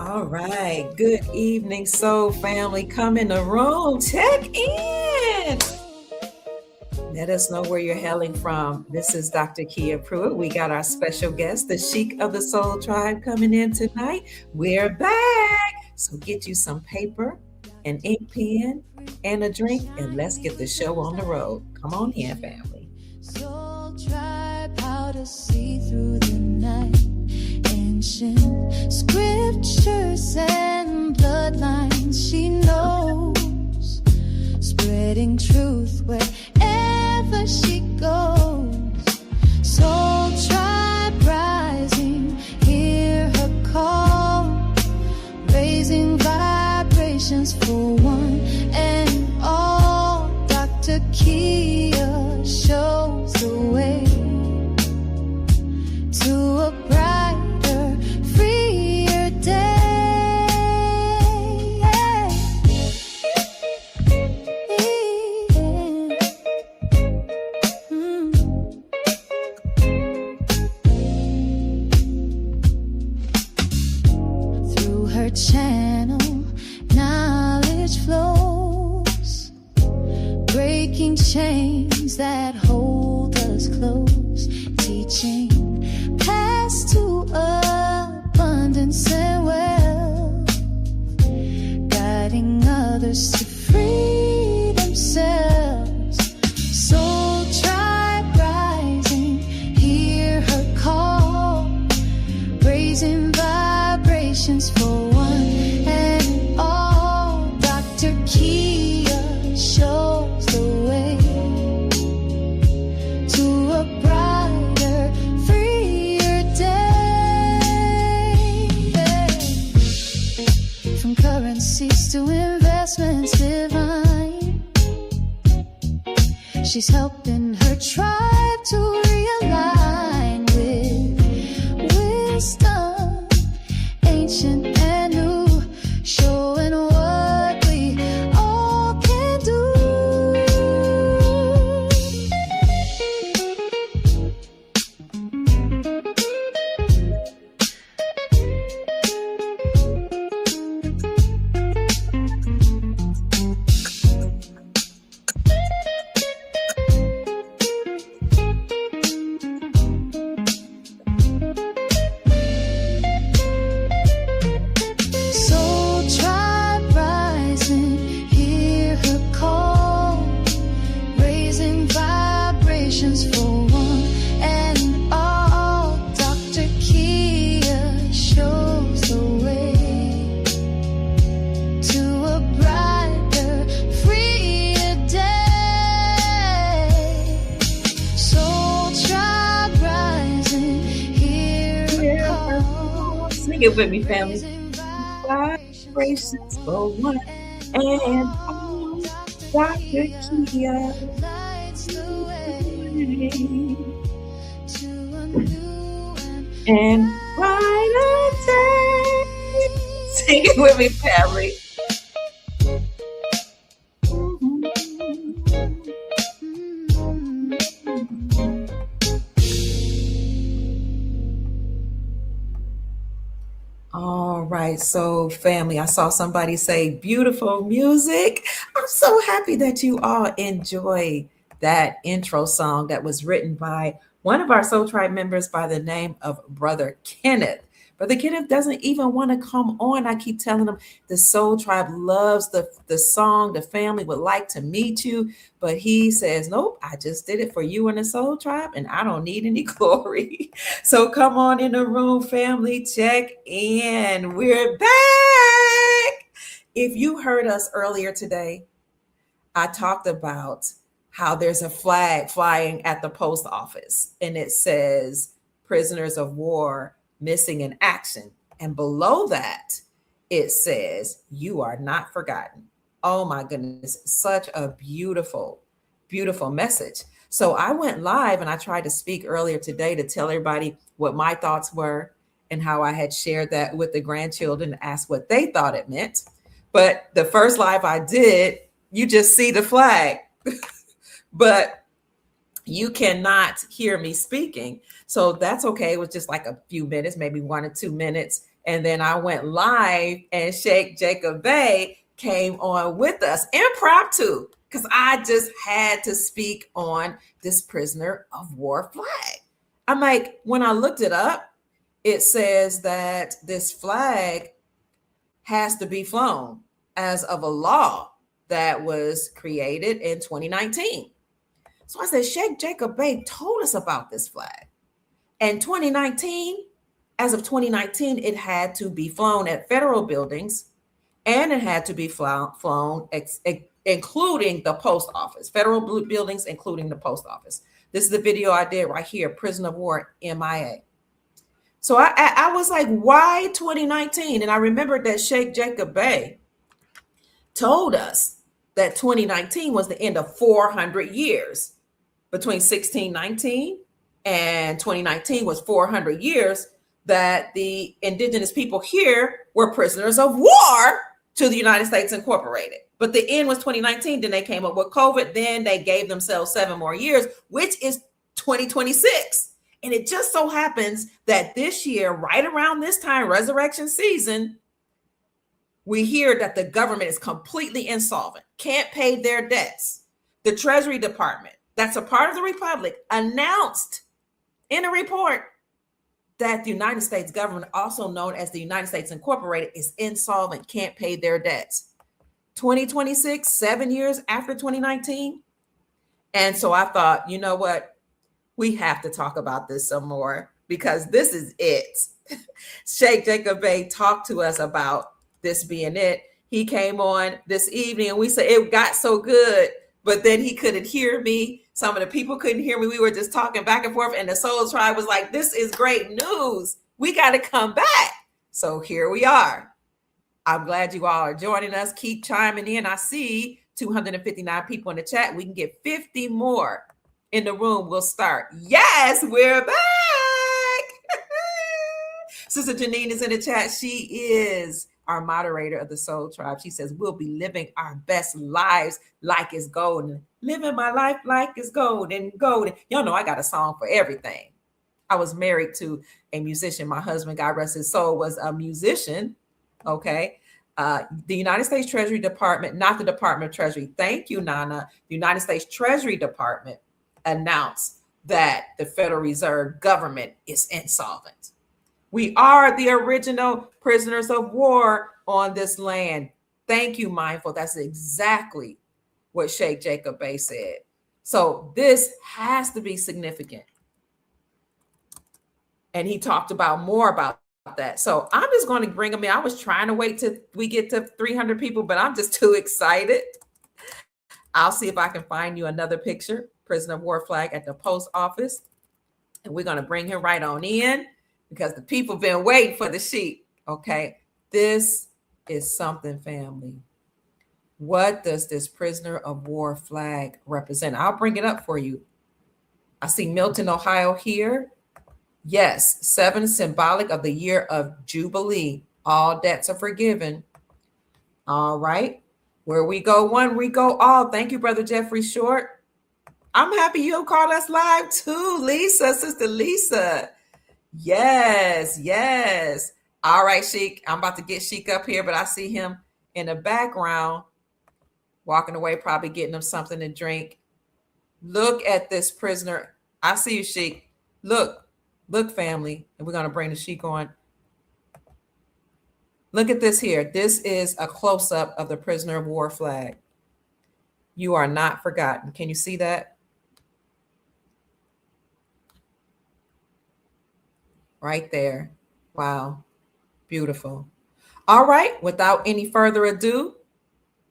All right. Good evening, soul family. Come in the room. Check in. Let us know where you're hailing from. This is Dr. Kia Pruitt. We got our special guest, the Sheik of the Soul Tribe, coming in tonight. We're back. So get you some paper, an ink pen, and a drink, and let's get the show on the road. Come on in, family. Soul Tribe, how to see through the night. Ancient scriptures and bloodlines she knows, spreading truth wherever she goes. Soul Tribe rising, hear her call, raising vibrations for one and all. Dr. Kia shows the way to a brighter, freer day. Through her channel, knowledge flows, breaking chains that hold us close, teaching paths to abundance and wealth, guiding others to free themselves. Soul Tribe rising, hear her call, raising vibrations for one and all. Dr. Kia shows the way to a brighter, freer day. From currencies to investments divine, she's helping her tribe to realign with wisdom, ancient and new, showing what we all can do. Soul Tribe rising, hear her call, raising vibrations for one and all. Dr. Kia shows the way to a brighter, freer day. Soul Tribe rising, hear her call. Sing it with me, family. Raising Vibrations for one and all. Dr. Kia. lights the way to a new And brighter day. Sing it with me, family. All right, so family, I saw somebody say beautiful music. I'm so happy that you all enjoy that intro song that was written by one of our Soul Tribe members by the name of Brother Kenneth. Brother Kenneth doesn't even want to come on. I keep telling him the Soul Tribe loves the song. The family would like to meet you. But he says, nope, I just did it for you and the Soul Tribe, and I don't need any glory. So come on in the room, family. Check in. We're back. If you heard us earlier today, I talked about how there's a flag flying at the post office, and it says prisoners of war missing in action. And below that, it says, you are not forgotten. Oh my goodness, such a beautiful, beautiful message. So I went live and I tried to speak earlier today to tell everybody what my thoughts were and how I had shared that with the grandchildren and asked what they thought it meant. But the first live I did, you just see the flag, but you cannot hear me speaking. So that's okay. It was just like a few minutes, maybe 1 or 2 minutes. And then I went live and Sheik Jacob Bey came on with us, impromptu, because I just had to speak on this prisoner of war flag. I'm like, when I looked it up, it says that this flag has to be flown as of a law that was created in 2019. So I said, Sheik Jacob Bey told us about this flag. And 2019, as of 2019, it had to be flown at federal buildings and it had to be flown including the post office, federal buildings, including the post office. This is the video I did right here, Prisoner of War, MIA. So I was like, why 2019? And I remembered that Sheik Jacob Bey told us that 2019 was the end of 400 years. Between 1619 and 2019 was 400 years that the indigenous people here were prisoners of war to the United States Incorporated. But the end was 2019. Then they came up with COVID. Then they gave themselves 7 more years, which is 2026. And it just so happens that this year, right around this time, resurrection season, we hear that the government is completely insolvent, can't pay their debts. The Treasury Department, that's a part of the Republic, announced in a report that the United States government, also known as the United States Incorporated, is insolvent, can't pay their debts. 2026, 7 years after 2019. And so I thought, you know what? We have to talk about this some more because this is it. Sheik Jacob Bey talked to us about this being it. He came on this evening and we said it got so good, but then he couldn't hear me. Some of the people couldn't hear me. We were just talking back and forth, and the Soul Tribe was like, this is great news. We got to come back. So here we are. I'm glad you all are joining us. Keep chiming in. I see 259 people in the chat. We can get 50 more in the room. We'll start. Yes, we're back. Sister Janine is in the chat. She is our moderator of the Soul Tribe. She says, we'll be living our best lives like it's golden. Living my life like it's golden, golden. Y'all know I got a song for everything. I was married to a musician. My husband, God rest his soul, was a musician. Okay. The United States Treasury Department, not the Department of Treasury. Thank you, Nana. The United States Treasury Department announced that the Federal Reserve government is insolvent. We are the original prisoners of war on this land. Thank you, Mindful. That's exactly what Sheik Jacob Bey said. So this has to be significant. And he talked about more about that. So I'm just going to bring them in. I was trying to wait till we get to 300 people, but I'm just too excited. I'll see if I can find you another picture, prisoner of war flag at the post office. And we're going to bring him right on in because the people have been waiting for the sheep. Okay. This is something, family. What does this prisoner of war flag represent? I'll bring it up for you. I see Milton, Ohio here. Yes, 7 symbolic of the year of Jubilee. All debts are forgiven. All right. Where we go one, we go all. Thank you, Brother Jeffrey Short. I'm happy you called us live too, Lisa, Sister Lisa. Yes, yes. All right, Sheik. I'm about to get Sheik up here, but I see him in the background walking away, probably getting him something to drink. Look at this prisoner. I see you, Sheik. Look, family. And we're going to bring the Sheik on. Look at this here. This is a close-up of the prisoner of war flag. You are not forgotten. Can you see that? Right there. Wow. Beautiful. All right. Without any further ado,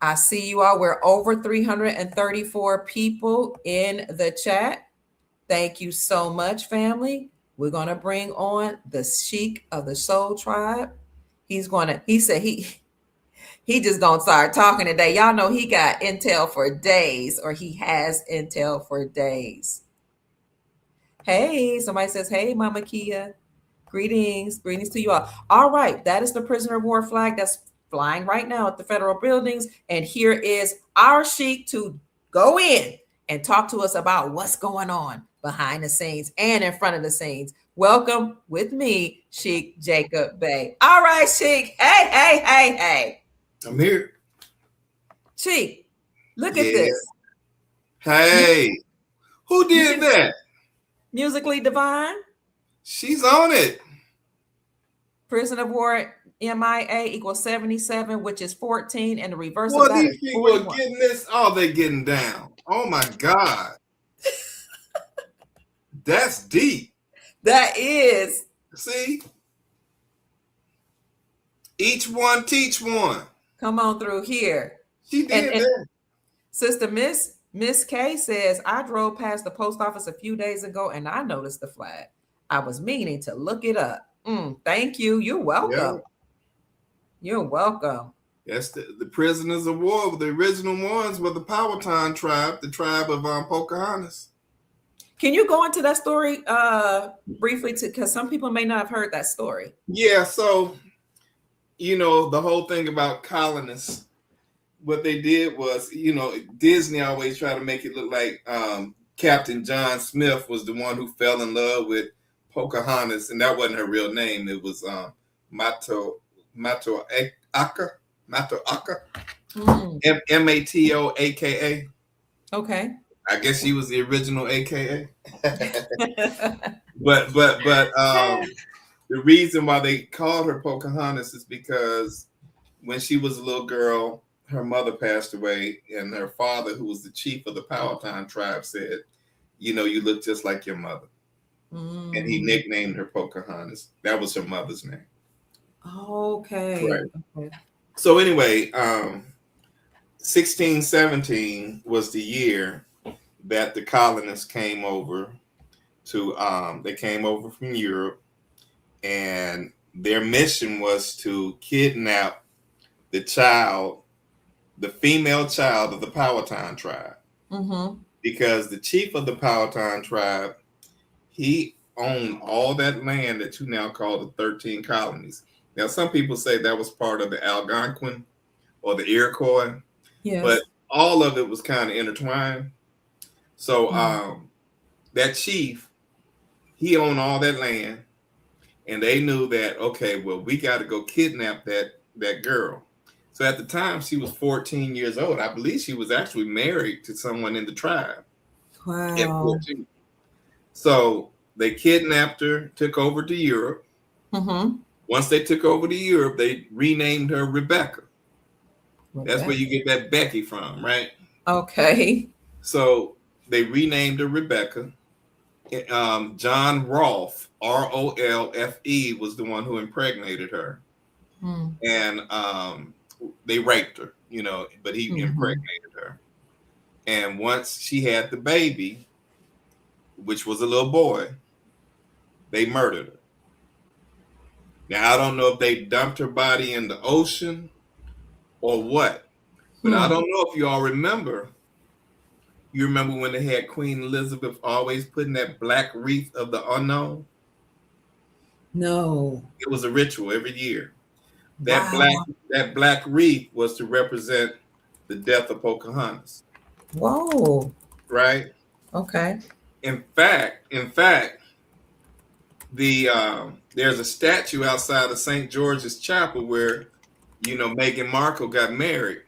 I see you all. We're over 334 people in the chat. Thank you so much, family. We're going to bring on the Sheik of the Soul Tribe. He said he just gonna start talking today. Y'all know he got intel for days, or he has intel for days. Hey, somebody says, hey, Mama Kia. Greetings to you all. All right, that is the prisoner of war flag that's flying right now at the federal buildings. And here is our Sheik to go in and talk to us about what's going on behind the scenes and in front of the scenes welcome with me, Sheik Jacob Bay. All right, Sheik. Hey. I'm here. Sheik, look at Yeah. this. Hey, who did that? Musically Divine, She's on it. Prison of War MIA equals 77, which is 14, and the reverse Boy, of that these is people are 41. getting this. Oh, they're getting down. Oh my God. That's deep. That is. See? Each one teach one. Come on through here. She did And that. Sister Miss K says, I drove past the post office a few days ago and I noticed the flag. I was meaning to look it up. Thank you. You're welcome. Yeah. You're welcome. That's the prisoners of war. The original ones were the Powhatan tribe, the tribe of Pocahontas. Can you go into that story briefly, because some people may not have heard that story? Yeah, so the whole thing about colonists, what they did was, Disney always tried to make it look like Captain John Smith was the one who fell in love with Pocahontas, and that wasn't her real name. It was Matoaka, Matoaka. Okay. I guess she was the original AKA. but the reason why they called her Pocahontas is because when she was a little girl, her mother passed away, and her father, who was the chief of the Powhatan tribe, said, you look just like your mother. And he nicknamed her Pocahontas. That was her mother's name. Okay. Right. Okay. So anyway, 1617 was the year that the colonists came over they came over from Europe, and their mission was to kidnap the female child of the Powhatan tribe. Mm-hmm. Because the chief of the Powhatan tribe, he owned all that land that you now call the 13 colonies. Now, some people say that was part of the Algonquin or the Iroquois, Yes. but all of it was kind of intertwined. So that chief, he owned all that land, and they knew that, okay, well, we got to go kidnap that girl. So at the time, she was 14 years old. I believe she was actually married to someone in the tribe. Wow. At 14. So they kidnapped her, took over to Europe. Mm-hmm. Once they took over to Europe, they renamed her Rebecca. That's where you get that Becky from, right? Okay. So they renamed her Rebecca. John Rolfe, Rolfe, was the one who impregnated her. And they raped her, but he impregnated her. And once she had the baby, which was a little boy, they murdered her. Now, I don't know if they dumped her body in the ocean or what, but I don't know if you all remember. You remember when they had Queen Elizabeth always putting that black wreath of the unknown? No. It was a ritual every year. That black wreath was to represent the death of Pocahontas. Whoa. Right? Okay. In fact, there's a statue outside of St. George's Chapel where, Meghan Markle got married.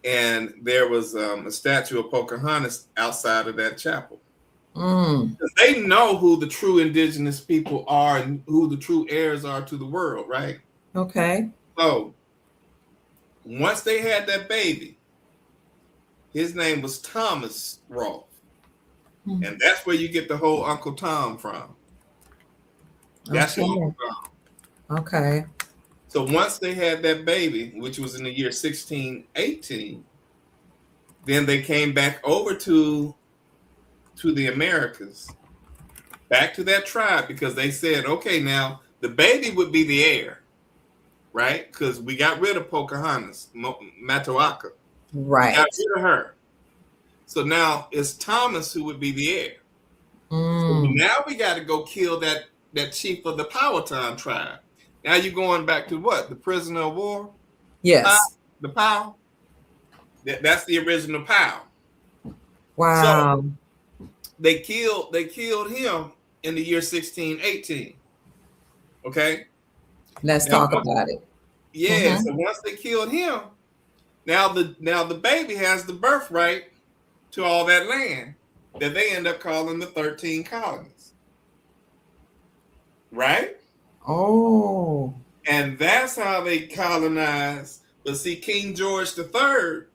And there was a statue of Pocahontas outside of that chapel. They know who the true indigenous people are and who the true heirs are to the world, right? Okay. So once they had that baby, his name was Thomas Rolfe. And that's where you get the whole Uncle Tom from. That's your Uncle Tom. Okay. So once they had that baby, which was in the year 1618, then they came back over to the Americas, back to that tribe, because they said, okay, now the baby would be the heir, right? Because we got rid of Pocahontas, Matoaka. Right. We got rid of her. So now it's Thomas who would be the heir. So now we got to go kill that chief of the Powhatan tribe. Now you're going back to what? The prisoner of war? Yes. The POW? That's the original POW. Wow. So they killed him in the year 1618. Okay. Let's Now, talk about it. yeah. So once they killed him, now the baby has the birthright to all that land that they end up calling the 13 colonies. Right? Oh. And that's how they colonized. But see, King George III,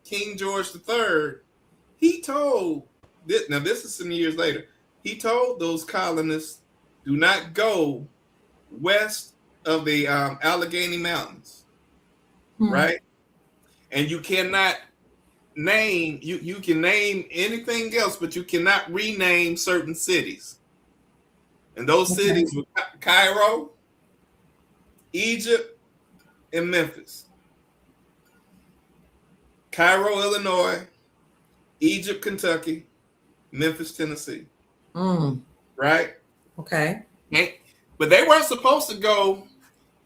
he told this. Now, this is some years later. He told those colonists, do not go west of the Allegheny Mountains, right? And you cannot name, you can name anything else, but you cannot rename certain cities. And those cities were Cairo, Egypt, and Memphis. Cairo, Illinois, Egypt, Kentucky, Memphis, Tennessee. Right? Okay. But they weren't supposed to go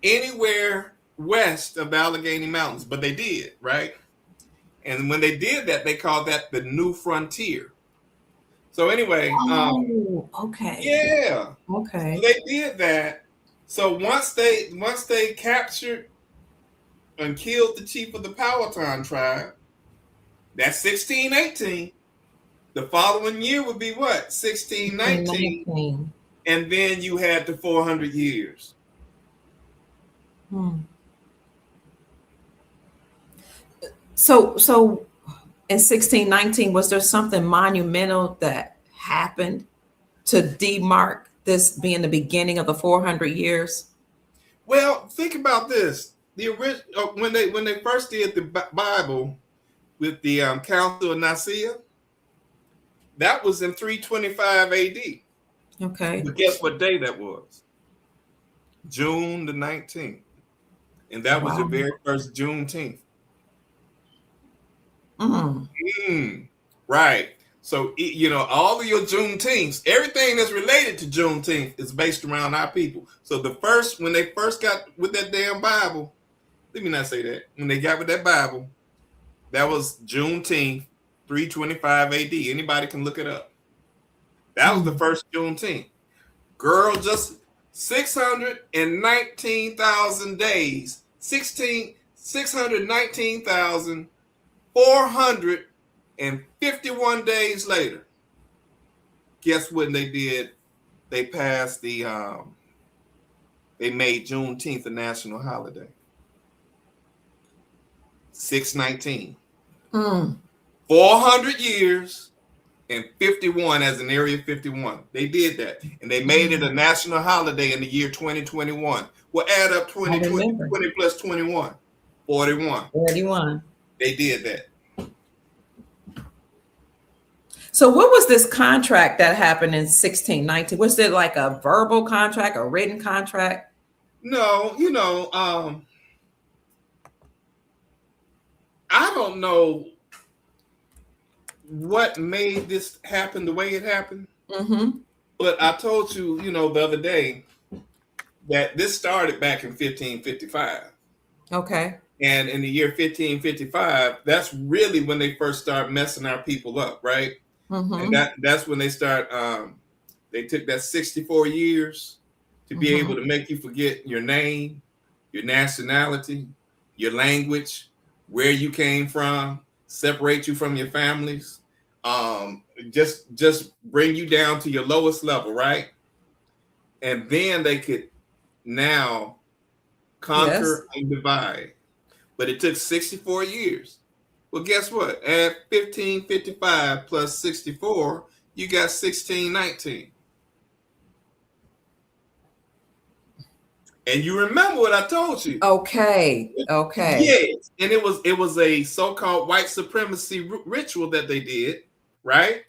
anywhere west of the Allegheny Mountains, but they did, right? And when they did that, they called that the New Frontier. So anyway, okay. Yeah. Okay. So they did that. So once they captured and killed the chief of the Powhatan tribe, that's 1618. The following year would be what? 1619. And then you had the 400 years. So in 1619, was there something monumental that happened to demark this being the beginning of the 400 years? Well, think about this. The original when they first did the Bible with the Council of Nicaea, that was in 325 AD. Okay. But guess what day that was? June the 19th. And that was your very first Juneteenth. Right. So, all of your Juneteenths, everything that's related to Juneteenth is based around our people. So when they first got with that damn Bible, let me not say that. When they got with that Bible, that was Juneteenth, 325 AD. Anybody can look it up. That was the first Juneteenth. Girl, just 619,000 days. 619,451 days later. Guess what they did? They passed they made Juneteenth a national holiday. 619. 400 years. And 51 as an Area 51. They did that. And they made it a national holiday in the year 2021. We'll add up 20 plus 21. 41. They did that. So what was this contract that happened in 1619? Was it like a verbal contract, a written contract? No, I don't know what made this happen the way it happened. But I told you, the other day that this started back in 1555. Okay. And in the year 1555, that's really when they first start messing our people up, right? And that's when they start, they took that 64 years to be able to make you forget your name, your nationality, your language, where you came from, separate you from your families, just bring you down to your lowest level, right? And then they could now conquer and divide. But it took 64 years. Well, guess what? Add 1555 plus 64, you got 1619. And you remember what I told you. Okay. Yes. And it was a so-called white supremacy ritual that they did, right?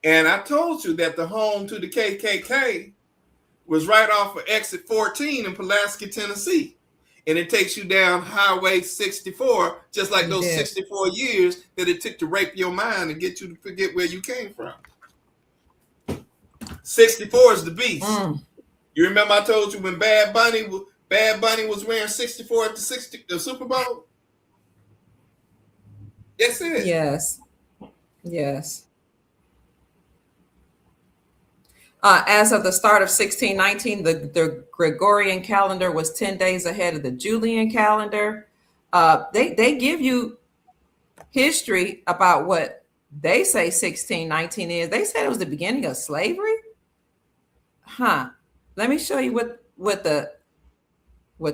And I told you that the home to the KKK was right off of exit 14 in Pulaski, Tennessee. And it takes you down Highway 64, just like those 64 years that it took to rape your mind and get you to forget where you came from. 64 is the beast. You remember I told you when Bad Bunny was wearing 64 at the Super Bowl? That's it. Yes. As of the start of 1619, the Gregorian calendar was 10 days ahead of the Julian calendar. They give you history about what they say 1619 is. They said it was the beginning of slavery. Huh. Let me show you what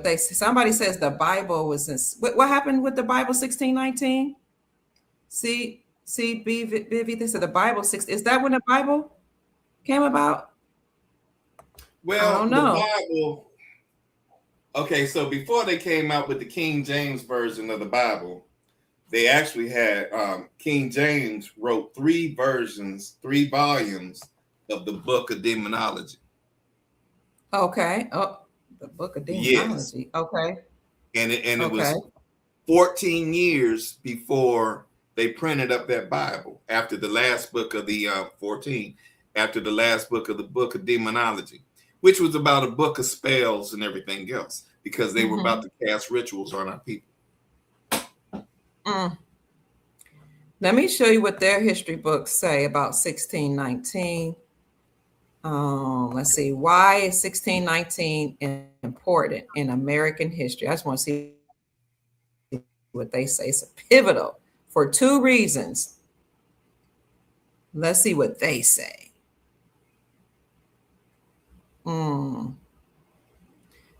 they somebody says the Bible was in. What happened with the Bible 1619? BV, they said the Bible is that when the Bible came about? Well, I don't the know. Bible. Okay, so before they came out with the King James version of the Bible, they actually had King James wrote 3 volumes of the Book of Demonology. Okay. Oh, the Book of Demonology. Yes. Okay. And it was 14 years before they printed up that Bible after the last book of the 14, after the last book of the Book of Demonology, which was about a book of spells and everything else, because they were about to cast rituals on our people. Let me show you what their history books say about 1619. Let's see. Why is 1619 important in American history? I just want to see what they say. It's pivotal for 2 reasons. Let's see what they say.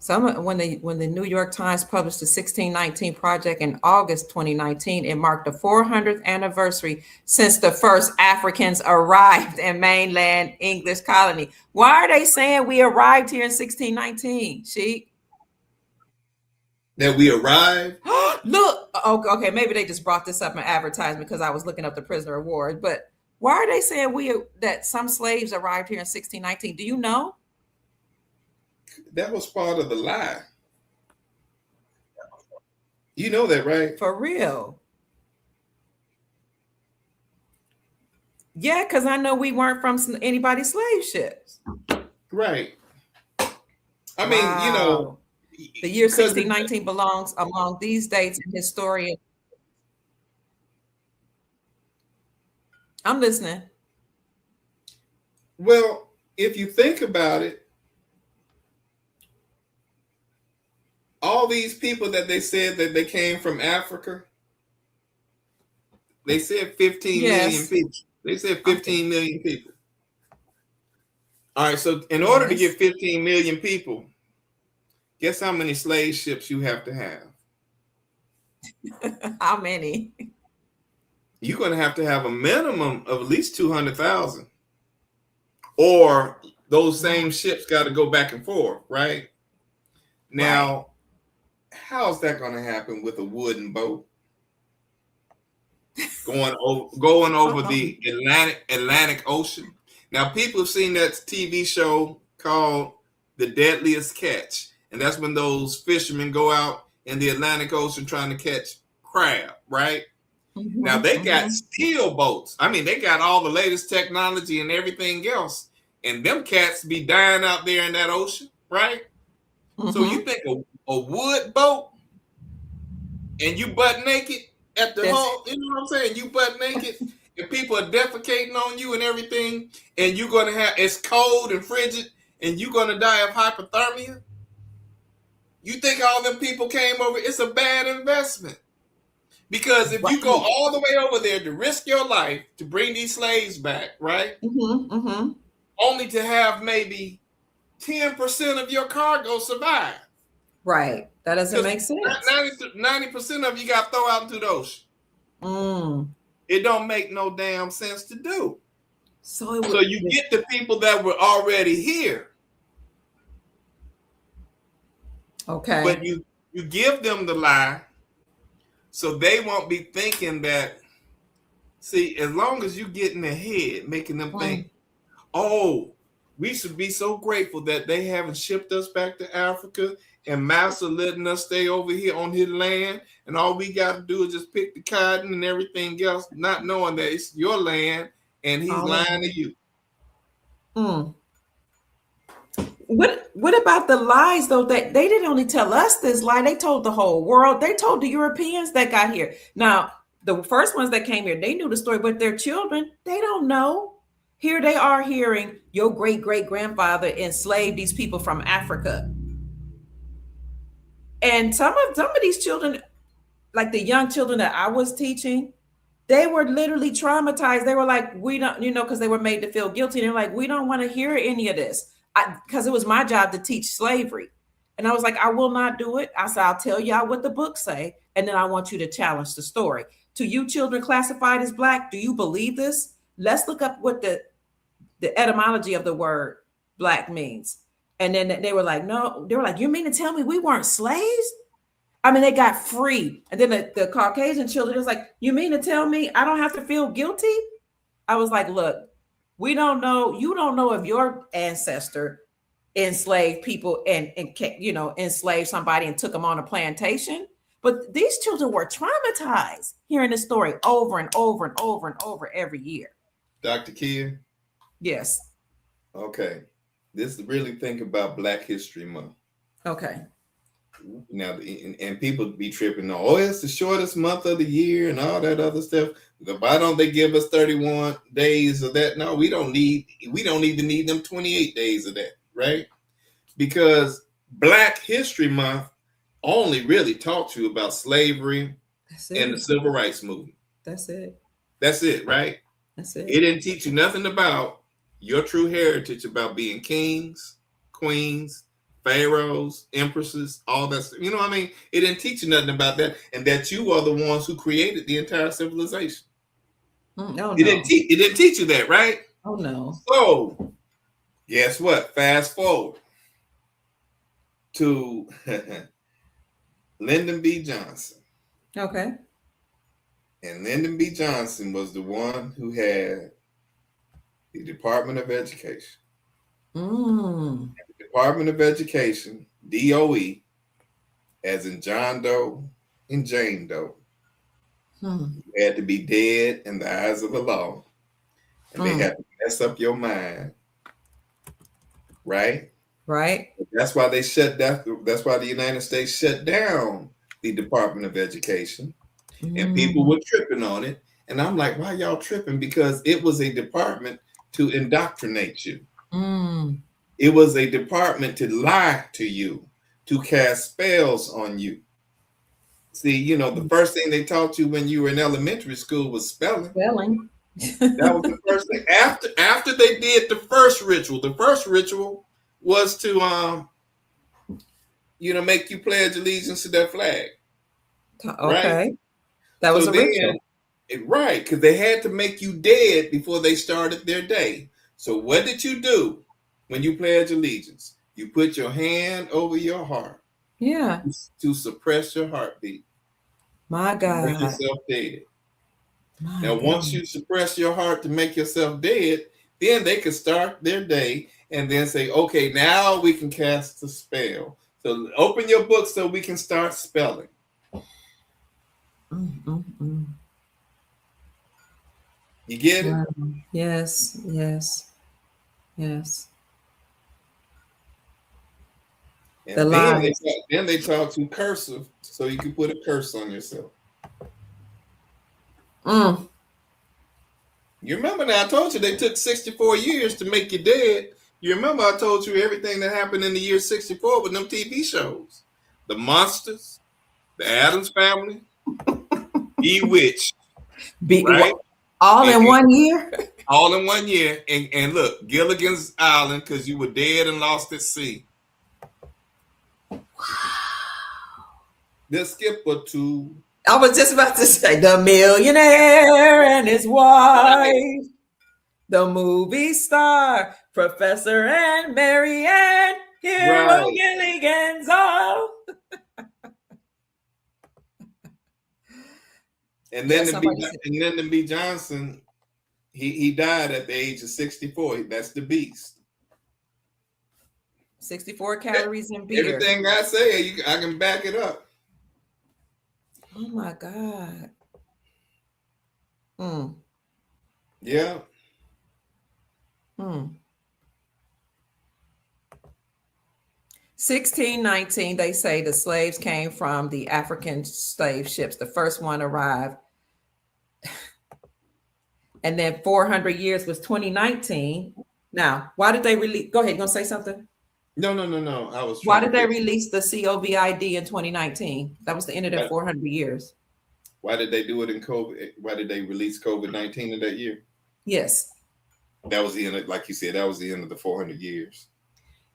When the New York Times published the 1619 Project in August 2019, it marked the 400th anniversary since the first Africans arrived in mainland English colony. Why are they saying we arrived here in 1619, Sheik? That we arrived? Look, okay, maybe they just brought this up in advertisement because I was looking up the prisoner of war. But why are they saying that some slaves arrived here in 1619? Do you know? That was part of the lie. You know that, right? For real. Yeah, because I know we weren't from anybody's slave ships. Right. I mean, you know. The year 1619 belongs among these dates in historians. I'm listening. Well, if you think about it, all these people that they said that they came from Africa, they said 15 million people. They said 15 million people. All right, so in order to get 15 million people, guess how many slave ships you have to have? How many? You're going to have a minimum of at least 200,000. Or those same ships got to go back and forth, right? Now, how's that going to happen with a wooden boat going over the Atlantic Ocean? Now, people have seen that TV show called The Deadliest Catch, and that's when those fishermen go out in the Atlantic Ocean trying to catch crab, right? Now, they got steel boats. I mean, they got all the latest technology and everything else, and them cats be dying out there in that ocean, right? So you think a wood boat and you butt naked at the hull, you know what I'm saying? You butt naked and people are defecating on you and everything, and you're going to have, it's cold and frigid, and you're going to die of hypothermia? You think all them people came over? It's a bad investment. Because if you go all the way over there to risk your life to bring these slaves back, right? Only to have maybe 10% of your cargo survive. Right. That doesn't make sense. 90% of you got to throw out into the ocean. It don't make no damn sense to do. So you get the people that were already here. Okay. But you give them the lie, so they won't be thinking that. See, as long as you get in their head, making them think, oh, we should be so grateful that they haven't shipped us back to Africa and master letting us stay over here on his land, and all we got to do is just pick the cotton and everything else, not knowing that it's your land and he's lying to you. What about the lies, though, that they didn't only tell us this lie, they told the whole world. They told the Europeans that got here. Now, the first ones that came here, they knew the story, but their children, they don't know. Here they are hearing your great great grandfather enslaved these people from Africa. And some of these children, like the young children that I was teaching, they were literally traumatized. They were like, we don't, because they were made to feel guilty. They're like, we don't want to hear any of this. Because it was my job to teach slavery. And I was like, I will not do it. I said, I'll tell y'all what the books say. And then I want you to challenge the story. To you children classified as Black, do you believe this? Let's look up what the etymology of the word Black means. And then they were like, no, they were like, you mean to tell me we weren't slaves? I mean, they got free. And then the Caucasian children was like, you mean to tell me I don't have to feel guilty? I was like, look, we don't know. You don't know if your ancestor enslaved people and enslaved somebody and took them on a plantation. But these children were traumatized hearing this story over and over and over and over every year. Dr. Kia? Yes. Okay. This really think about Black History Month. Okay. Now, and people be tripping on, oh, it's the shortest month of the year and all that other stuff. Why don't they give us 31 days of that? No, we don't even need them 28 days of that, right? Because Black History Month only really taught you about slavery and the Civil Rights Movement. That's it. That's it, right? That's it. It didn't teach you nothing about your true heritage, about being kings, queens, pharaohs, empresses, all that. You know what I mean? It didn't teach you nothing about that, and that you are the ones who created the entire civilization. It didn't teach you that, right? Oh no. So, guess what? Fast forward to Lyndon B. Johnson. Okay. And Lyndon B. Johnson was the one who had the Department of Education. The Department of Education, DOE, as in John Doe and Jane Doe, had to be dead in the eyes of the law. And they had to mess up your mind. Right? Right. That's why they shut down. That's why the United States shut down the Department of Education. And people were tripping on it. And I'm like, why y'all tripping? Because it was a department to indoctrinate you. It was a department to lie to you, to cast spells on you. See, the first thing they taught you when you were in elementary school was spelling. That was the first thing. After they did the first ritual was to make you pledge allegiance to their flag. Okay. Right? That was a ritual. Right, because they had to make you dead before they started their day. So what did you do when you pledge allegiance? You put your hand over your heart. Yeah. To suppress your heartbeat. My God. Make yourself dead. Once you suppress your heart to make yourself dead, then they can start their day and then say, okay, now we can cast the spell. So open your book so we can start spelling. You get it? Yes. And then they taught you cursive so you can put a curse on yourself. You remember now I told you they took 64 years to make you dead. You remember I told you everything that happened in the year 64 with them TV shows. The Monsters, the Addams Family, Bewitched. Right? All in 1 year? All in 1 year. And look, Gilligan's Island, because you were dead and lost at sea. Wow. The Skipper too. I was just about to say The Millionaire and His Wife, The Movie Star, Professor and Mary Ann, Hero Gilligan's All. And then Lyndon B. Johnson, he died at the age of 64. That's the beast. 64 calories in beer. Everything I say, I can back it up. Oh my God. Yeah. 1619, they say the slaves came from the African slave ships. The first one arrived. and then 400 years was 2019. Now, why did they release? Go ahead, you gonna say something? No. I was Why trying did to they figure. release the COVID in 2019? That was the end of their 400 years. Why did they do it in COVID? Why did they release COVID-19 in that year? Yes. That was the end of, like you said, that was the end of the 400 years.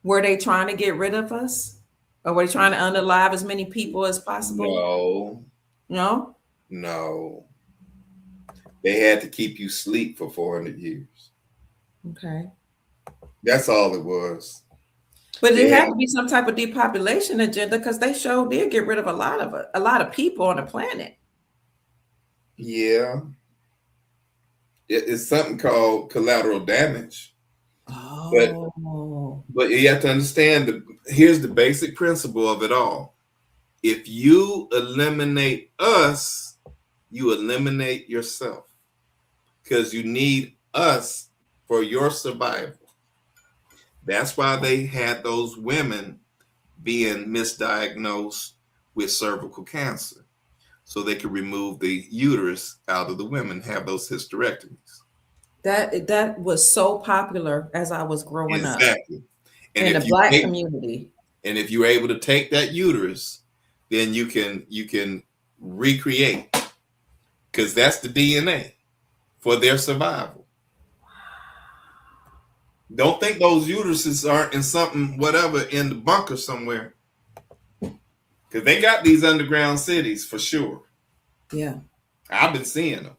Were they trying to get rid of us? Or were they trying to unalive as many people as possible? No. No? They had to keep you asleep for 400 years. Okay. That's all it was. But it had to be some type of depopulation agenda, because they sure did get rid of a lot of people on the planet. Yeah. It's something called collateral damage. Oh. But you have to understand, here's the basic principle of it all. If you eliminate us, you eliminate yourself, because you need us for your survival. That's why they had those women being misdiagnosed with cervical cancer, so they could remove the uterus out of the women, have those hysterectomies. That was so popular as I was growing up. Exactly. And in the Black community. And if you're able to take that uterus, then you can recreate, because that's the DNA for their survival. Don't think those uteruses aren't in something, whatever, in the bunker somewhere, because they got these underground cities for sure. Yeah. I've been seeing them.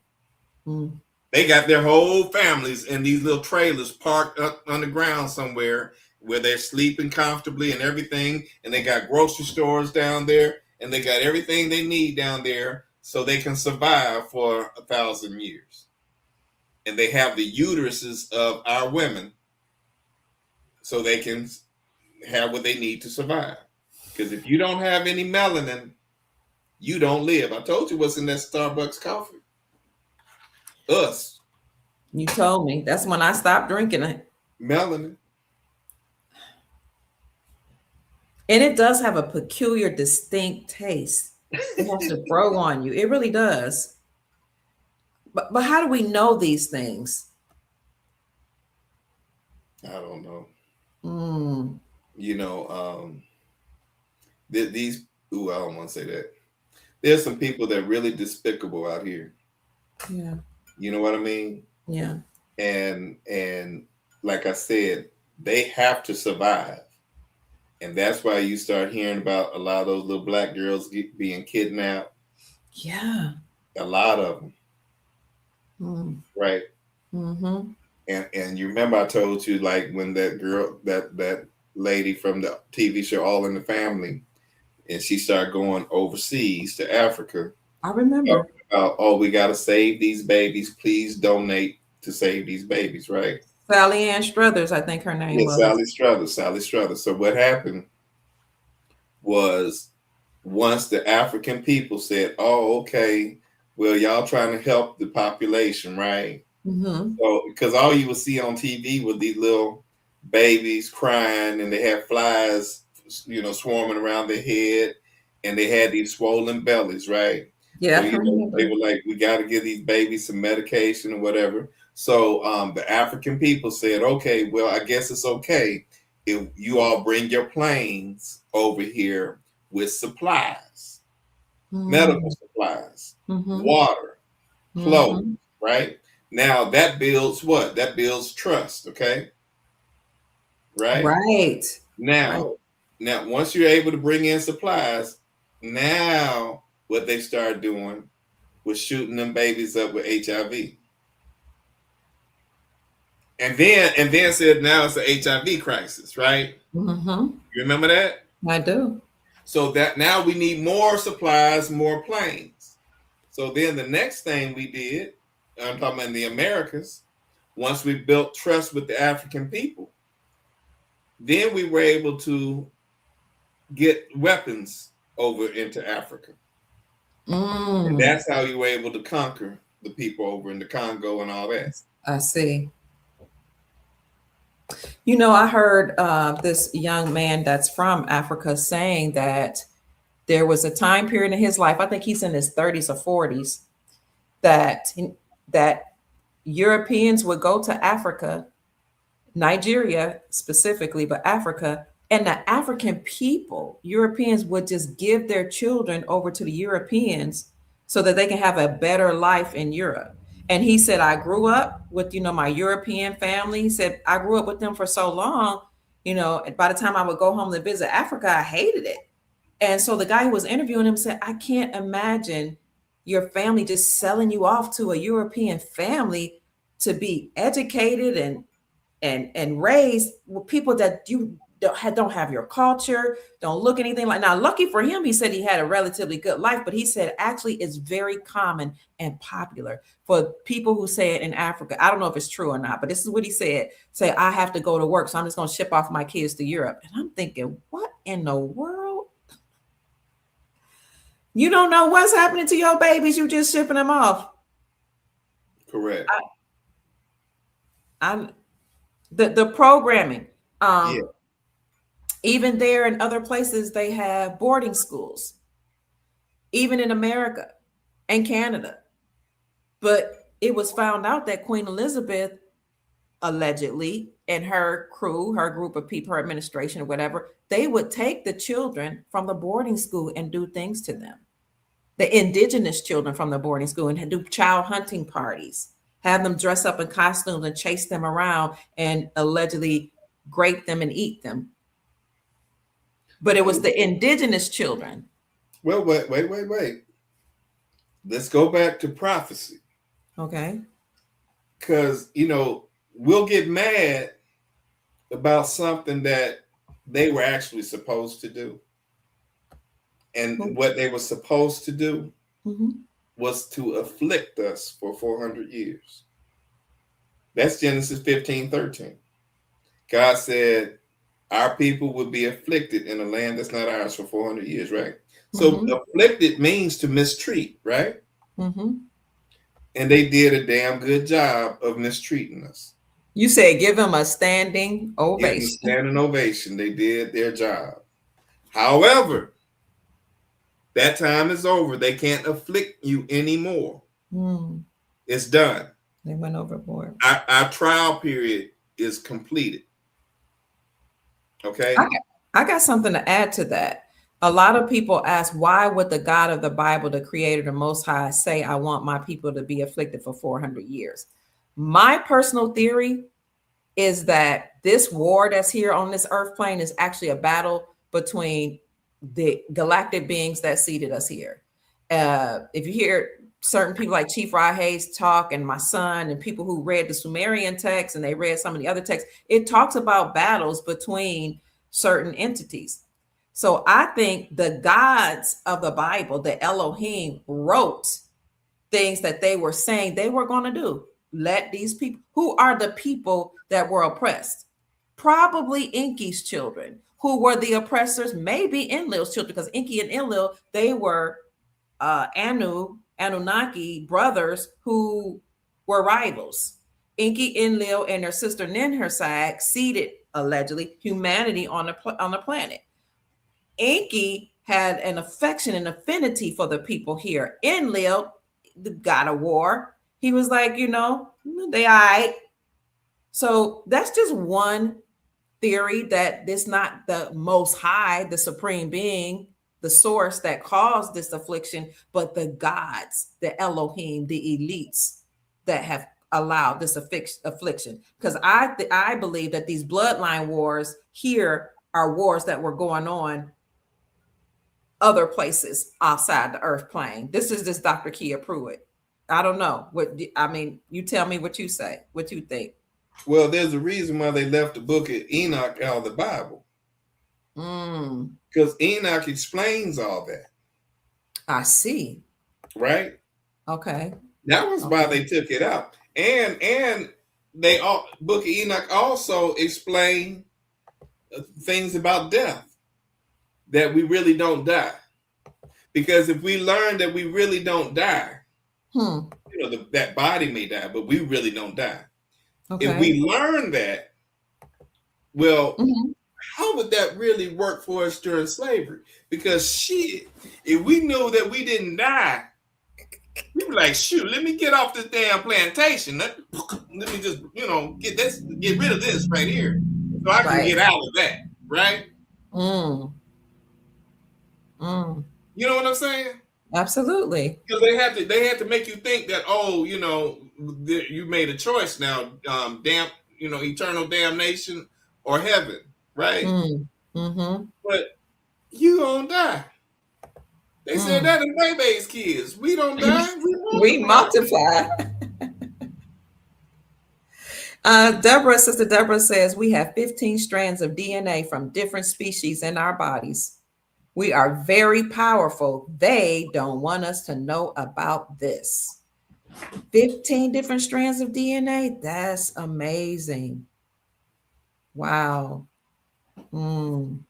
Mm. They got their whole families in these little trailers parked up underground somewhere, where they're sleeping comfortably and everything. And they got grocery stores down there, and they got everything they need down there, so they can survive for 1,000 years. And they have the uteruses of our women, so they can have what they need to survive. Because if you don't have any melanin, you don't live. I told you what's in that Starbucks coffee. Us. You told me. That's when I stopped drinking it. Melanin. And it does have a peculiar, distinct taste. It has to grow on you. It really does. But how do we know these things? I don't know. Mm. You know, these. Ooh, I don't want to say that. There's some people that are really despicable out here. Yeah. You know what I mean? Yeah. And like I said, they have to survive. And that's why you start hearing about a lot of those little black girls being kidnapped. Yeah. A lot of them. Mm. Right. Mm-hmm. And you remember I told you, like, when that girl, that lady from the TV show All in the Family, and she started going overseas to Africa. I remember. Oh, we got to save these babies. Please donate to save these babies, right? Sally Ann Struthers, I think her name was. Sally Struthers. So what happened was, once the African people said, oh, okay, well, y'all trying to help the population, right? Mm-hmm. So, because all you would see on TV were these little babies crying, and they had flies, swarming around their head, and they had these swollen bellies, right? Yeah. So, they were like, we got to give these babies some medication or whatever. So the African people said, okay, well, I guess it's okay if you all bring your planes over here with supplies, medical supplies, water, clothes, right? Now that builds what? That builds trust, okay? Right? Right. Now, once you're able to bring in supplies, now what they started doing was shooting them babies up with HIV. And then said, now it's an HIV crisis, right? Mm-hmm. You remember that? I do. So that now we need more supplies, more planes. So then the next thing we did, I'm talking about in the Americas, once we built trust with the African people, then we were able to get weapons over into Africa. And that's how you were able to conquer the people over in the Congo and all that. I see. I heard this young man that's from Africa saying that there was a time period in his life, I think he's in his 30s or 40s, that Europeans would go to Africa, Nigeria specifically, but Africa, and the African people, Europeans would just give their children over to the Europeans so that they can have a better life in Europe. And he said, I grew up with, my European family. He said, I grew up with them for so long, by the time I would go home to visit Africa, I hated it. And so the guy who was interviewing him said, I can't imagine your family just selling you off to a European family to be educated and raised with people that you don't have your culture, don't look anything like. Now, lucky for him, he said he had a relatively good life, but he said actually it's very common and popular for people who say it in Africa. I don't know if it's true or not, but this is what he said. Say, I have to go to work, so I'm just going to ship off my kids to Europe. And I'm thinking, what in the world? You don't know what's happening to your babies. You just shipping them off. Correct. I'm the programming. Even there in other places, they have boarding schools, even in America and Canada. But it was found out that Queen Elizabeth, allegedly, and her crew, her group of people, her administration or whatever, they would take the children from the boarding school and do things to them. The indigenous children from the boarding school, and do child hunting parties, have them dress up in costumes and chase them around and allegedly grape them and eat them. But it was the indigenous children. Well, wait. Let's go back to prophecy. Okay. Because, we'll get mad about something that they were actually supposed to do. And what they were supposed to do was to afflict us for 400 years. That's Genesis 15:13. God said, our people will be afflicted in a land that's not ours for 400 years, right? So afflicted means to mistreat, right? And they did a damn good job of mistreating us. You said give them a standing ovation. Give them a standing ovation. They did their job. However, that time is over. They can't afflict you anymore. It's done. They went overboard. Our trial period is completed. Okay. I got something to add to that. A lot of people ask, why would the God of the Bible, the creator, the Most High, say, I want my people to be afflicted for 400 years? My personal theory is that this war that's here on this earth plane is actually a battle between the galactic beings that seeded us here. If you hear certain people like Chief Rod Hayes talk, and my son, and people who read the Sumerian text and they read some of the other texts, it talks about battles between certain entities. So I think the gods of the Bible, the Elohim, wrote things that they were saying they were going to do. Let these people, who are the people that were oppressed, probably Enki's children, who were the oppressors, maybe Enlil's children, because Enki and Enlil, they were Anunnaki brothers who were rivals. Enki, Enlil, and their sister Ninhursag seeded, allegedly, humanity on the planet. Enki had an affection and affinity for the people here. Enlil, the god of war, he was like, they all right. So that's just one theory, that it's not the Most High, the supreme being, the source that caused this affliction, but the gods, the Elohim, the elites that have allowed this affliction. Because I believe that these bloodline wars here are wars that were going on other places outside the earth plane. This is just Dr. Kia Pruitt. I don't know. You tell me what you say, what you think. Well, there's a reason why they left the book of Enoch out of the Bible. Because Enoch explains all that. I see. Right? Okay. That was why they took it out. And they book of Enoch also explain things about death, that we really don't die. Because if we learn that we really don't die, that body may die, but we really don't die. Okay. If we learn that, well, how would that really work for us during slavery? Because if we knew that we didn't die, You be like, shoot, let me get off this damn plantation. Let me just, get rid of this right here, so I can Right. get out of that, right? Mm, mm, You know what I'm saying? absolutely. Because they had to make you think that, oh, you made a choice now, eternal damnation or heaven, right? Mm, mm-hmm, But you gonna die. They said mm. that in Baby's kids. We don't die, we We multiply. multiply. Sister Deborah says we have 15 strands of DNA from different species in our bodies. We are very powerful. They don't want us to know about this. 15 different strands of DNA. That's amazing. Wow. Mm.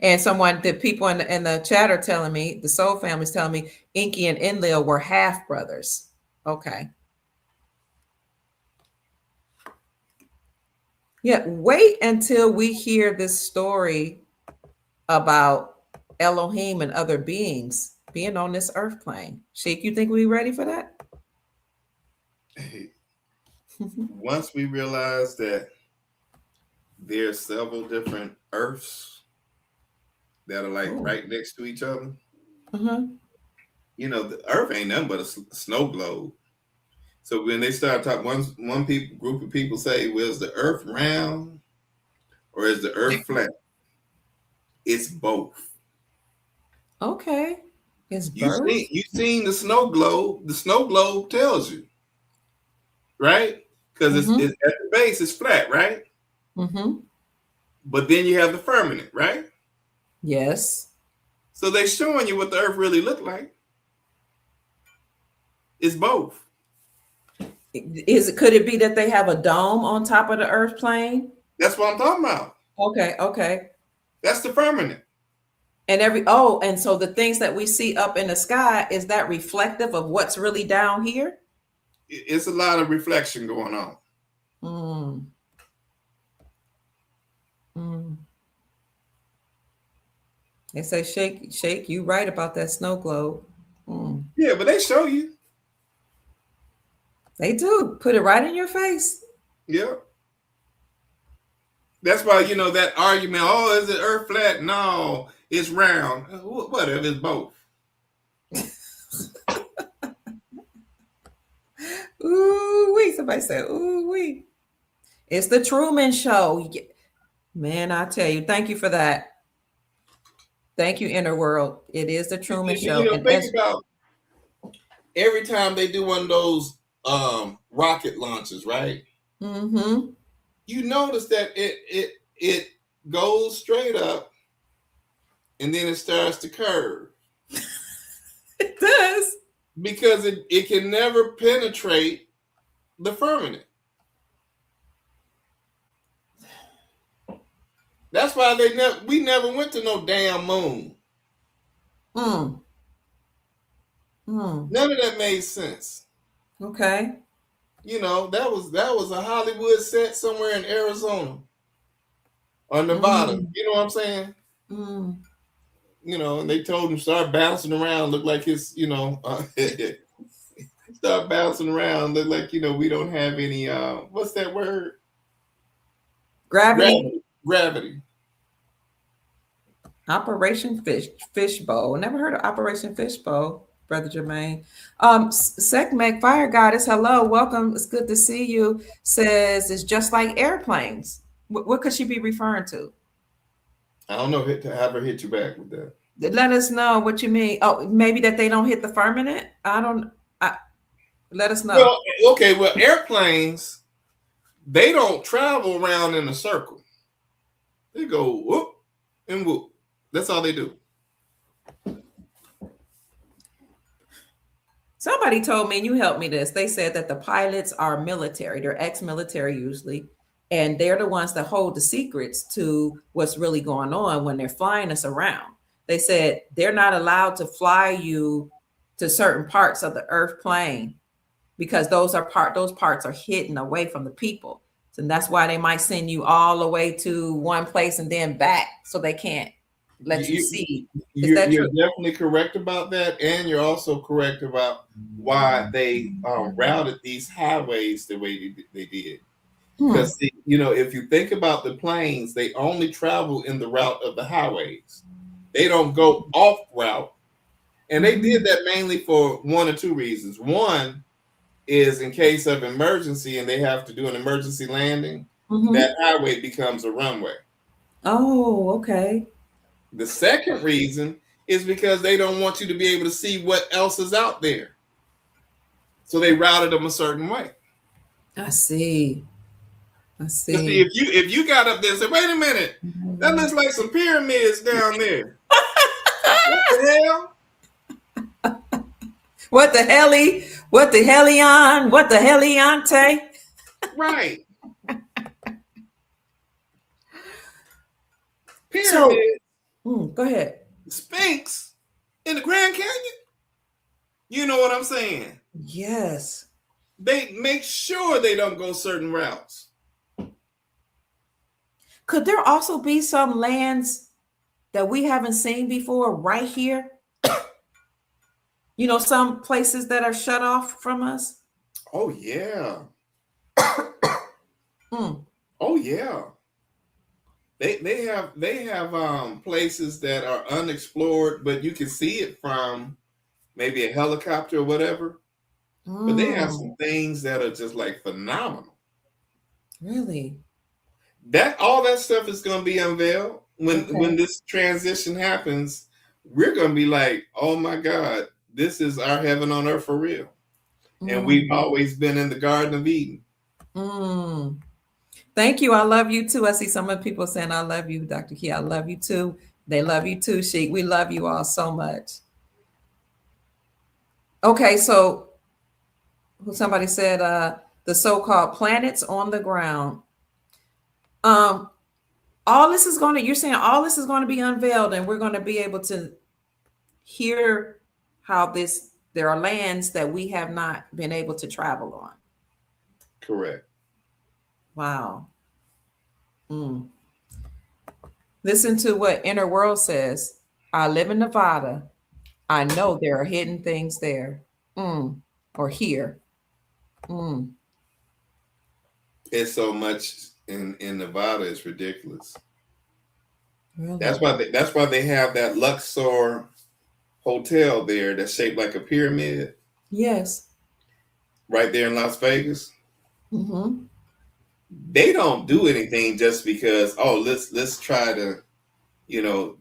And the people in the chat are telling me, the Soul family's telling me, Inky and Enlil were half brothers. Okay. Yeah, wait until we hear this story about Elohim and other beings being on this earth plane. Sheik, you think we ready for that? Once we realize that there's several different Earths that are like right next to each other, the Earth ain't nothing but a snow globe. So when they start talking, group of people say, "Well, is the Earth round or is the Earth flat?" It's both. Okay. It's both. You seen the snow globe? The snow globe tells you, right? Because it's at the base, it's flat, right? Mm-hmm. But then you have the firmament, right? Yes. So they're showing you what the Earth really looked like. It's both. Could it be that they have a dome on top of the earth plane? That's what I'm talking about. Okay. That's the firmament. And and so the things that we see up in the sky, is that reflective of what's really down here? It's a lot of reflection going on. They say, Sheik, you right about that snow globe. Yeah, but they show you. They do. Put it right in your face. Yeah. That's why, that argument, oh, is the Earth flat? No, it's round. Whatever, it's both. Ooh-wee. Somebody said, ooh-wee. It's the Truman Show. Man, I tell you, thank you for that. Thank you, Inner World. It is the Truman Show. And think about every time they do one of those rocket launches, right? Mm-hmm. You notice that it goes straight up and then it starts to curve. It does. Because it can never penetrate the firmament. That's why we never went to no damn moon. None of that made sense. Okay. That was a Hollywood set somewhere in Arizona or Nevada. You know what I'm saying? And they told him start bouncing around, look like his, start bouncing around, look like, we don't have any, what's that word? Gravity. Operation Fishbowl. Never heard of Operation Fishbowl, Brother Jermaine. Sekhmet Fire Goddess, hello, welcome. It's good to see you. Says it's just like airplanes. What could she be referring to? I don't know. Have her hit you back with that. Let us know what you mean. Oh, maybe that they don't hit the firmament. Let us know. Well, okay. Well, airplanes, they don't travel around in a circle. They go whoop and whoop. That's all they do. Somebody told me, and you helped me this. They said that the pilots are military. They're ex-military usually. And they're the ones that hold the secrets to what's really going on when they're flying us around. They said they're not allowed to fly you to certain parts of the earth plane because those parts are hidden away from the people. So that's why they might send you all the way to one place and then back so they can't let you see. Is You're that true? definitely correct about that, and you're also correct about why they routed these highways the way they did. Because if you think about the planes, they only travel in the route of the highways. They don't go off route, and they did that mainly for one or two reasons. One is in case of emergency, and they have to do an emergency landing. That highway becomes a runway. Oh, okay. The second reason is because they don't want you to be able to see what else is out there. So they routed them a certain way. I see. See, if you got up there and said, wait a minute, that looks like some pyramids down there. What the hell? What the helly? What the hellion? What the helliante? Right. Pyramid. So, go ahead. Sphinx in the Grand Canyon. You know what I'm saying? Yes. They make sure they don't go certain routes. Could there also be some lands that we haven't seen before right here? Some places that are shut off from us? Oh, yeah. Oh, yeah. They have places that are unexplored, but you can see it from maybe a helicopter or whatever. But they have some things that are just like phenomenal. Really? All that stuff is going to be unveiled when this transition happens. We're going to be like, oh my God, this is our heaven on earth for real. And we've always been in the Garden of Eden. Thank you. I love you too. I see some of the people saying, I love you, Dr. Key. I love you too. They love you too, Sheik. We love you all so much. Okay, so somebody said the so-called planets on the ground. All this is you're saying all this is going to be unveiled, and we're going to be able to hear how there are lands that we have not been able to travel on. Correct. Wow. Listen to what Inner World says. I live in Nevada. I know there are hidden things there. Or here. It's so much in Nevada, it's ridiculous. Really? That's why they have that Luxor hotel there that's shaped like a pyramid. Yes. Right there in Las Vegas. They don't do anything just because, let's try to,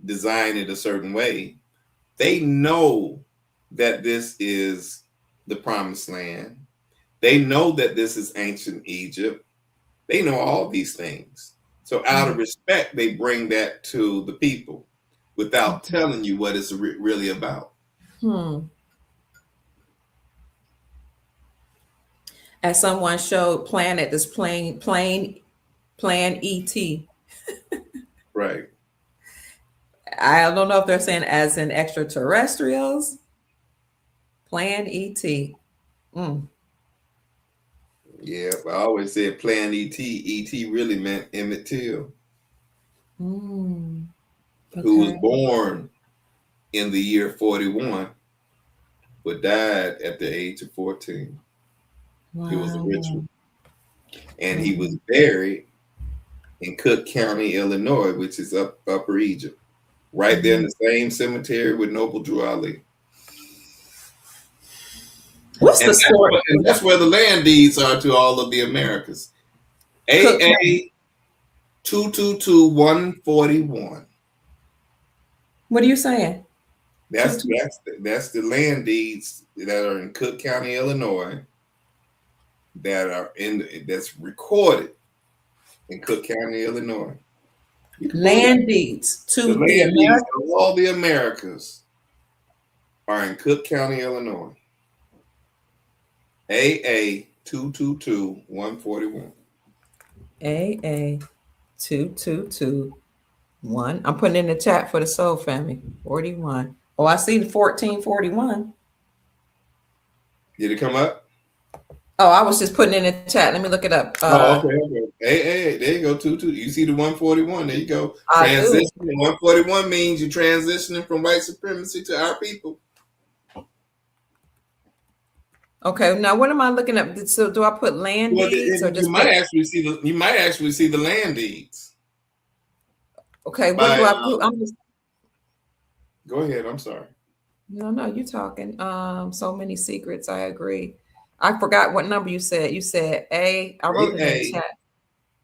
design it a certain way. They know that this is the promised land. They know that this is ancient Egypt. They know all these things. So out of respect, they bring that to the people without telling you what it's really about. As someone showed Planet, this plane ET. Right. I don't know if they're saying as in extraterrestrials. Plan ET. Yeah, I always said Plan ET. ET really meant Emmett Till, who was born in the year 41, but died at the age of 14. Wow. It was a ritual. And he was buried in Cook County, Illinois, which is Upper Egypt, right there in the same cemetery with Noble Drew Ali. What's the story? And that's where the land deeds are to all of the Americas. AA 222-141. What are you saying? That's the land deeds that are in Cook County, Illinois, that's recorded in Cook County, Illinois. Land deeds to the Americas. All the Americas are in Cook County, Illinois. AA 222-141. AA 222-1. I'm putting in the chat for the Soul Family. 41. Oh, I see the 1441. Did it come up? Oh, I was just putting it in the chat. Let me look it up. Oh, okay, okay. Hey, there you go. Two. You see the 141? There you go. I do. Transition. 141 means you're transitioning from white supremacy to our people. Okay, now what am I looking up? So do I put land Well, deeds or you just might put? actually see the land deeds. Okay, what By do I put? I'm just. go ahead. I'm sorry. No, you talking. So many secrets. I agree. I forgot what number you said. You said A. I wrote it in the AA chat.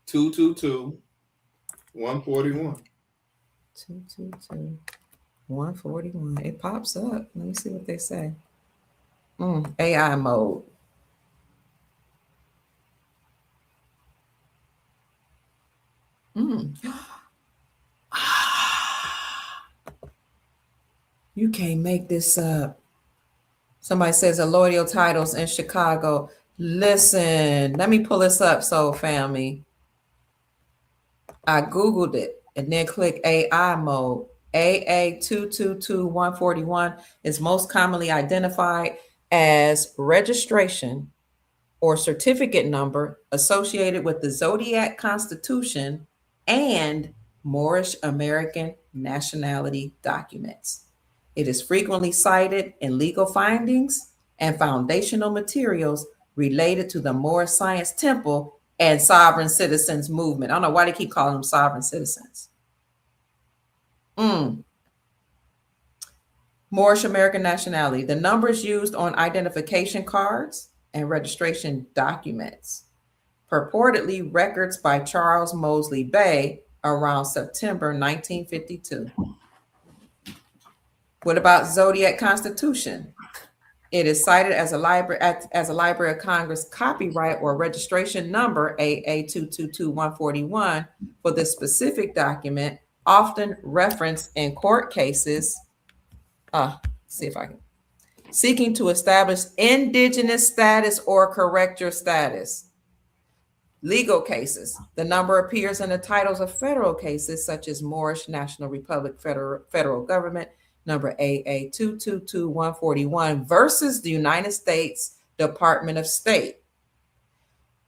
222 141. 222 141. It pops up. Let me see what they say. AI mode. Mm. You can't make this up. Somebody says allodial titles in Chicago. Listen, let me pull this up, Soul Family. I Googled it and then click AI mode. AA 222141 is most commonly identified as registration or certificate number associated with the Zodiac Constitution and Moorish American nationality documents. It is frequently cited in legal findings and foundational materials related to the Moorish Science Temple and sovereign citizens movement. I don't know why they keep calling them sovereign citizens. Moorish American nationality. The numbers used on identification cards and registration documents. Purportedly records by Charles Mosley Bay around September 1952. What about Zodiac Constitution? It is cited as a Library of Congress copyright or registration number AA 222141 for this specific document, often referenced in court cases. See if I can. Seeking to establish indigenous status or correct your status. Legal cases. The number appears in the titles of federal cases such as Moorish National Republic Federal Government, number AA 222141 versus the United States Department of State.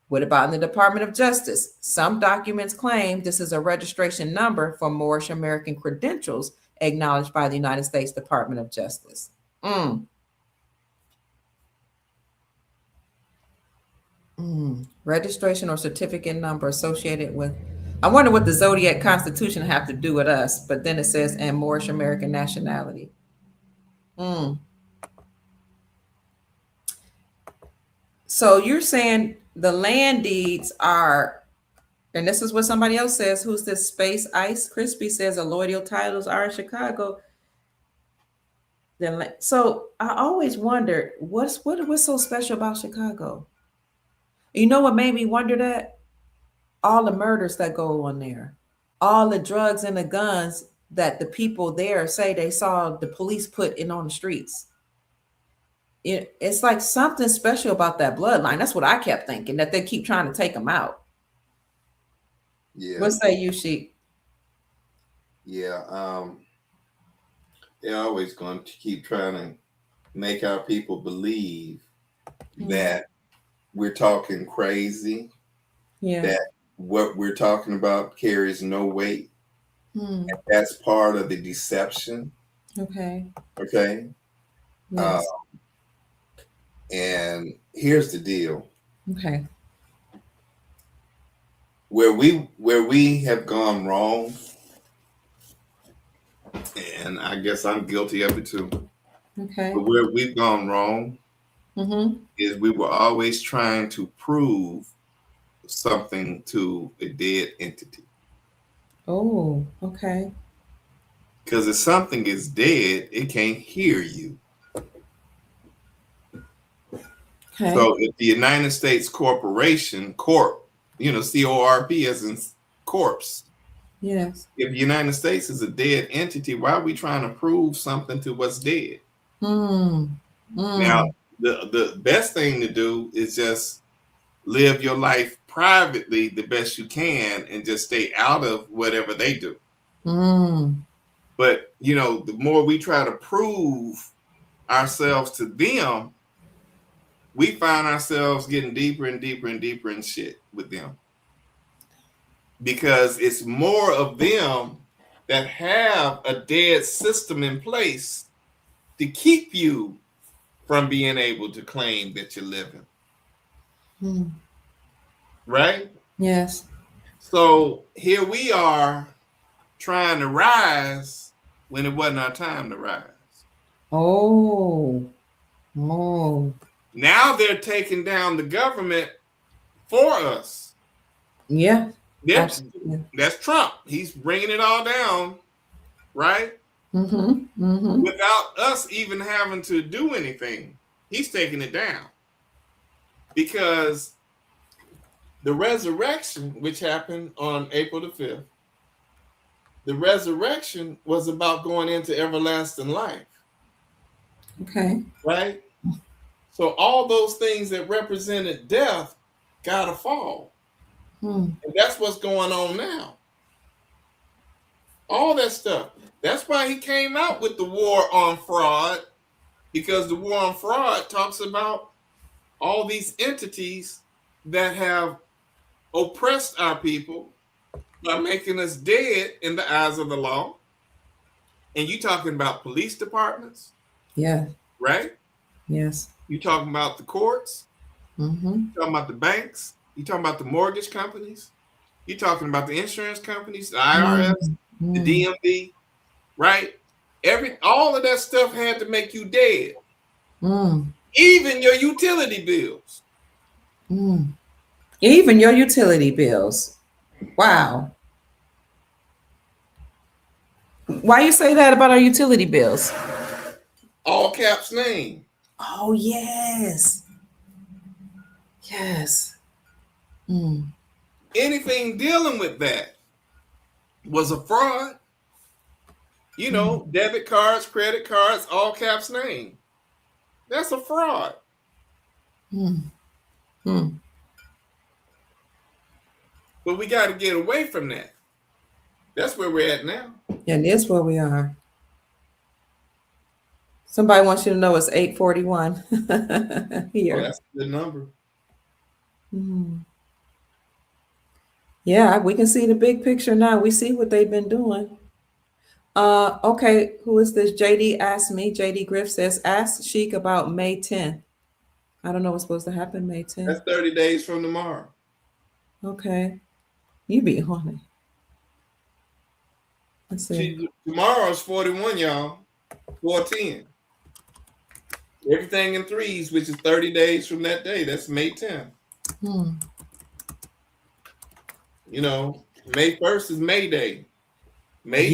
What about in the Department of Justice? Some documents claim this is a registration number for Moorish American credentials acknowledged by the United States Department of Justice. Registration or certificate number associated with. I wonder what the Zodiac Constitution have to do with us, but then it says and Moorish American nationality. So you're saying the land deeds are, and this is what somebody else says. Who's this? Space Ice Crispy says allodial titles are in Chicago. Then, so I always wondered what's so special about Chicago. You know what made me wonder that? All the murders that go on there, all the drugs and the guns that the people there say they saw the police put in on the streets. It's like something special about that bloodline. That's what I kept thinking, that they keep trying to take them out. Yeah. What say you, Sheik? Yeah. They're always going to keep trying to make our people believe that we're talking crazy. Yeah. That what we're talking about carries no weight. And that's part of the deception. Okay. Yes. And here's the deal. Okay. Where we have gone wrong, and I guess I'm guilty of it too. Okay. But where we've gone wrong is we were always trying to prove something to a dead entity. Oh, okay. Because if something is dead, it can't hear you. Okay. So if the United States Corporation, CORP, C-O-R-P as in corpse. Yes. If the United States is a dead entity, why are we trying to prove something to what's dead? Now, the best thing to do is just live your life privately the best you can and just stay out of whatever they do. But, the more we try to prove ourselves to them, we find ourselves getting deeper and deeper and deeper in shit with them, because it's more of them that have a dead system in place to keep you from being able to claim that you're living. Right? Yes. So here we are trying to rise when it wasn't our time to rise. Oh. Now they're taking down the government for us. Yeah. That's Trump. He's bringing it all down, right? Without us even having to do anything. He's taking it down. Because the resurrection, which happened on April the 5th, the resurrection was about going into everlasting life. Okay. Right? So all those things that represented death gotta fall. And that's what's going on now. All that stuff. That's why he came out with the war on fraud, because the war on fraud talks about all these entities that have oppressed our people by making us dead in the eyes of the law. And you talking about police departments? Yeah. Right? Yes. You talking about the courts? You talking about the banks? You talking about the mortgage companies? You talking about the insurance companies, the IRS, the DMV, right? All of that stuff had to make you dead. Even your utility bills. Even your utility bills. Wow. Why you say that about our utility bills? All caps name. Oh, yes. Yes. Anything dealing with that was a fraud. You know, debit cards, credit cards, all caps name. That's a fraud. But we got to get away from that. That's where we're at now. And that's where we are. Somebody wants you to know it's 8:41 here. Oh, that's a good number. Yeah, we can see the big picture now. We see what they've been doing. Okay, who is this? JD asked me. JD Griff says, ask Sheik about May 10th. I don't know what's supposed to happen May 10th. That's 30 days from tomorrow. Okay. You be on it. Let's see. Tomorrow's 41, y'all. 410. Everything in threes, which is 30 days from that day. That's May 10th. You know, May 1st is May Day. May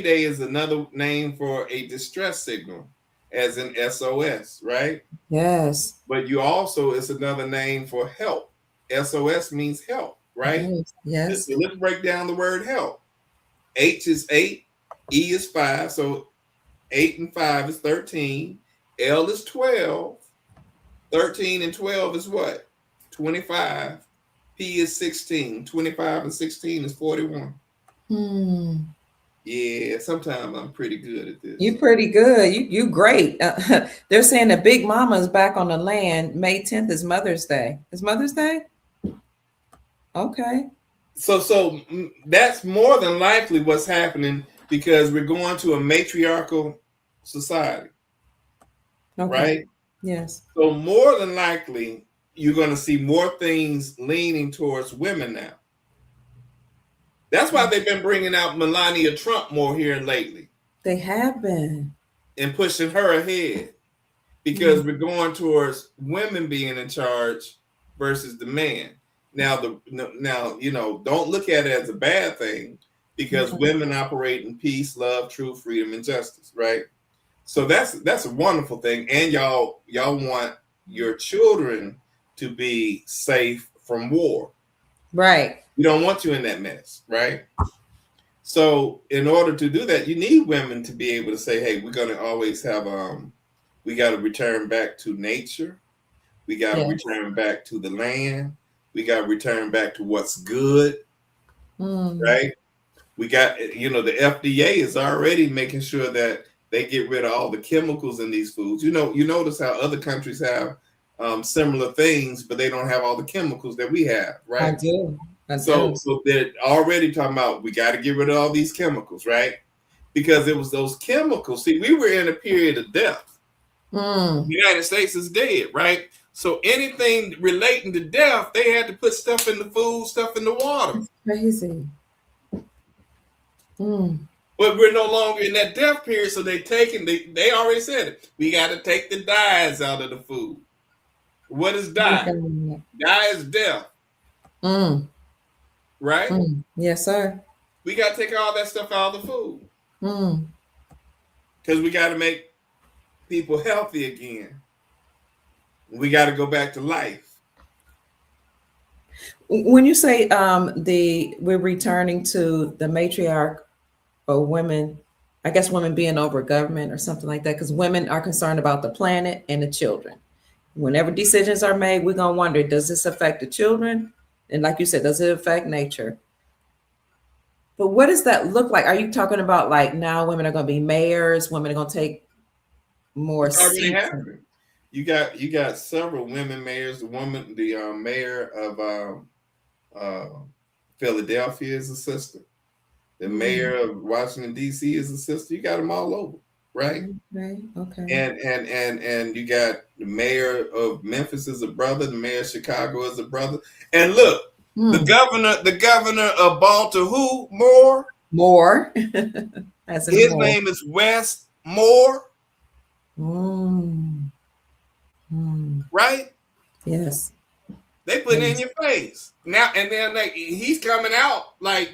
Day is another name for a distress signal, as in SOS, right? Yes. But you also, it's another name for help. SOS means help, right? Yes. So let's break down the word help. H is 8, E is 5, so 8 and 5 is 13. L is 12. 13 and 12 is what? 25. P is 16. 25 and 16 is 41. Yeah, sometimes I'm pretty good at this. You pretty good. You great. They're saying the Big Mama is back on the land. May 10th is Mother's Day. Is Mother's Day? Okay. So that's more than likely what's happening, because we're going to a matriarchal society. Okay. Right? Yes. So more than likely, you're going to see more things leaning towards women now. That's why they've been bringing out Melania Trump more here lately. They have been. And pushing her ahead, because we're going towards women being in charge versus the man. Now, you know, don't look at it as a bad thing, because women operate in peace, love, truth, freedom, and justice, right? So that's a wonderful thing. And y'all want your children to be safe from war. Right. You don't want you in that mess, right? So in order to do that, you need women to be able to say, hey, we're going to always have, we got to return back to nature. We got to return back to the land. We got to return back to what's good, right? We got, you know, the FDA is already making sure that they get rid of all the chemicals in these foods. You notice how other countries have similar things, but they don't have all the chemicals that we have, right? I do. So they're already talking about we got to get rid of all these chemicals, right? Because it was those chemicals. See, we were in a period of death. The United States is dead, right? So anything relating to death, they had to put stuff in the food, stuff in the water. That's crazy. But we're no longer in that death period, so they already said it. We got to take the dyes out of the food. What is dye? Dye is death. Right? Yes, sir. We got to take all that stuff out of the food. Because we got to make people healthy again. We got to go back to life. When you say we're returning to the matriarch or women, I guess women being over government or something like that, because women are concerned about the planet and the children. Whenever decisions are made, we're going to wonder, does this affect the children? And like you said, does it affect nature? But what does that look like? Are you talking about like now women are going to be mayors? Women are going to take more seats? You got several women mayors. The mayor of Philadelphia is a sister. The mayor of Washington D.C. is a sister. You got them all over, right? Okay. And you got the mayor of Memphis is a brother. The mayor of Chicago is a brother. And look, the governor of Baltimore, Moore. His name is Wes Moore. Right? Yes. They put it in your face now, and then he's coming out like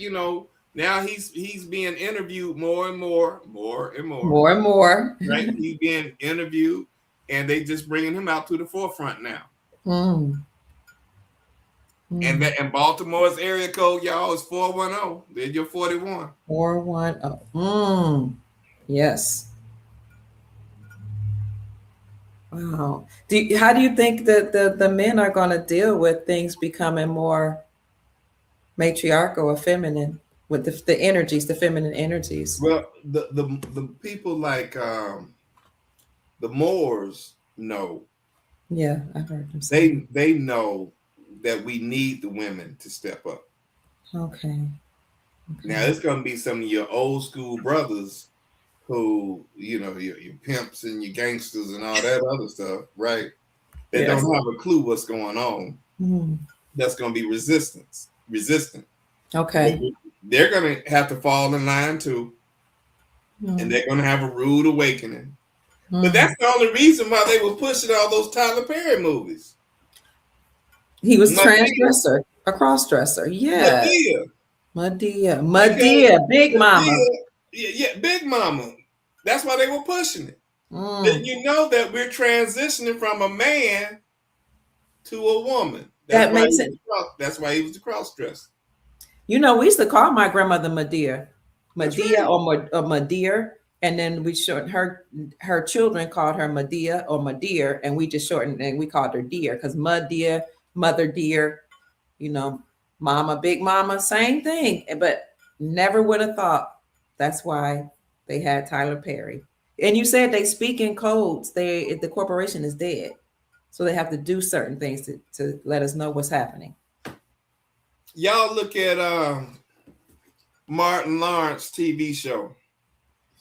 now he's being interviewed more and more. Right? He's being interviewed, and they just bringing him out to the forefront now. And Baltimore's area code, y'all, is 410. Then you're 41. 410. Yes. Wow. How do you think that the men are going to deal with things becoming more matriarchal or feminine with the energies, the feminine energies? Well, the people like the Moors know. Yeah, I've heard them say. They know that we need the women to step up. Okay. Now it's going to be some of your old school brothers who, your pimps and your gangsters and all that other stuff, right? They don't have a clue what's going on. That's going to be resistant. Okay. They're going to have to fall in line too. And they're going to have a rude awakening. But that's the only reason why they were pushing all those Tyler Perry movies. He was transdresser, a cross-dresser. Yeah. Madea, Big Mama. Yeah, Big Mama. That's why they were pushing it. Then you know that we're transitioning from a man to a woman. That makes sense. That's why he was the cross-dresser. We used to call my grandmother Madea or Madeir, and then we shortened her children called her Madea or Madeir, and we just shortened and we called her Dear because Madea, Mother Dear, Mama, Big Mama, same thing. But never would have thought that's why they had Tyler Perry. And you said they speak in codes. The corporation is dead, so they have to do certain things to let us know what's happening. Y'all look at Martin Lawrence TV show,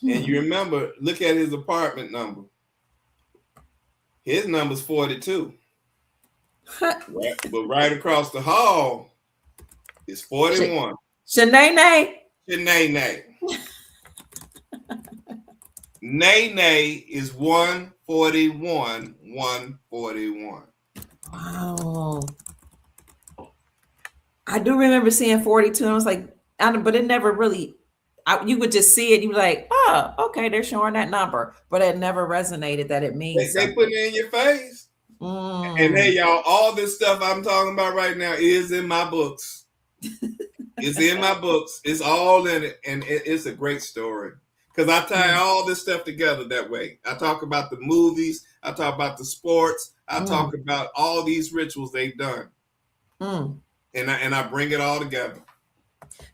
and you remember, look at his apartment number. His number's 42. Right, but right across the hall is 41. Shanae. Nay is 141. 141. Wow. I do remember seeing 42. And I was like, but it never really, you would just see it. You were like, oh, okay, they're showing that number. But it never resonated that it means they put it in your face. And hey, y'all, all this stuff I'm talking about right now is in my books. It's in my books. It's all in it. And it's a great story. Because I tie all this stuff together that way. I talk about the movies. I talk about the sports. I talk about all these rituals they've done. And I bring it all together.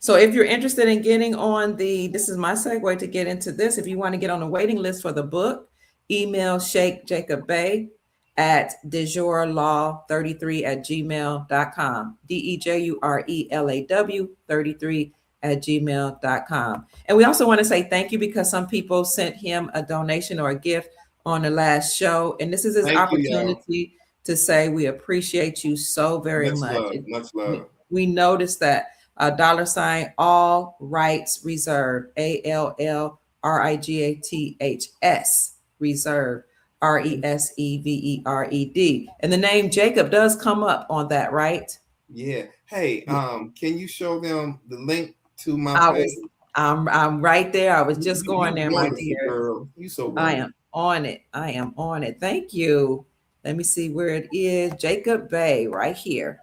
So if you're interested in getting on this is my segue to get into this. If you want to get on the waiting list for the book, email Sheik Jacob Bey at dejurelaw33@gmail.com. DEJURELAW33@gmail.com. And we also want to say thank you because some people sent him a donation or a gift on the last show. And this is his Thank you, y'all. opportunity to say we appreciate you so very Much much. love. Much love. We noticed that $ all rights reserved, ALLRIGATHS reserved, RESEVERED. And the name Jacob does come up on that, right? Yeah. Hey, can you show them the link to my page? I'm right there. I was just going there, my dear. Girl. You so wonderful. I am on it. I am on it. Thank you. Let me see where it is. Jacob Bey, right here.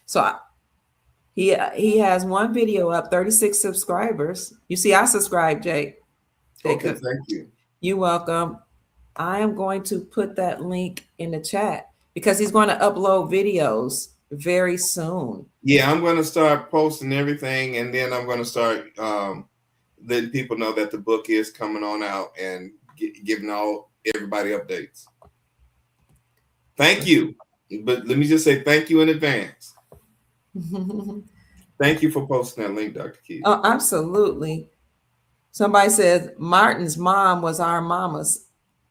So he has one video up, 36 subscribers. You see, I subscribed, Jacob. Okay, thank you. You're welcome. I am going to put that link in the chat because he's going to upload videos very soon. Yeah, I'm going to start posting everything, and then I'm going to start letting people know that the book is coming on out and giving everybody updates. Thank you. But let me just say thank you in advance. Thank you for posting that link, Dr. Keith. Oh, absolutely. Somebody says Martin's mom was our mama's.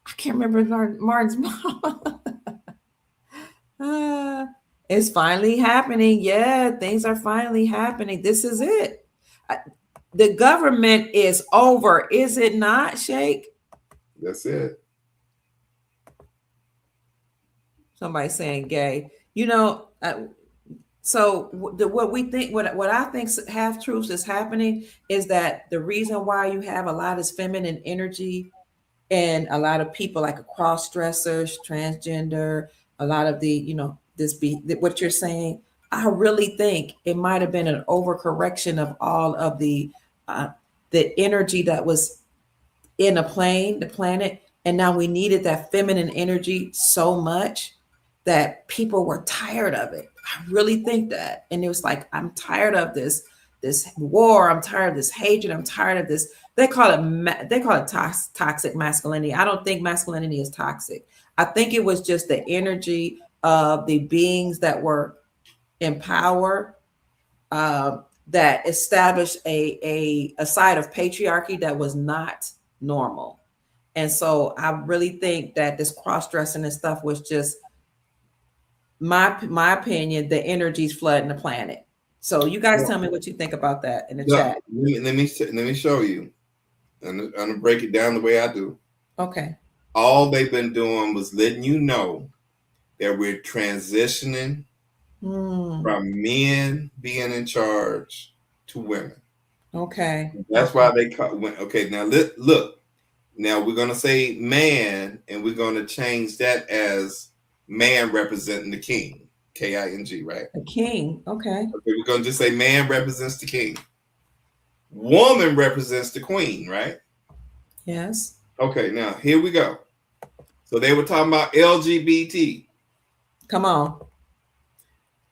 I can't remember Martin's mom. It's finally happening. Yeah, things are finally happening. This is it. The government is over, is it not, Sheik? That's it. Somebody saying gay. You know, so what we think, what I think half truths is happening is that the reason why you have a lot of feminine energy and a lot of people like cross dressers, transgender, a lot of what you're saying. I really think it might have been an overcorrection of all of the energy that was in the planet, and now we needed that feminine energy so much that people were tired of it. I really think that. And it was like, I'm tired of this war. I'm tired of this hatred. I'm tired of this. They call it toxic masculinity. I don't think masculinity is toxic. I think it was just the energy of the beings that were in power that established a side of patriarchy that was not normal. And so I really think that this cross-dressing and stuff was just my opinion, the energy's flooding the planet. So you guys tell me what you think about that in the chat. Let me show you. I'm gonna break it down the way I do. Okay. All they've been doing was letting you know that we're transitioning from men being in charge to women. Okay. That's why they call. Okay, now look. Now we're gonna say man, and we're gonna change that as man representing the king, King, right? The king, okay. We're gonna just say man represents the king. Woman represents the queen, right? Yes. Okay, now here we go. So they were talking about LGBT. Come on.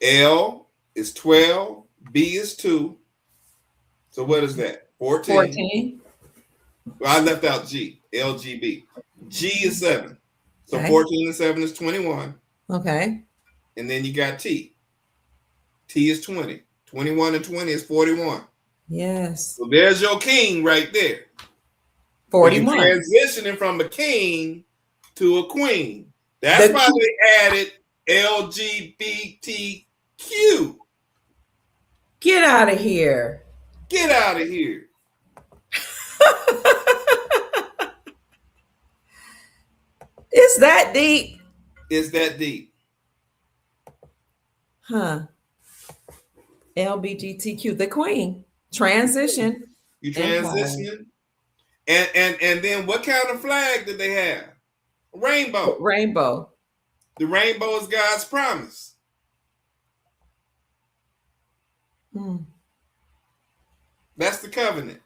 L is 12, B is 2. So what is that? 14. 14. Well, I left out G, LGB. G is 7. So Okay. 14 and 7 is 21. Okay. And then you got T. T is 20. 21 and 20 is 41. Yes. So there's your king right there. 41. You're transitioning from a king to a queen. That's why they added LGBTQ. Get out of here. Get out of here. It's that deep. It's that deep. Huh. LGBTQ, the queen. Transition. You transition. And then what kind of flag did they have? Rainbow. Rainbow. The rainbow is God's promise. That's the covenant.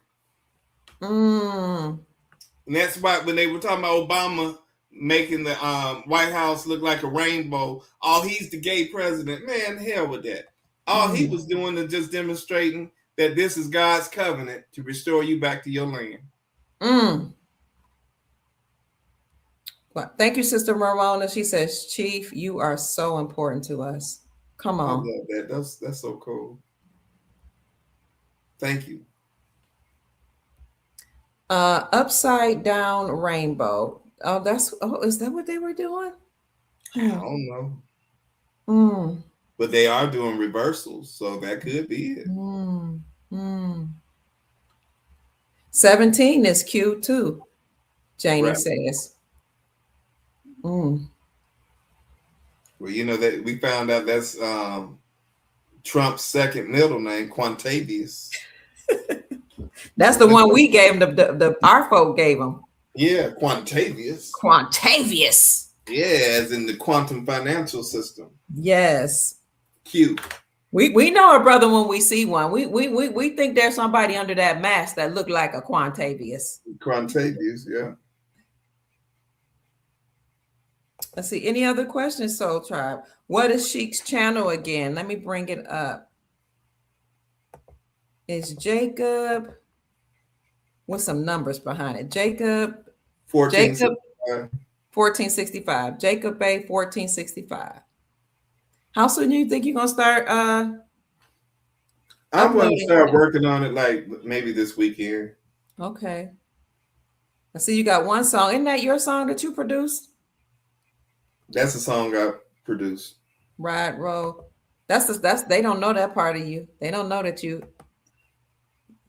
And that's why when they were talking about Obama making the White House look like a rainbow, oh, he's the gay president. Man, hell with that. All he was doing is just demonstrating that this is God's covenant to restore you back to your land. Well, thank you, Sister Marona. She says, Chief, you are so important to us. Come I on. love that. That's so cool. Thank you. Upside down rainbow. Is that what they were doing? I don't know. But they are doing reversals, so that could be it. 17 is cute too, Janie says. Well, you know that we found out that's Trump's second middle name, Quantavious. That's the one we gave him. Our folk gave him. Yeah, Quantavious. Quantavious. Yeah, as in the quantum financial system. Yes. Cute. We know a brother when we see one. We think there's somebody under that mask that looked like a Quantavious. Quantavious, yeah. Let's see. Any other questions, Soul Tribe? What is Sheik's channel again? Let me bring it up. It's Jacob with some numbers behind it. Jacob 1465. Jacob Bay 1465. How soon do you think you're gonna start? I'm going to start working on it like maybe this weekend. Okay. I see you got one song. Isn't that your song that you produced? That's a song I produced. Ride Roll. That's they don't know that part of you. They don't know that you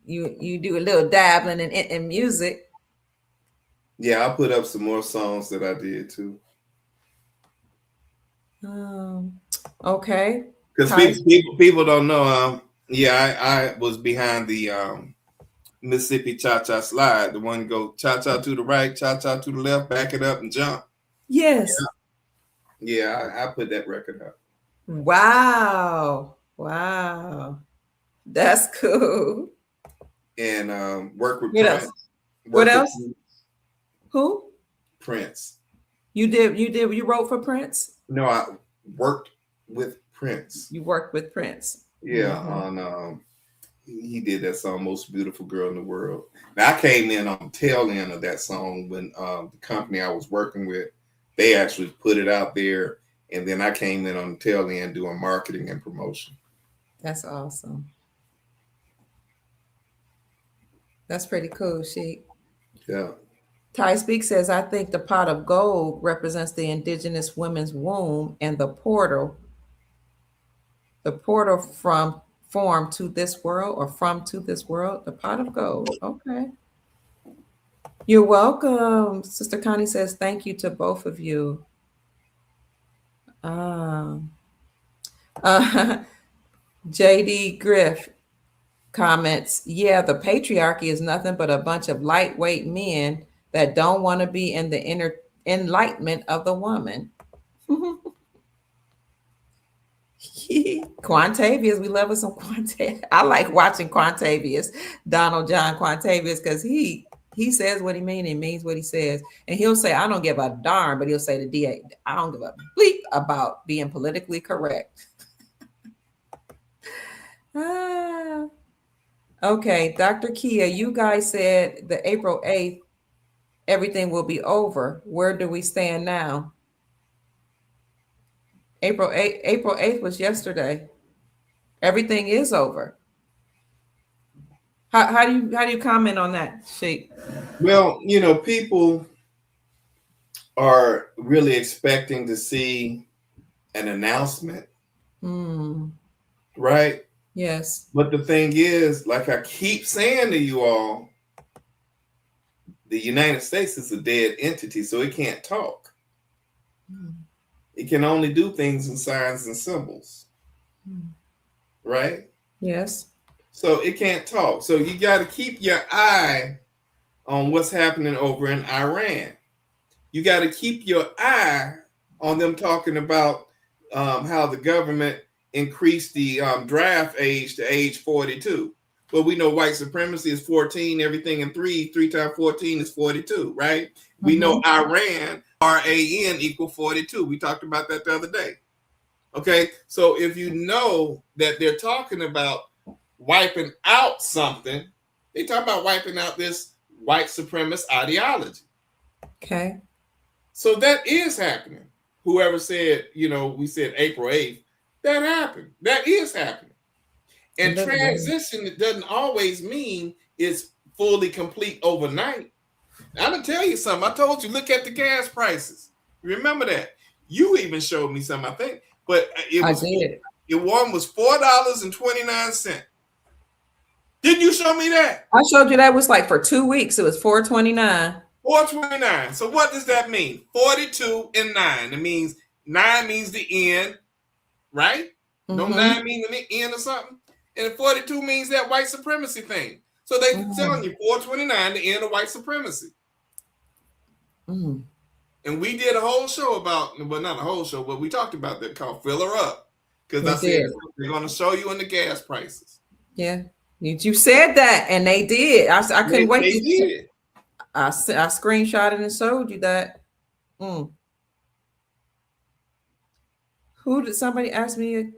do a little dabbling in music. Yeah, I'll put up some more songs that I did too. Okay. Because people don't know. I was behind the Mississippi Cha-Cha Slide. The one go cha-cha to the right, cha-cha to the left, back it up and jump. Yes. Yeah, I put that record up. Wow. That's cool. And work with what Prince. else? What else? Who? Prince. You wrote for Prince? No, I worked with Prince. You worked with Prince. Yeah, on he did that song, Most Beautiful Girl in the World. Now, I came in on the tail end of that song when the company I was working with, they actually put it out there, and then I came in on the tail end doing marketing and promotion. That's awesome. That's pretty cool, Sheik. Yeah. Ty Speak says, I think the pot of gold represents the indigenous women's womb and the portal from to this world, the pot of gold. Okay. You're welcome. Sister Connie says, thank you to both of you. JD Griff comments, yeah, the patriarchy is nothing but a bunch of lightweight men that don't want to be in the inner enlightenment of the woman. Quantavious, we love us some Quantavious. I like watching Quantavious, Donald John Quantavious, because he says what he means and means what he says. And he'll say, I don't give a darn, but he'll say to DA, I don't give a bleep about being politically correct. Okay, Dr. Kia, you guys said the April 8th, everything will be over. Where do we stand now? April 8th was yesterday. Everything is over. How do you comment on that, Sheik? Well, people are really expecting to see an announcement, right? Yes. But the thing is, like I keep saying to you all, the United States is a dead entity, so it can't talk. It can only do things in signs and symbols, right? Yes. So it can't talk. So you got to keep your eye on what's happening over in Iran. You got to keep your eye on them talking about how the government increased the draft age to age 42. But we know white supremacy is 14, everything in 3 times 14 is 42, right? We know Iran, RAN equal 42. We talked about that the other day. Okay, so if you know that they're talking about wiping out something, they talk about wiping out this white supremacist ideology. Okay. So that is happening. Whoever said, we said April 8th, that happened. That is happening. And transition, it doesn't always mean it's fully complete overnight. I'm going to tell you something. I told you, look at the gas prices. Remember that. You even showed me some, I think. But I did. One was $4.29. Didn't you show me that? I showed you that was like for 2 weeks. It was $4.29. $4.29. So what does that mean? 42 and 9. It means 9 means the end, right? No 9 means the end or something. And 42 means that white supremacy thing. So they telling you 429, the end of white supremacy. And we did a whole show about, well, not a whole show, but we talked about that called Fill Her Up. Because I said they're going to show you in the gas prices. Yeah. You said that, and they did. I couldn't wait. They did. I screenshotted and showed you that. Who did somebody ask me?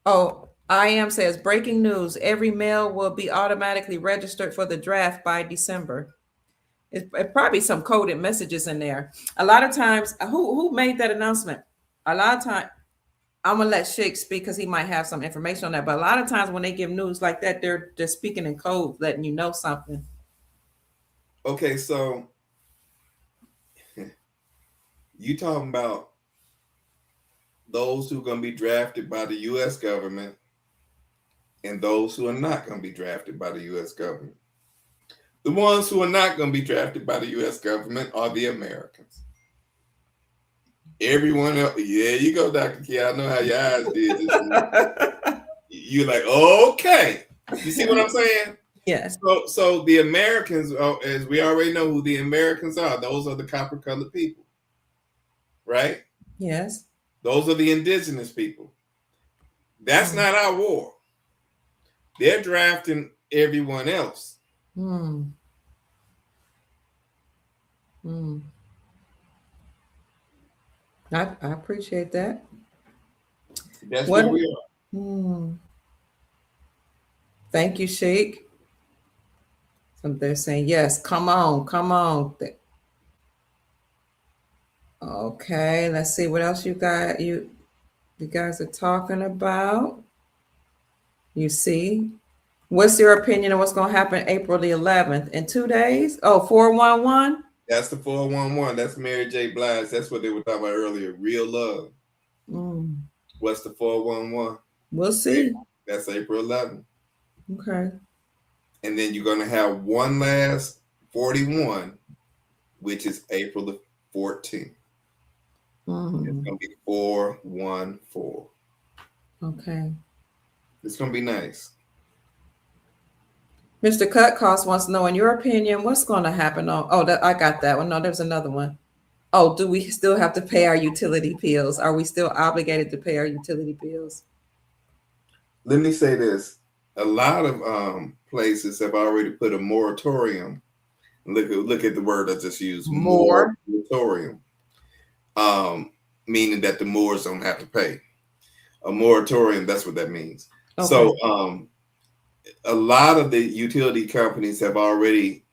Oh, I am says breaking news. Every mail will be automatically registered for the draft by December. It probably some coded messages in there. A lot of times, who made that announcement? A lot of time, I'm gonna let Sheik speak because he might have some information on that. But a lot of times when they give news like that, they're just speaking in code, letting you know something. Okay, so you talking about those who are going to be drafted by the U.S. government and those who are not going to be drafted by the U.S. government. The ones who are not going to be drafted by the U.S. government are the Americans. Everyone else, yeah, you go, Dr. Key. I know how your eyes did. You're like, okay. You see what I'm saying? Yes. So the Americans, as we already know who the Americans are, those are the copper-colored people, right? Yes. Those are the indigenous people. That's not our war. They're drafting everyone else. I appreciate that. That's where we are. Thank you, Sheik. So they're saying, yes, come on. Okay, let's see what else you got. You guys are talking about. You see, what's your opinion on what's going to happen April the 11th? In 2 days? Oh, 411? That's the 411. That's Mary J. Blige. That's what they were talking about earlier. Real love. What's the 411? We'll see. That's April 11th. Okay. And then you're going to have one last 41, which is April the 14th. It's going to be 414. Okay. It's going to be nice. Mr. Cut Cost wants to know, in your opinion, what's going to happen on... Oh, I got that one. No, there's another one. Oh, do we still have to pay our utility bills? Are we still obligated to pay our utility bills? Let me say this. A lot of places have already put a moratorium. Look at the word I just used. Moratorium. Meaning that the Moors don't have to pay. A moratorium, that's what that means. Okay. So a lot of the utility companies have already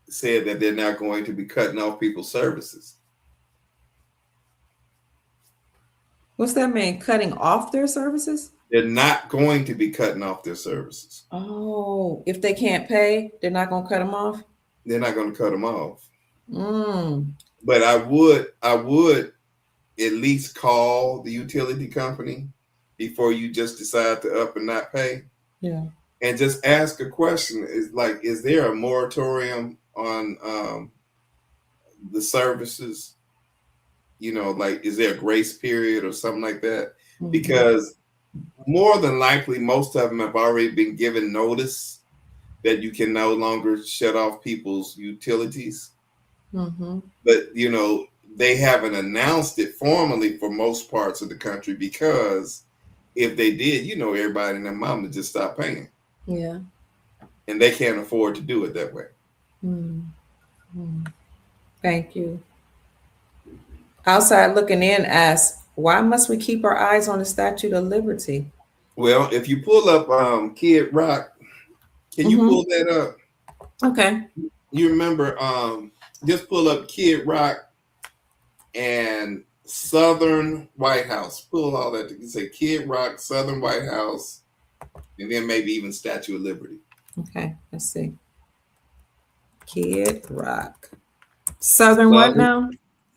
said that they're not going to be cutting off people's services. What's that mean? Cutting off their services? They're not going to be cutting off their services. Oh, if they can't pay, they're not going to cut them off? They're not going to cut them off. But I would at least call the utility company before you just decide to up and not pay. Yeah. And just ask a question. Is there a moratorium on the services? Is there a grace period or something like that? Because more than likely, most of them have already been given notice that you can no longer shut off people's utilities. But, they haven't announced it formally for most parts of the country, because if they did, everybody and their mama just stop paying. Yeah. And they can't afford to do it that way. Thank you. Outside Looking In asks, Why must we keep our eyes on the Statue of Liberty? Well, if you pull up Kid Rock, can you pull that up? Okay. You remember just pull up Kid Rock and Southern White House. Pull all that. You can say Kid Rock, Southern White House, and then maybe even Statue of Liberty. Okay, let's see. Kid Rock. Southern what now?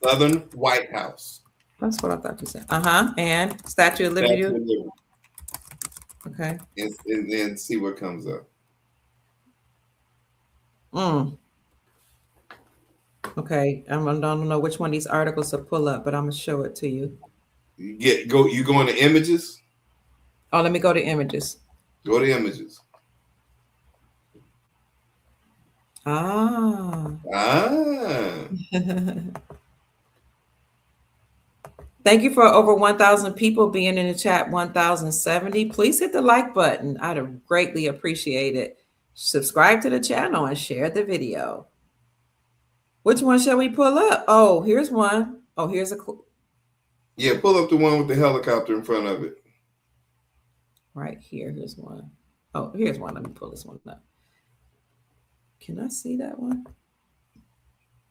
Southern White House. That's what I thought you said. And Statue of Liberty. Statue of Liberty. Okay. And then see what comes up. Okay. I don't know which one of these articles to pull up, but I'm gonna show it to you. You go into images? Oh, let me go to images. Go to images. Thank you for over 1,000 people being in the chat. 1,070. Please hit the like button. I'd greatly appreciate it. Subscribe to the channel and share the video. Which one shall we pull up? Oh, here's one. Oh, here's a cool. Yeah, pull up the one with the helicopter in front of it. Right here. Here's one. Oh, here's one. Let me pull this one up. Can I see that one?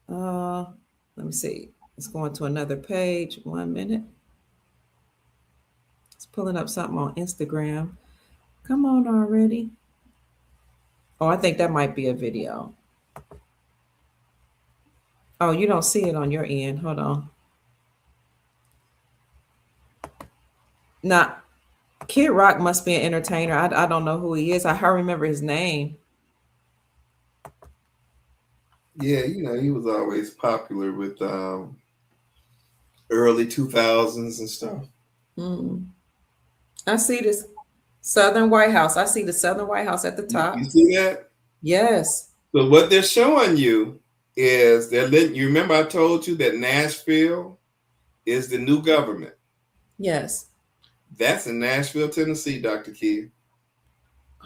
Let me see. It's going to another page. 1 minute. It's pulling up something on Instagram. Come on already. Oh, I think that might be a video. Oh, you don't see it on your end. Hold on. Now, Kid Rock must be an entertainer. I don't know who he is. I remember his name. Yeah, he was always popular with early 2000s and stuff. I see this Southern White House. I see the Southern White House at the top. You see that? Yes. So what they're showing you is they're letting you remember I told you that Nashville is the new government. Yes. That's in Nashville, Tennessee, Dr. Key.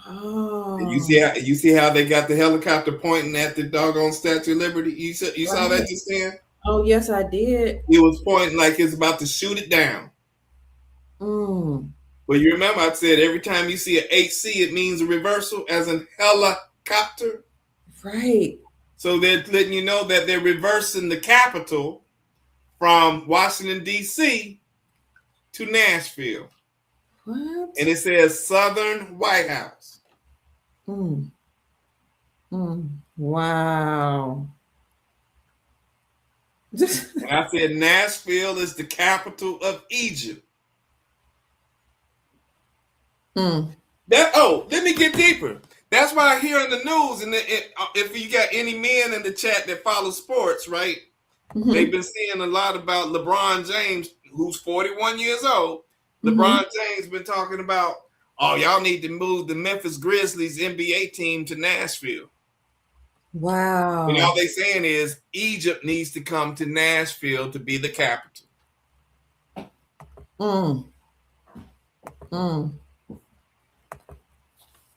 Oh. And you see how they got the helicopter pointing at the doggone Statue of Liberty? You saw that just then? Oh, yes, I did. It was pointing like it's about to shoot it down. But you remember I said every time you see an HC, it means a reversal as in helicopter. Right. So they're letting you know that they're reversing the capital from Washington, D.C. to Nashville. What? And it says Southern White House. Wow. And I said Nashville is the capital of Egypt. Let me get deeper. That's why I hear in the news, and if you got any men in the chat that follow sports, right? They've been seeing a lot about LeBron James, who's 41 years old. LeBron James been talking about, y'all need to move the Memphis Grizzlies NBA team to Nashville. Wow. And all they saying is Egypt needs to come to Nashville to be the capital.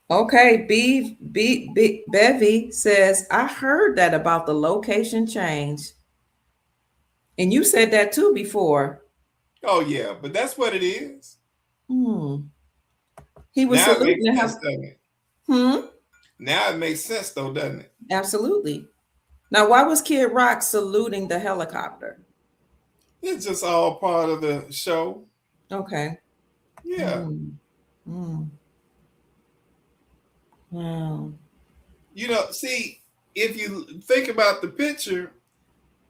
Okay, Bevy says, I heard that about the location change. And you said that too before. Oh, yeah, but that's what it is. He was now saluting it makes sense, doesn't it? Now it makes sense, though, doesn't it? Absolutely. Now, why was Kid Rock saluting the helicopter? It's just all part of the show. Okay. Yeah. Wow. See, if you think about the picture,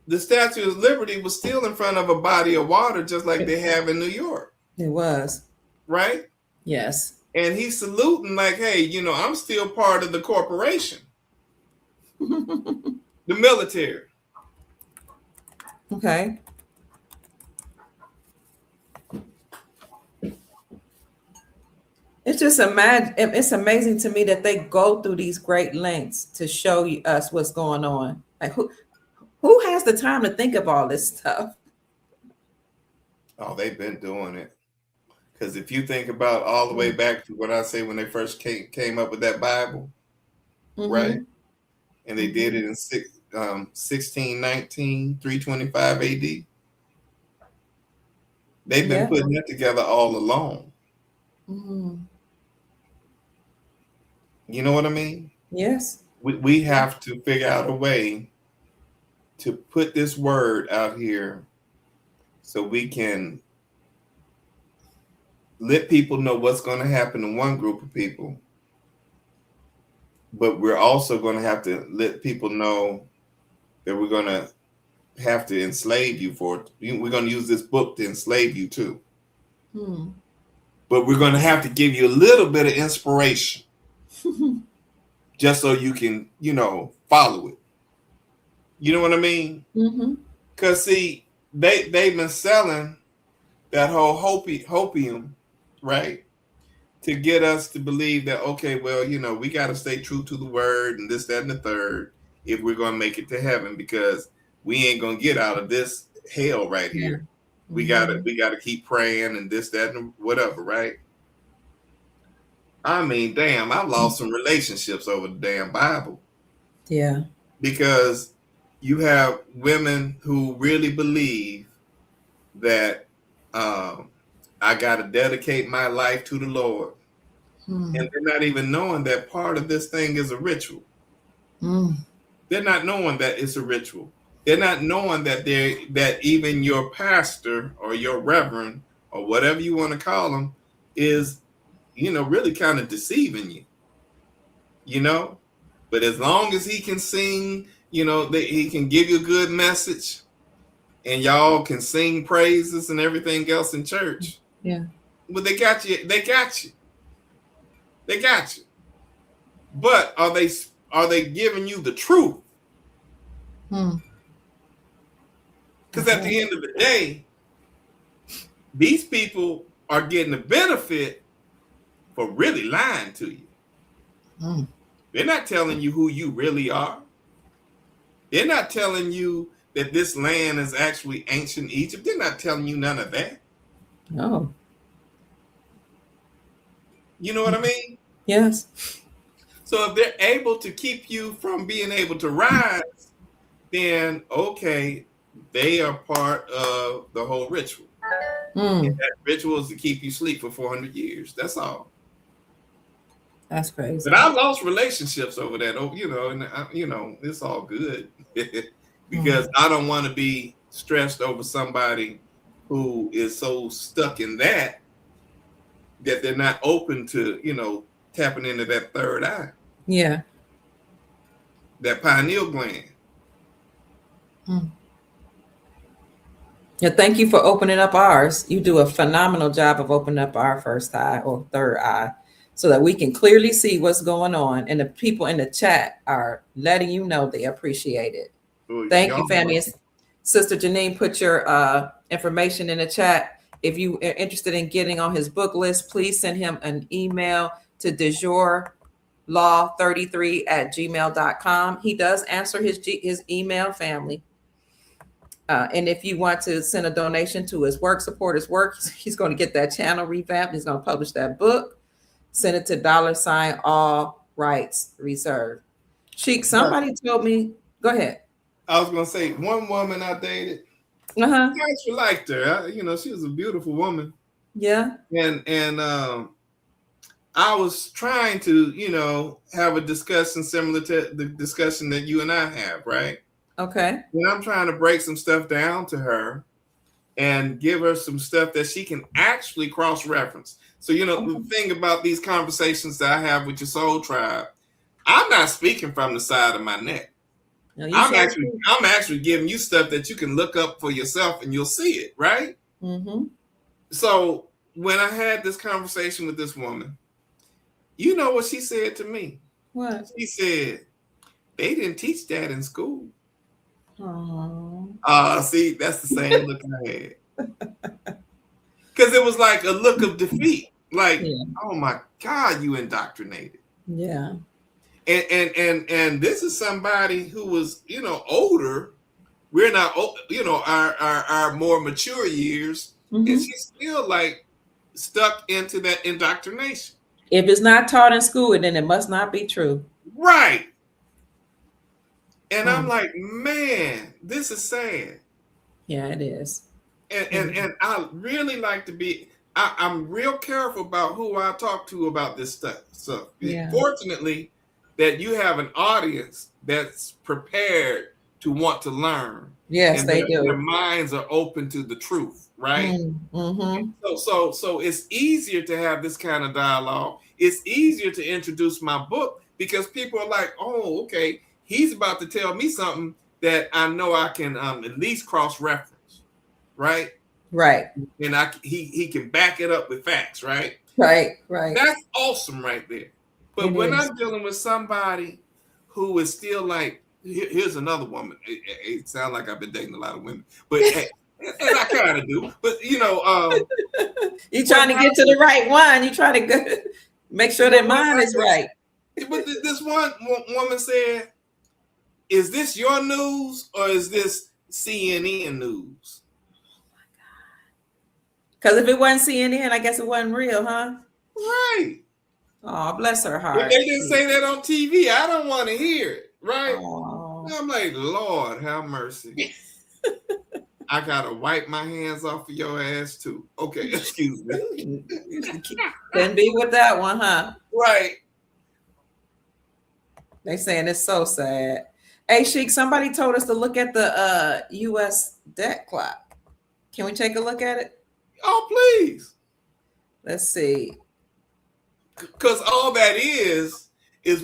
the Statue of Liberty was still in front of a body of water, just like they have in New York. It was. Right? Yes. And he's saluting like, hey, I'm still part of the corporation. The military. Okay. It's just it's amazing to me that they go through these great lengths to show us what's going on. Like who has the time to think of all this stuff? Oh, they've been doing it. Because if you think about all the way back to what I say when they first came up with that Bible, right? And they did it in 1619, 325 AD. They've been putting that together all along. Mm. You know what I mean? Yes. We have to figure out a way to put this word out here so we can let people know what's going to happen to one group of people. But we're also going to have to let people know that we're going to have to enslave you for it. We're going to use this book to enslave you too. Hmm. But we're going to have to give you a little bit of inspiration just so you can, follow it. You know what I mean? Mm-hmm. Because, see, they've been selling that whole hopium, right? To get us to believe that, okay, well, we got to stay true to the word and this, that, and the third if we're going to make it to heaven, because we ain't going to get out of this hell right here. Mm-hmm. We gotta keep praying and this, that, and whatever, right? I mean, damn, I've lost some relationships over the damn Bible. Yeah. Because you have women who really believe that I got to dedicate my life to the Lord. And they're not even knowing that part of this thing is a ritual. They're not knowing that it's a ritual. They're not knowing that even your pastor or your reverend or whatever you want to call them is, really kind of deceiving you. But as long as he can sing, he can give you a good message, and y'all can sing praises and everything else in church. Yeah. But they got you. They got you. They got you. But are they giving you the truth? Because at the end of the day, these people are getting the benefit for really lying to you. They're not telling you who you really are. They're not telling you that this land is actually ancient Egypt. They're not telling you none of that. No. You know what I mean? Yes. So if they're able to keep you from being able to rise, then okay, they are part of the whole ritual. And that ritual is to keep you asleep for 400 years. That's all. That's crazy. But I've lost relationships over that. And it's all good because I don't want to be stressed over somebody who is so stuck in that they're not open to, tapping into that third eye. Yeah. That pineal gland. Yeah, thank you for opening up ours. You do a phenomenal job of opening up our first eye or third eye so that we can clearly see what's going on. And the people in the chat are letting you know they appreciate it. Thank you, family. Sister Janine, put your information in the chat. If you are interested in getting on his book list, please send him an email to dejourlaw33@gmail.com. He does answer his email, family. And if you want to send a donation to his work, support his work, he's going to get that channel revamped. He's going to publish that book. Send it to $all rights reserved. Sheik, somebody told me, go ahead. I was going to say, one woman I dated, I actually liked her. She was a beautiful woman. Yeah. And I was trying to, have a discussion similar to the discussion that you and I have, right? Okay. And I'm trying to break some stuff down to her and give her some stuff that she can actually cross-reference. So, the thing about these conversations that I have with your soul tribe, I'm not speaking from the side of my neck. No, I'm actually giving you stuff that you can look up for yourself and you'll see it, right? So when I had this conversation with this woman, you know what she said to me? What? She said, they didn't teach that in school. See, that's the same look I had. Because it was like a look of defeat. Like, oh my God, you indoctrinated. Yeah. And this is somebody who was, older. We're not, our more mature years. And she's still like stuck into that indoctrination. If it's not taught in school, then it must not be true. Right. And I'm like, man, this is sad. Yeah, it is. And I really like to be. I'm real careful about who I talk to about this stuff. So Yeah. fortunately, that you have an audience that's prepared to want to learn. Yes, And they their do. minds are open to the truth, right? Mm-hmm. So it's easier to have this kind of dialogue. It's easier to introduce my book because people are like, oh, okay, he's about to tell me something that I know I can at least cross-reference, right? Right. And he can back it up with facts, right? Right. That's awesome right there. But It when is. I'm dealing with somebody who is still like, here's another woman. It sounds like I've been dating a lot of women, but and I kind of do. But you trying to get to the right one. You trying to make sure that mine is right. But this one woman said, "Is this your news or is this CNN news?" Because if it wasn't CNN, I guess it wasn't real, huh? Right. Oh, bless her heart. If they didn't say that on TV, I don't want to hear it. Right. Oh. I'm like, Lord, have mercy. I gotta wipe my hands off of your ass too. Okay, excuse me. Couldn't be with that one, huh? Right. They saying it's so sad. Hey, Sheik, somebody told us to look at the U.S. debt clock. Can we take a look at it? Oh, please. Let's see. Because all that is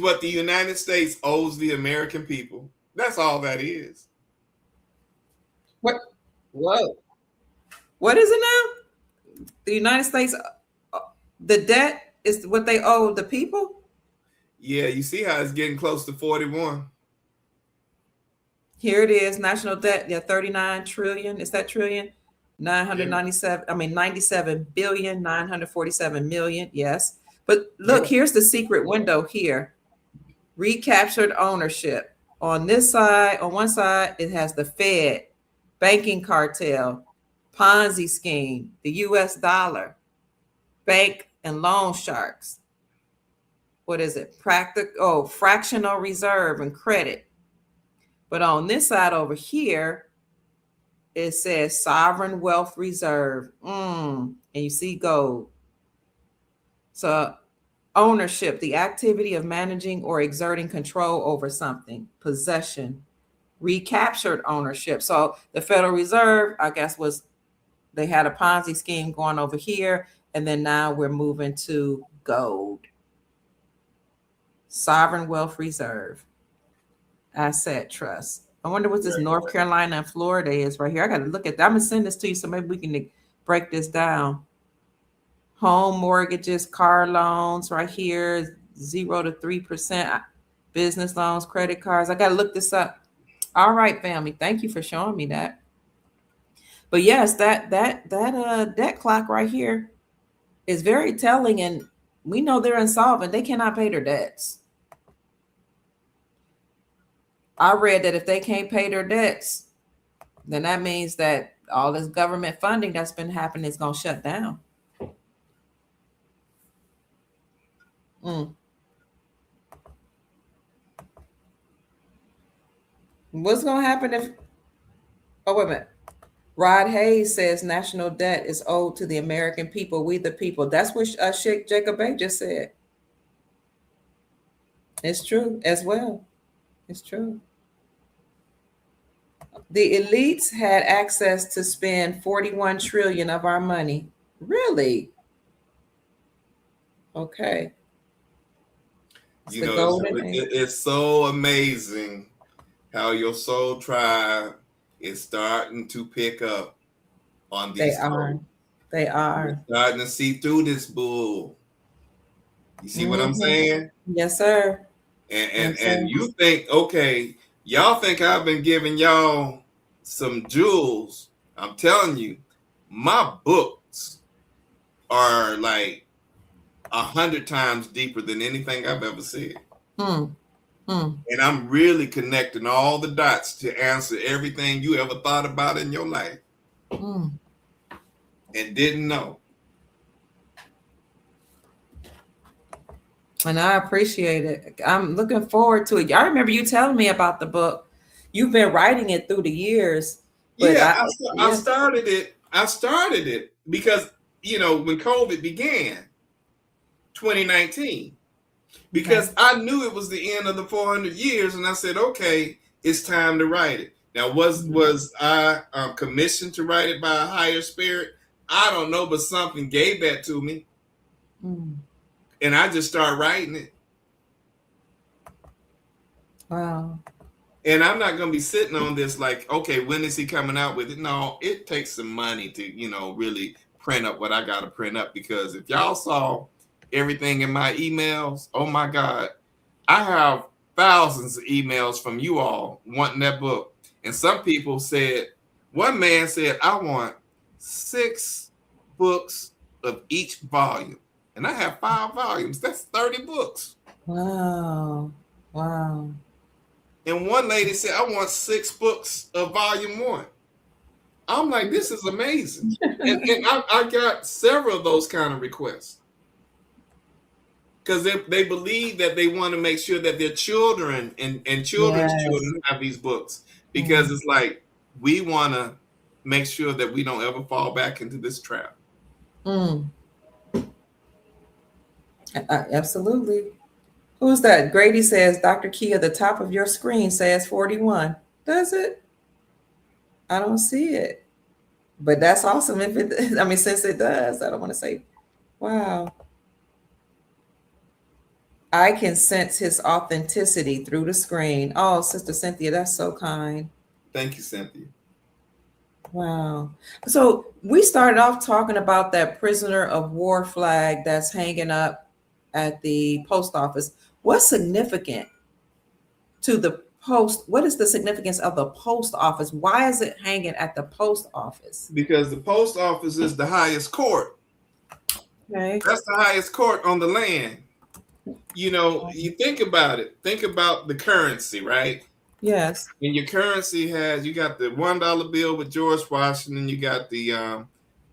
what the United States owes the American people. That's all that is. What? Whoa. What is it now? The United States, the debt is what they owe the people? Yeah, you see how it's getting close to 41. Here it is, national debt, 39 trillion. Is that trillion? 97 billion, 947 million. Yes. But look, here's the secret window here. Recaptured ownership. On this side, on one side, it has the Fed, banking cartel, Ponzi scheme, the US dollar, bank and loan sharks. What is it? Fractional reserve and credit. But on this side over here, it says sovereign wealth reserve. And you see gold. So ownership, the activity of managing or exerting control over something, possession, recaptured ownership. So the Federal Reserve, I guess, they had a Ponzi scheme going over here, and then now we're moving to gold. Sovereign wealth reserve, asset trust. I wonder what this North Carolina and Florida is right here. I got to look at that. I'm gonna send this to you so maybe we can break this down. Home mortgages, car loans right here, 0 to 3%. Business loans, credit cards. I got to look this up. All right, family. Thank you for showing me that. But yes, that debt clock right here is very telling, and we know they're insolvent. They cannot pay their debts. I read that if they can't pay their debts, then that means that all this government funding that's been happening is going to shut down. What's going to happen if... Oh, wait a minute. Rod Hayes says national debt is owed to the American people, we the people. That's what Sheik Jacob Bey just said. It's true as well. It's true. The elites had access to spend 41 trillion of our money. Really? Okay. It's so amazing how your soul tribe is starting to pick up on these. They are. You're starting to see through this bull. You see what I'm saying? Yes, sir. And you think, okay, y'all think I've been giving y'all some jewels. I'm telling you, my books are like 100 times deeper than anything I've ever said. And I'm really connecting all the dots to answer everything you ever thought about in your life and didn't know. And I appreciate it. I'm looking forward to it. I remember you telling me about the book. You've been writing it through the years. But I started it I started it because, when COVID began, 2019, because I knew it was the end of the 400 years, and I said, okay, it's time to write it. Now, was I commissioned to write it by a higher spirit? I don't know, but something gave that to me, and I just started writing it. Wow. And I'm not going to be sitting on this like, okay, when is he coming out with it? No, it takes some money to, really print up what I got to print up, because if y'all saw everything in my emails, oh my God, I have thousands of emails from you all wanting that book. And some people said, one man said, I want 6 books of each volume. And I have 5 volumes. That's 30 books. Wow. Wow. And one lady said, I want 6 books of volume 1. I'm like, this is amazing. and I got several of those kind of requests. Because they believe that they want to make sure that their children and children's children have these books. Because it's like, we want to make sure that we don't ever fall back into this trap. Absolutely. Who's that? Grady says, Dr. Kia, the top of your screen says 41. Does it? I don't see it. But that's awesome. Since it does, I don't want to say, wow. I can sense his authenticity through the screen. Oh, Sister Cynthia, that's so kind. Thank you, Cynthia. Wow. So we started off talking about that prisoner of war flag that's hanging up at the post office. What's significant to the post? What is the significance of the post office? Why is it hanging at the post office? Because the post office is the highest court. Okay. That's the highest court on the land. You think about it. Think about the currency, right? Yes. And your currency you got the $1 bill with George Washington. You got the,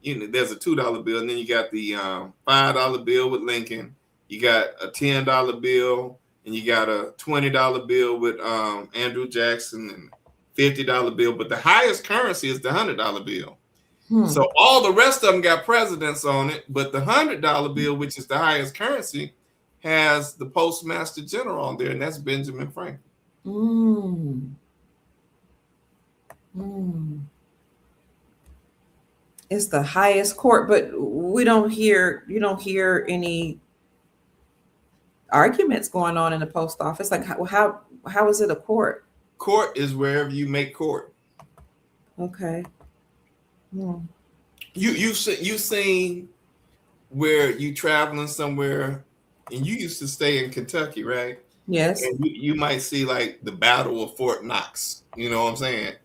there's a $2 bill, and then you got the $5 bill with Lincoln. You got a $10 bill, and you got a $20 bill with Andrew Jackson, and $50 bill. But the highest currency is the $100 bill. So all the rest of them got presidents on it, but the $100 bill, which is the highest currency, has the Postmaster General on there, and that's Benjamin Franklin. It's the highest court, but you don't hear any arguments going on in the post office. Like how is it a court? Court is wherever you make court. Okay. You seen where you traveling somewhere, and you used to stay in Kentucky, right? Yes. And you might see like the Battle of Fort Knox. You know what I'm saying?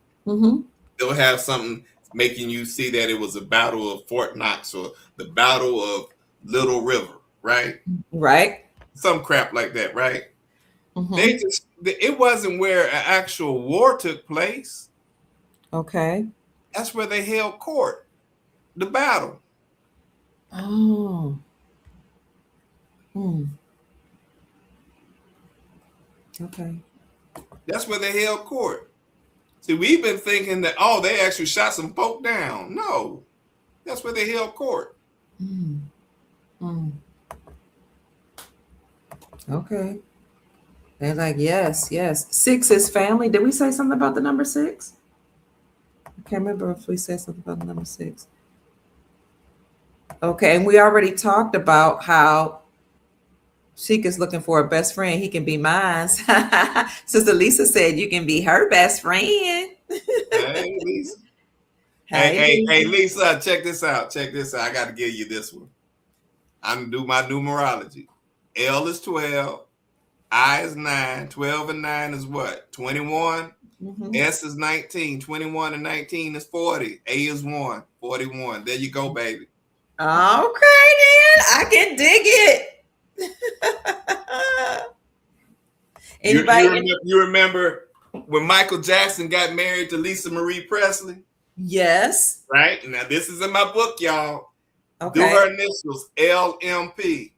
They'll have something making you see that it was a Battle of Fort Knox or the Battle of Little River, right? Right. Some crap like that, right? It wasn't where an actual war took place. Okay. That's where they held court, the battle. Oh. Okay. That's where they held court. See, we've been thinking that, they actually shot some folk down. No, that's where they held court. Okay. They're like, yes. 6 is family. Did we say something about the number 6? I can't remember if we said something about the number 6. Okay, and we already talked about how Sheik is looking for a best friend. He can be mine. Sister Lisa said you can be her best friend. Hey, Lisa. Hey, Lisa, check this out. I got to give you this one. I'm going to do my numerology. L is 12. I is 9. 12 and 9 is what? 21. S is 19. 21 and 19 is 40. A is 1. 41. There you go, baby. Okay, then. I can dig it. You remember when Michael Jackson got married to Lisa Marie Presley? Yes. Right? Now, this is in my book, y'all. Okay. Do her initials, LMP.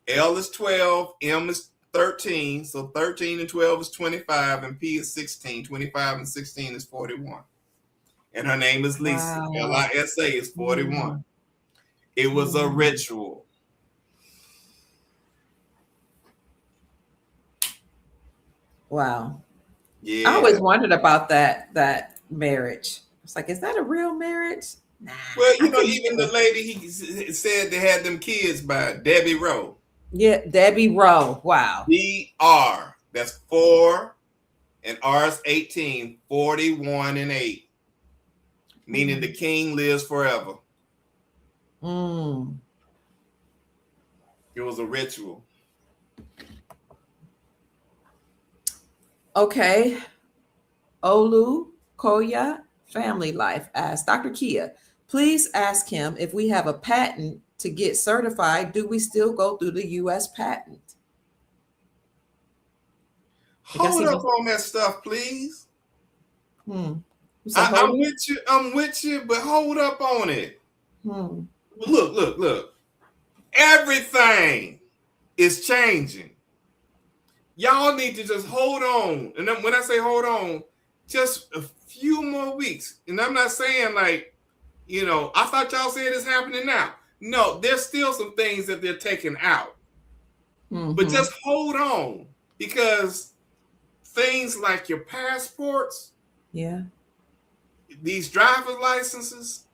L is 12, M is 13. So 13 and 12 is 25, and P is 16. 25 and 16 is 41. and her name is Lisa. Wow. Lisa is 41. It was a ritual. Wow. Yeah. I always wondered about that marriage. It's like, is that a real marriage? Nah. Well, you know, even the lady he said they had them kids by Debbie Rowe. Yeah, Debbie Rowe. Wow. DR. That's 4 and R is 18, 41 and 8. Meaning the king lives forever. It was a ritual. Okay. Olu Koya Family Life asks Dr. Kia, please ask him if we have a patent to get certified. Do we still go through the U.S. patent? Hold up on that stuff, please. I'm with you, but hold up on it. Look. Everything is changing. Y'all need to just hold on. And then when I say hold on, just a few more weeks. And I'm not saying like, you know, I thought y'all said it's happening now. No, there's still some things that they're taking out. But just hold on, because things like your passports, these driver's licenses,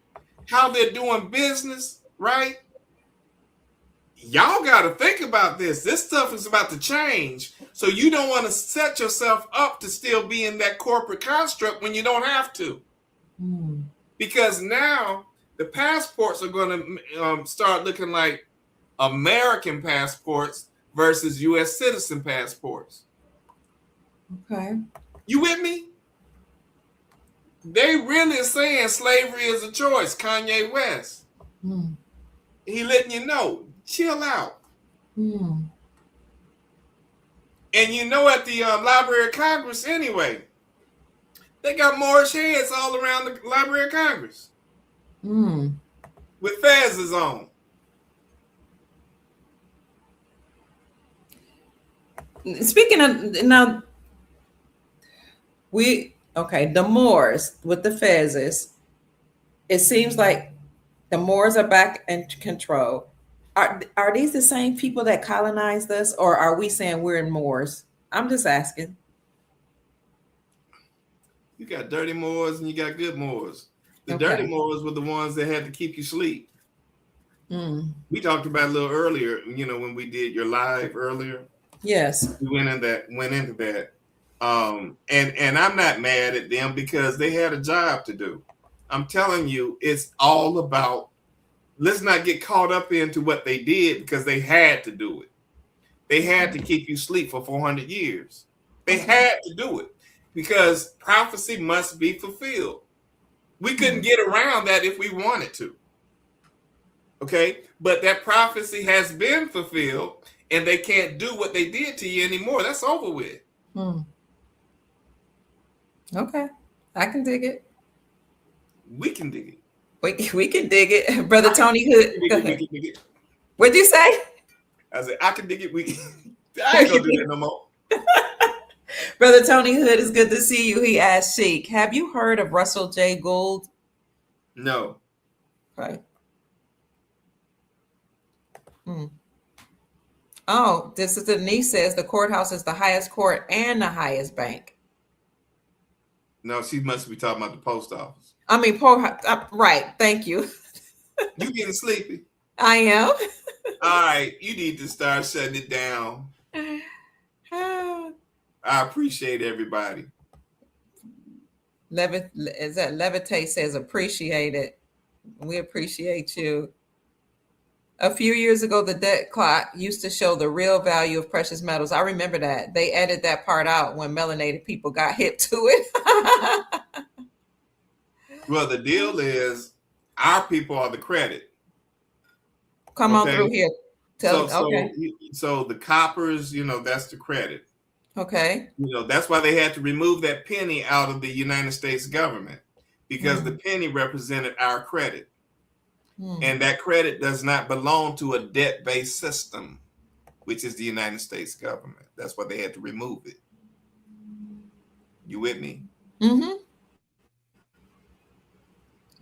how they're doing business, right? Y'all got to think about this. This stuff is about to change. So you don't want to set yourself up to still be in that corporate construct when you don't have to. Because now the passports are going to start looking like American passports versus U.S. citizen passports. Okay. You with me? They really are saying slavery is a choice, Kanye West. He letting you know, chill out. And you know, at the Library of Congress anyway, they got Moorish heads all around the Library of Congress. With fezzes on. Speaking of, now, the Moors with the fezzes, it seems like the Moors are back in control. Are these the same people that colonized us, or are we saying we're in Moors? I'm just asking. You got dirty Moors and you got good Moors. The dirty Moors were the ones that had to keep you asleep. We talked about it a little earlier, you know, when we did your live earlier. Yes. We went into that. And I'm not mad at them because they had a job to do. I'm telling you, it's all about, let's not get caught up into what they did, because they had to do it. They had to keep you asleep for 400 years. They had to do it because prophecy must be fulfilled. We couldn't get around that if we wanted to. Okay? But that prophecy has been fulfilled, and they can't do what they did to you anymore. That's over with. Okay. I can dig it. We can dig it. We can dig it. Brother Tony Hood. Go ahead. What'd you say? I said, I can dig it. I ain't gonna do that no more. Brother Tony Hood, it's good to see you. He asked Sheik, have you heard of Russell J. Gould? No. Right. Oh, this is Denise says the courthouse is the highest court and the highest bank. No, she must be talking about the post office. I mean, right. Thank you. You getting sleepy? I am. All right. You need to start shutting it down. I appreciate everybody. Levitate says appreciate it. We appreciate you. A few years ago, the debt clock used to show the real value of precious metals. I remember that. They edited that part out when melanated people got hip to it. Well, the deal is our people are the credit. Come on through here. So the coppers, you know, that's the credit. Okay. You know, that's why they had to remove that penny out of the United States government, because the penny represented our credit. And that credit does not belong to a debt-based system, which is the United States government. That's why they had to remove it. You with me?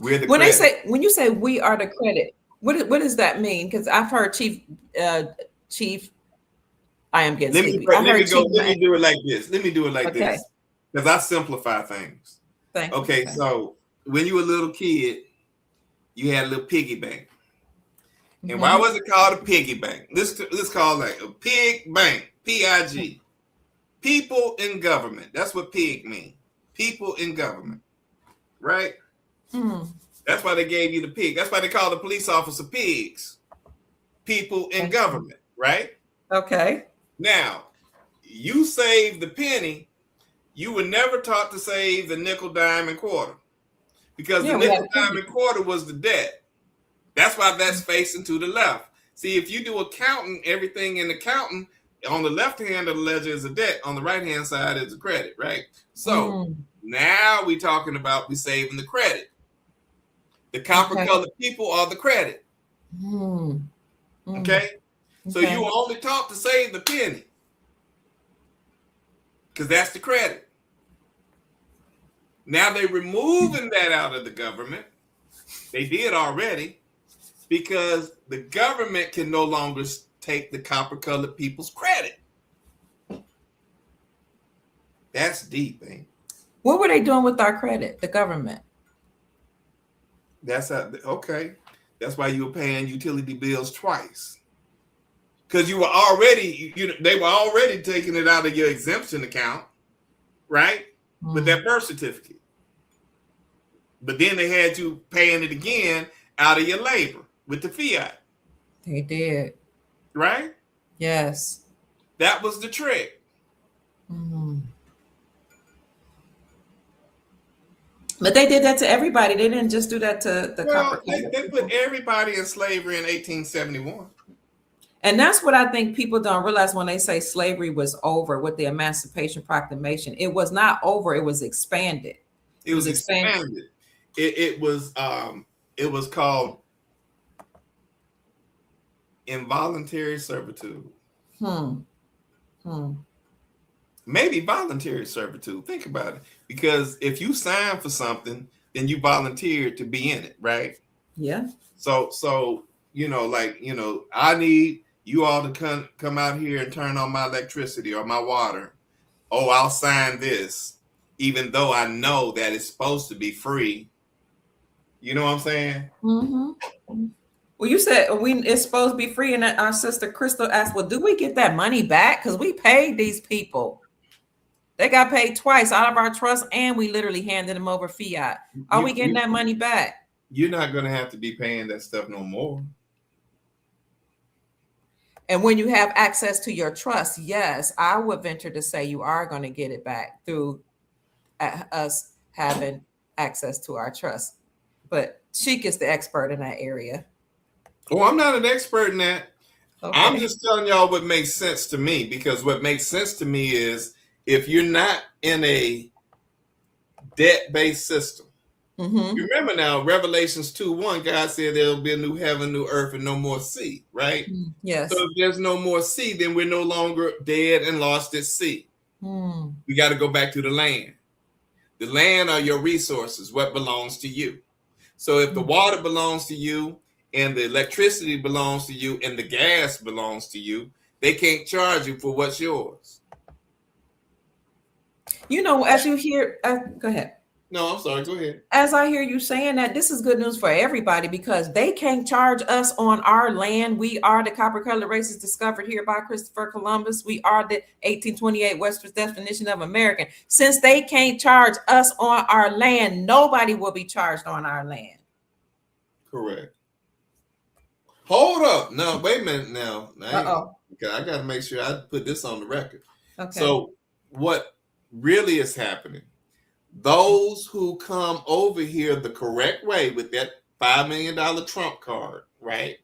We're the When credit. when you say we are the credit, what does that mean? Because I've heard Chief. I am getting sleepy. I heard Chief. Let me do it like this. Let me do it like Okay. this. Because I simplify things. Thank you. Okay, so when you were a little kid, you had a little piggy bank. And why was it called a piggy bank? This called like a pig bank. PIG. People in government. That's what pig mean. People in government. Right? That's why they gave you the pig. That's why they call the police officer pigs. People in government. Right? Okay. Now, you save the penny. You were never taught to save the nickel, dime, and quarter. Because the nickel, dime, and quarter was the debt. That's why that's facing to the left. See, if you do accounting, everything in accounting, on the left hand of the ledger is a debt. On the right hand side is a credit, right? So now we're talking about we saving the credit. The copper colored people are the credit. Okay? So you were only taught to save the penny. Because that's the credit. Now they're removing that out of the government. They did already. Because the government can no longer take the copper-colored people's credit. That's deep, ain't it? What were they doing with our credit, the government? That's okay. That's why you were paying utility bills twice. Because you were already, they were already taking it out of your exemption account, right? With that birth certificate. But then they had you paying it again out of your labor with the fiat. They did. Right? Yes. That was the trick. But they did that to everybody. They didn't just do that to the copper. They put everybody in slavery in 1871. And that's what I think people don't realize when they say slavery was over with the Emancipation Proclamation. It was not over. It was expanded. It was expanded. It was called involuntary servitude. Maybe voluntary servitude. Think about it. Because if you sign for something, then you volunteered to be in it, right? Yeah. So I need you all to come out here and turn on my electricity or my water. Oh, I'll sign this, even though I know that it's supposed to be free. You know what I'm saying? Well, you said it's supposed to be free, and our sister Crystal asked, well, do we get that money back? Because we paid these people. They got paid twice out of our trust, and we literally handed them over fiat. Are we getting that money back? You're not going to have to be paying that stuff no more. And when you have access to your trust, yes, I would venture to say you are going to get it back through us having access to our trust. But Sheik is the expert in that area. Oh, I'm not an expert in that. Okay. I'm just telling y'all what makes sense to me, because what makes sense to me is if you're not in a debt-based system. Remember now, Revelations 2:1, God said there'll be a new heaven, new earth, and no more sea, right? Yes. So if there's no more sea, then we're no longer dead and lost at sea. We got to go back to the land. The land are your resources, what belongs to you. So if the water belongs to you, and the electricity belongs to you, and the gas belongs to you, they can't charge you for what's yours. As you hear, go ahead. No, I'm sorry. Go ahead. As I hear you saying that, this is good news for everybody, because they can't charge us on our land. We are the copper-colored races discovered here by Christopher Columbus. We are the 1828 Western definition of American. Since they can't charge us on our land, nobody will be charged on our land. Correct. Hold up. No, wait a minute now. Okay, I got to make sure I put this on the record. Okay. So what really is happening, those who come over here the correct way with that $5 million Trump card, right?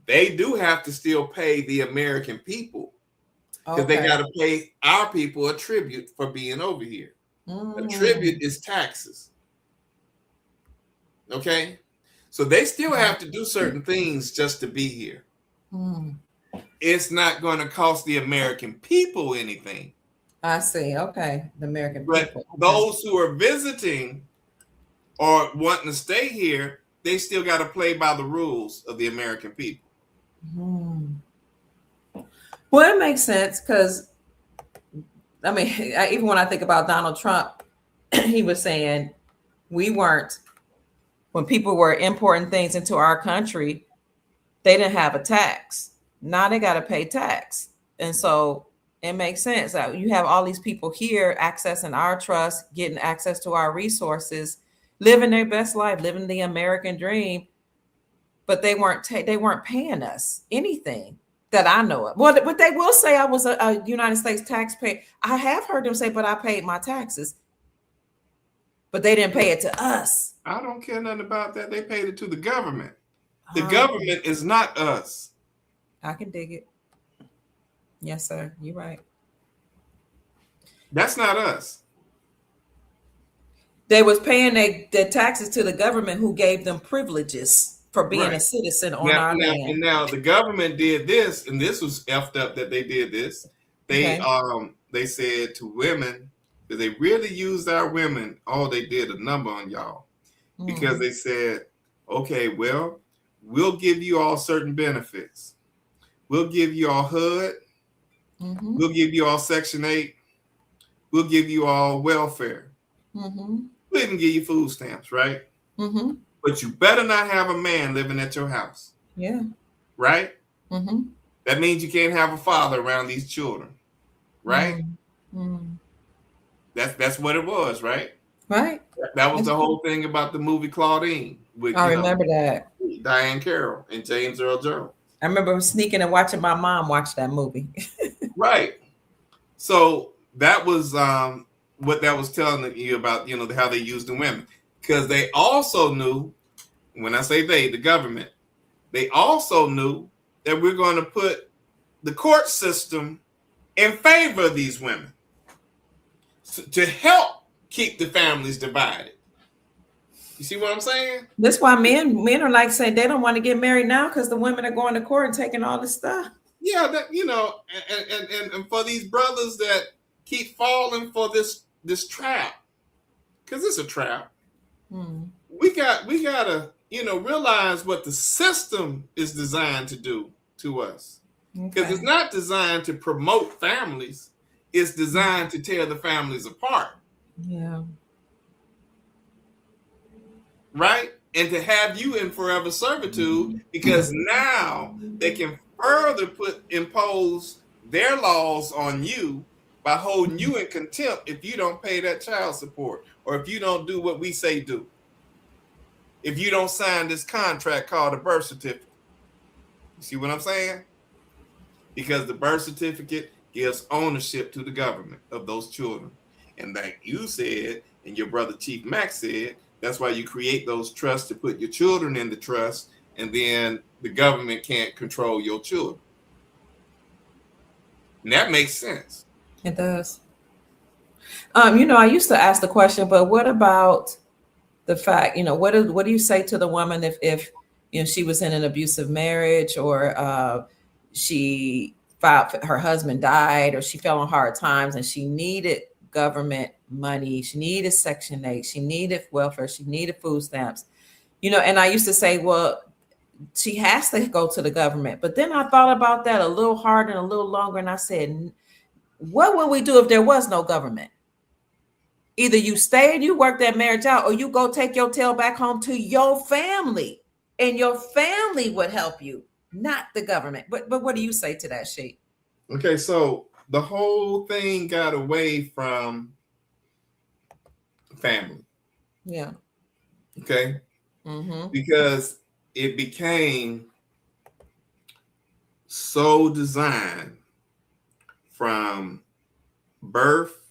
They do have to still pay the American people, because they got to pay our people a tribute for being over here. A tribute is taxes. Okay? So they still have to do certain things just to be here. It's not going to cost the American people anything. I see. Okay. The American but people. Those who are visiting or wanting to stay here, they still got to play by the rules of the American people. Well, it makes sense because, I mean, even when I think about Donald Trump, he was saying when people were importing things into our country, they didn't have a tax. Now they got to pay tax. And so it makes sense that you have all these people here accessing our trust, getting access to our resources, living their best life, living the American dream, but they weren't paying us anything that I know of. Well, but they will say I was a United States taxpayer. I have heard them say, but I paid my taxes. But they didn't pay it to us. I don't care nothing about that. They paid it to the government. The government is not us. I can dig it. Yes, sir. You're right. That's not us. They was paying their taxes to the government who gave them privileges for being a citizen on our land. And now the government did this, and this was effed up that they did this. They said to women that they really used our women. Oh, they did a number on y'all because they said, okay, well, we'll give you all certain benefits. We'll give you all HUD. We'll give you all Section 8. We'll give you all welfare. We'll even give you food stamps, right? But you better not have a man living at your house. Yeah. Right? That means you can't have a father around these children. Right? That's what it was, right? Right. That was the whole thing about the movie Claudine. With, I remember that. Diane Carroll and James Earl Jones. I remember sneaking and watching my mom watch that movie. Right. So that was what that was telling you about, how they used the women. Because they also knew, when I say they, the government, they also knew that we're going to put the court system in favor of these women to help keep the families divided. You see what I'm saying? That's why men are like saying they don't want to get married now because the women are going to court and taking all this stuff. Yeah, that and for these brothers that keep falling for this trap, because it's a trap. We gotta realize what the system is designed to do to us, because it's not designed to promote families. It's designed to tear the families apart. Yeah. Right? And to have you in forever servitude, because now they can further impose their laws on you by holding you in contempt if you don't pay that child support, or if you don't do what we say do. If you don't sign this contract called a birth certificate. You see what I'm saying? Because the birth certificate gives ownership to the government of those children. And like you said, and your brother Chief Max said, that's why you create those trusts to put your children in the trust, and then the government can't control your children. And that makes sense. It does. I used to ask the question, but what about the fact, what do you say to the woman if she was in an abusive marriage, or her husband died, or she fell on hard times and she needed government money, she needed Section 8, she needed welfare, she needed food stamps, and I used to say, well, she has to go to the government. But then I thought about that a little harder and a little longer, and I said, what would we do if there was no government? Either you stay and you work that marriage out, or you go take your tail back home to your family, and your family would help you, not the government. But what do you say to that, Sheik? Okay, so the whole thing got away from family. Yeah. Okay. Because it became so designed from birth.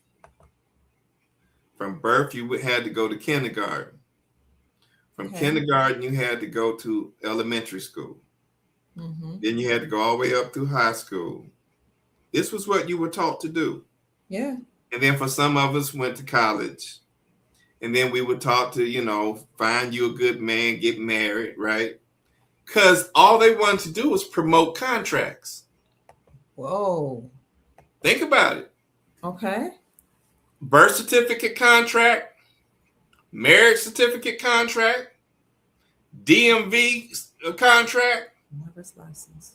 From birth, you had to go to kindergarten. From kindergarten, you had to go to elementary school. Then you had to go all the way up through high school. This was what you were taught to do. Yeah. And then for some of us went to college. And then we were taught to, find you a good man, get married, right? Because all they wanted to do was promote contracts. Whoa. Think about it. Okay. Birth certificate contract, marriage certificate contract, DMV contract. Driver's license.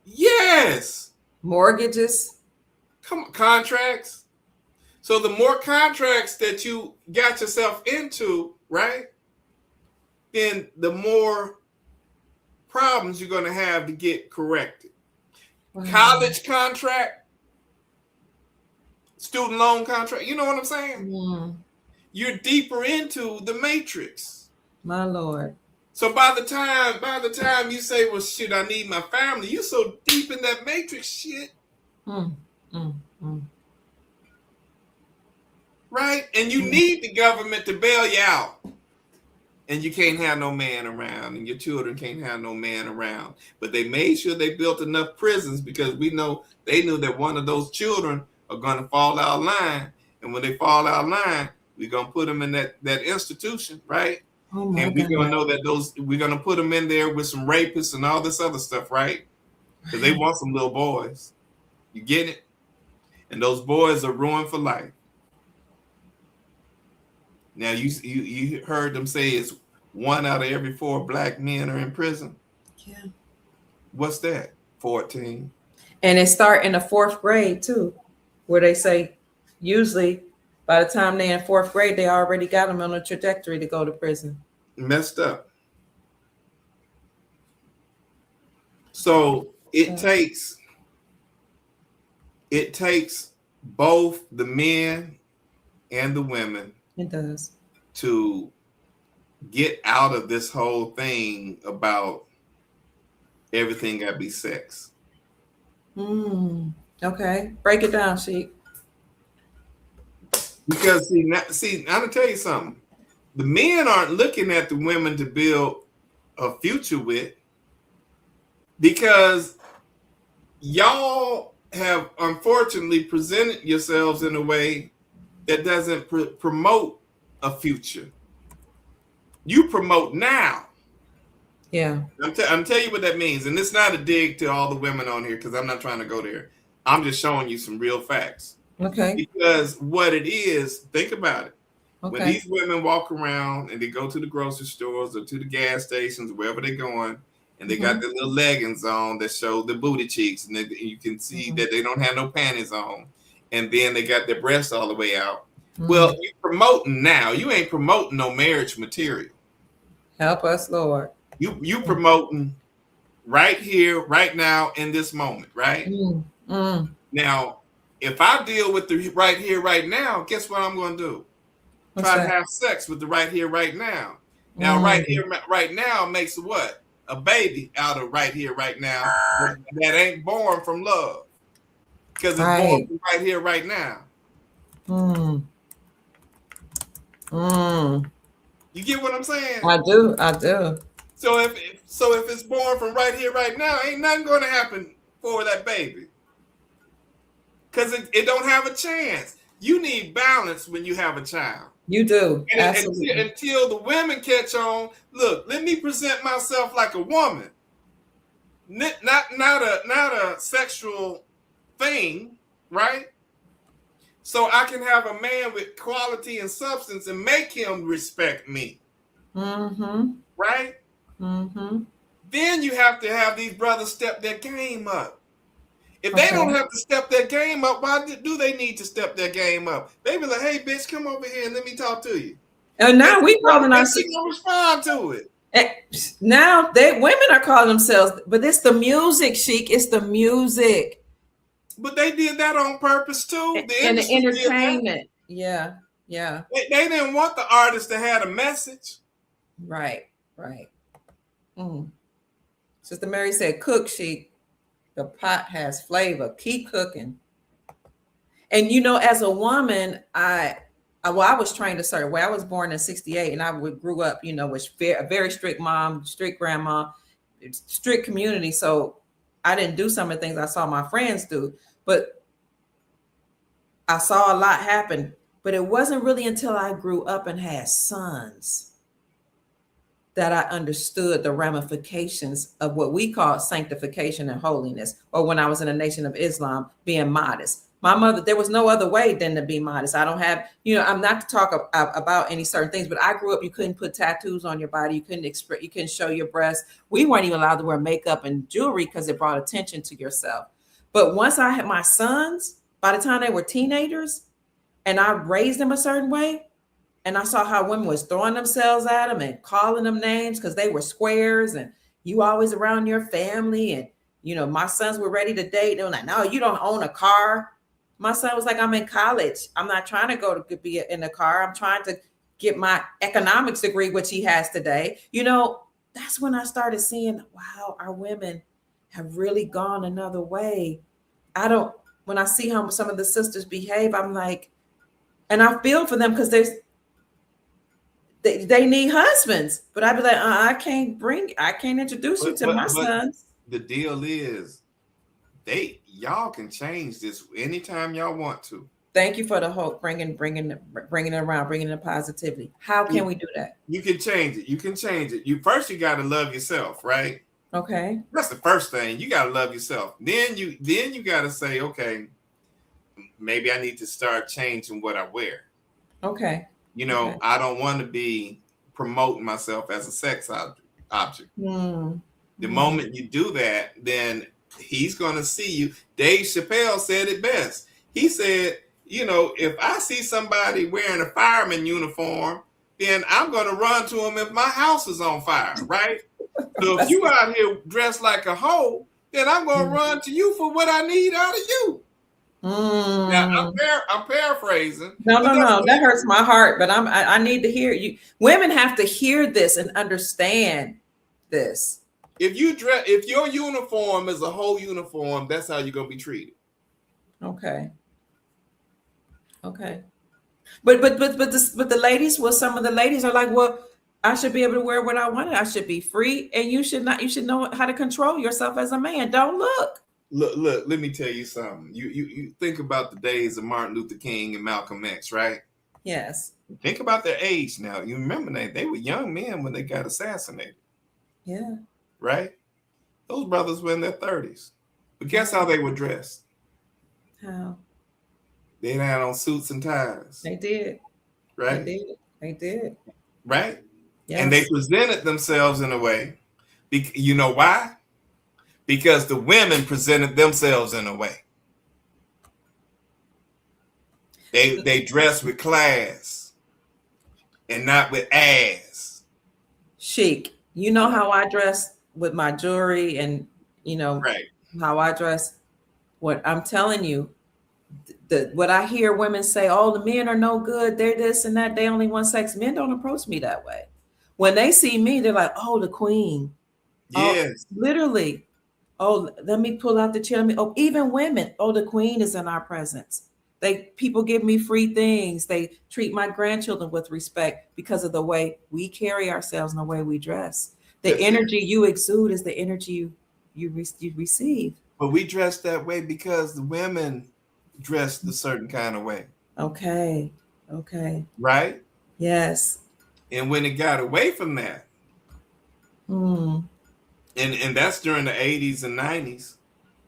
Yes. Mortgages. Come on, contracts. So the more contracts that you got yourself into, right, then the more problems you're going to have to get corrected. Wow. College contract, student loan contract, you know what I'm saying? Mm. You're deeper into the matrix. My Lord. So by the time you say, well, shit, I need my family, you're so deep in that matrix shit. Right? And you need the government to bail you out. And you can't have no man around, and your children can't have no man around. But they made sure they built enough prisons because they knew that one of those children are going to fall out of line. And when they fall out of line, we're going to put them in that institution, right? Oh, and we're going to know that we're going to put them in there with some rapists and all this other stuff, right? Because they want some little boys. You get it? And those boys are ruined for life. Now, you heard them say it's 1 out of every 4 black men are in prison. Yeah. What's that? 14. And it start in the 4th grade, too, where they say usually by the time they're in 4th grade, they already got them on a trajectory to go to prison. Messed up. So it takes both the men and the women. It does. To get out of this whole thing about everything got to be sex. Okay. Break it down, Sheik. Because see, I'm gonna tell you something. The men aren't looking at the women to build a future with, because y'all have unfortunately presented yourselves in a way that doesn't promote a future. You promote now. Yeah. I'm telling you what that means. And it's not a dig to all the women on here, because I'm not trying to go there. I'm just showing you some real facts. Okay. Because what it is, think about it. Okay. When these women walk around and they go to the grocery stores or to the gas stations, wherever they're going, and they got their little leggings on that show the booty cheeks, and you can see that they don't have no panties on. And then they got their breasts all the way out. Well, you're promoting now. You ain't promoting no marriage material. Help us, Lord. You promoting right here, right now, in this moment, right? Now, if I deal with the right here, right now, guess what I'm going to do? Try to have sex with the right here, right now. Now, right here, right now makes what? A baby out of right here, right now that ain't born from love. Because it's born from right here, right now. You get what I'm saying? I do. So if it's born from right here, right now, ain't nothing going to happen for that baby. Because it don't have a chance. You need balance when you have a child. You do. And until the women catch on, look, let me present myself like a woman. Not a sexual thing, right? So I can have a man with quality and substance and make him respect me. Right? Then you have to have these brothers step their game up. If they don't have to step their game up, why do they need to step their game up? They be like, hey, bitch, come over here and let me talk to you. And now we calling ourselves. She gonna respond to it. Now women are calling themselves, but it's the music, Sheik. It's the music. But they did that on purpose too. And the entertainment. Yeah. They didn't want the artist to have a message. Right. Sister Mary said, cook, Sheik. The pot has flavor. Keep cooking. And as a woman, I was trained a certain way. I was born in 1968, and I grew up, with a very strict mom, strict grandma, strict community. So I didn't do some of the things I saw my friends do, but I saw a lot happen. But it wasn't really until I grew up and had sons that I understood the ramifications of what we call sanctification and holiness, or when I was in the Nation of Islam, being modest. My mother, there was no other way than to be modest. I don't have, I'm not to talk about any certain things, but I grew up, you couldn't put tattoos on your body. You couldn't express, you couldn't show your breasts. We weren't even allowed to wear makeup and jewelry because it brought attention to yourself. But once I had my sons, by the time they were teenagers and I raised them a certain way, and I saw how women was throwing themselves at them and calling them names because they were squares and you always around your family. And, my sons were ready to date. They were like, no, you don't own a car. My son was like, I'm in college. I'm not trying to go to be in a car. I'm trying to get my economics degree, which he has today. That's when I started seeing, wow, our women have really gone another way. When I see how some of the sisters behave, I'm like, and I feel for them because they need husbands, but I'd be like, I can't introduce you to my sons. The deal is, y'all can change this anytime y'all want to. Thank you for the hope, bringing it around, bringing the positivity. How can we do that? You can change it. You can change it. You got to love yourself, right? Okay. That's the first thing. You got to love yourself. Then you got to say, okay, maybe I need to start changing what I wear. Okay. Okay. I don't want to be promoting myself as a sex object. The moment you do that, then he's going to see you. Dave Chappelle said it best. He said, if I see somebody wearing a fireman uniform, then I'm going to run to him if my house is on fire, right? So if you out here dressed like a hoe, then I'm going to run to you for what I need out of you. Now I'm paraphrasing. No, that hurts my heart. But I need to hear you. Women have to hear this and understand this. If your uniform is a whole uniform, that's how you're gonna be treated. Okay. But the ladies, some of the ladies are like, well, I should be able to wear what I wanted. I should be free, and you should not. You should know how to control yourself as a man. Don't look. Look, let me tell you something. You think about the days of Martin Luther King and Malcolm X, right? Yes. Think about their age now. You remember they were young men when they got assassinated. Yeah. Right? Those brothers were in their 30s. But guess how they were dressed? How? They had on suits and ties. They did. Right? They did. Right? Yes. And they presented themselves in a way. You know why? Because the women presented themselves in a way. They dressed with class and not with ass. Sheik, you know how I dress with my jewelry and right. How I dress. What I'm telling you, what I hear women say, oh, the men are no good, they're this and that, they only want sex. Men don't approach me that way. When they see me, they're like, oh, the queen. Yes. Oh, literally. Oh, let me pull out the chair. Oh, even women. Oh, the queen is in our presence. People give me free things. They treat my grandchildren with respect because of the way we carry ourselves and the way we dress. The energy you exude is the energy you receive. But we dress that way because the women dressed a certain kind of way. Okay. Right? Yes. And when it got away from that, and that's during the 80s and 90s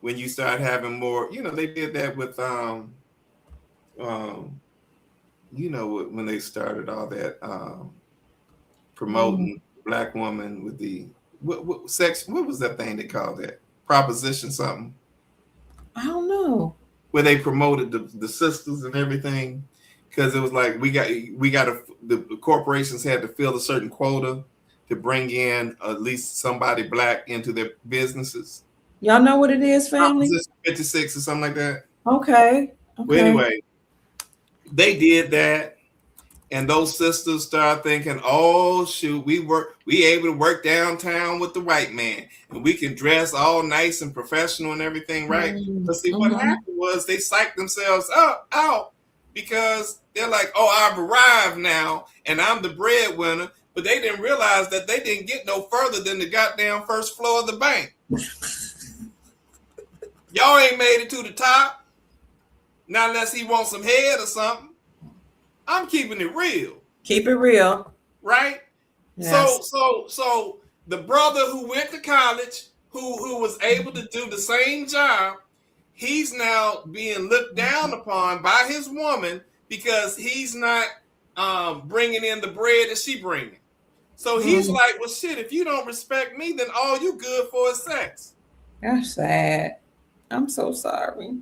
when you start having more, they did that with when they started all that promoting black woman with the what was that thing they called that? Proposition something. I don't know. Where they promoted the sisters and everything, because it was like the corporations had to fill a certain quota to bring in at least somebody black into their businesses. Y'all know what it is, family? 56 or something like that. Okay. Well, anyway, they did that, and those sisters started thinking, "Oh shoot, we able to work downtown with the white man, and we can dress all nice and professional and everything, right?" But see, what happened was they psyched themselves out because they're like, "Oh, I've arrived now, and I'm the breadwinner." But they didn't realize that they didn't get no further than the goddamn first floor of the bank. Y'all ain't made it to the top. Not unless he wants some head or something. I'm keeping it real. Keep it real. Right? Yes. So the brother who went to college, who was able to do the same job, he's now being looked down upon by his woman because he's not bringing in the bread that she bringing. So he's like, well, shit, if you don't respect me, then all you good for is sex. That's sad. I'm so sorry.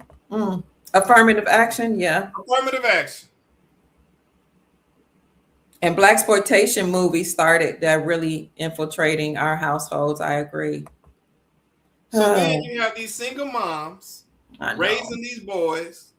Affirmative action, yeah. Affirmative action. And blaxploitation movies started that really infiltrating our households. I agree. So then you have these single moms raising these boys.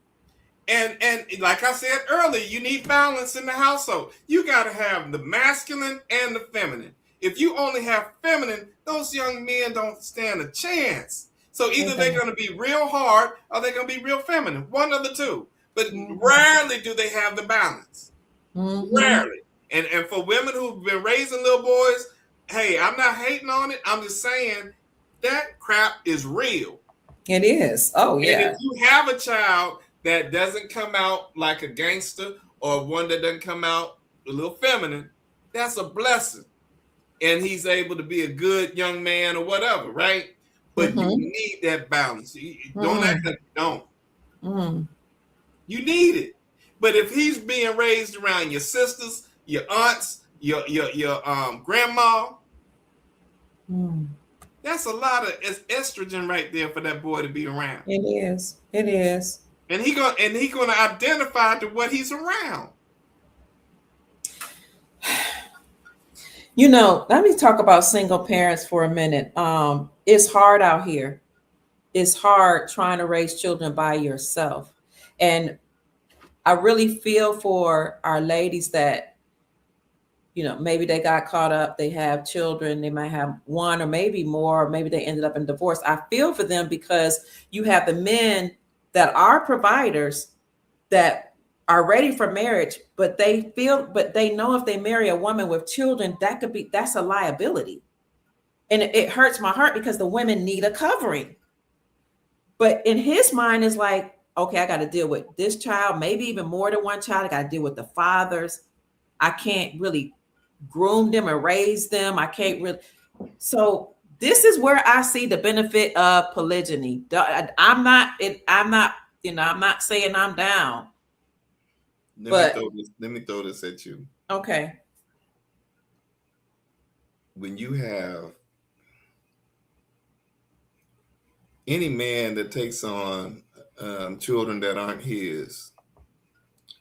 And like I said earlier, you need balance in the household. You got to have the masculine and the feminine. If you only have feminine, those young men don't stand a chance. So either they're going to be real hard or they're going to be real feminine. One of the two. But rarely do they have the balance. Rarely. And for women who've been raising little boys, hey, I'm not hating on it. I'm just saying that crap is real. It is. Oh, yeah. And if you have a child that doesn't come out like a gangster or one that doesn't come out a little feminine, that's a blessing. And he's able to be a good young man or whatever, right? But you need that balance. Don't act like you don't. You need it. But if he's being raised around your sisters, your aunts, your grandma, that's a lot of estrogen right there for that boy to be around. It is. It is. And he gonna identify to what he's around. You know, let me talk about single parents for a minute. It's hard out here. It's hard trying to raise children by yourself. And I really feel for our ladies that, you know, maybe they got caught up, they have children, they might have one or maybe more, or maybe they ended up in divorce. I feel for them because you have the men that are providers that are ready for marriage, but they know if they marry a woman with children, that's a liability. And it hurts my heart because the women need a covering. But in his mind is like, okay, I got to deal with this child, maybe even more than one child. I got to deal with the fathers. I can't really groom them and raise them. I can't really. So this is where I see the benefit of polygyny. I'm not, I'm not saying I'm down. Let me throw this at you. Okay. When you have any man that takes on children that aren't his,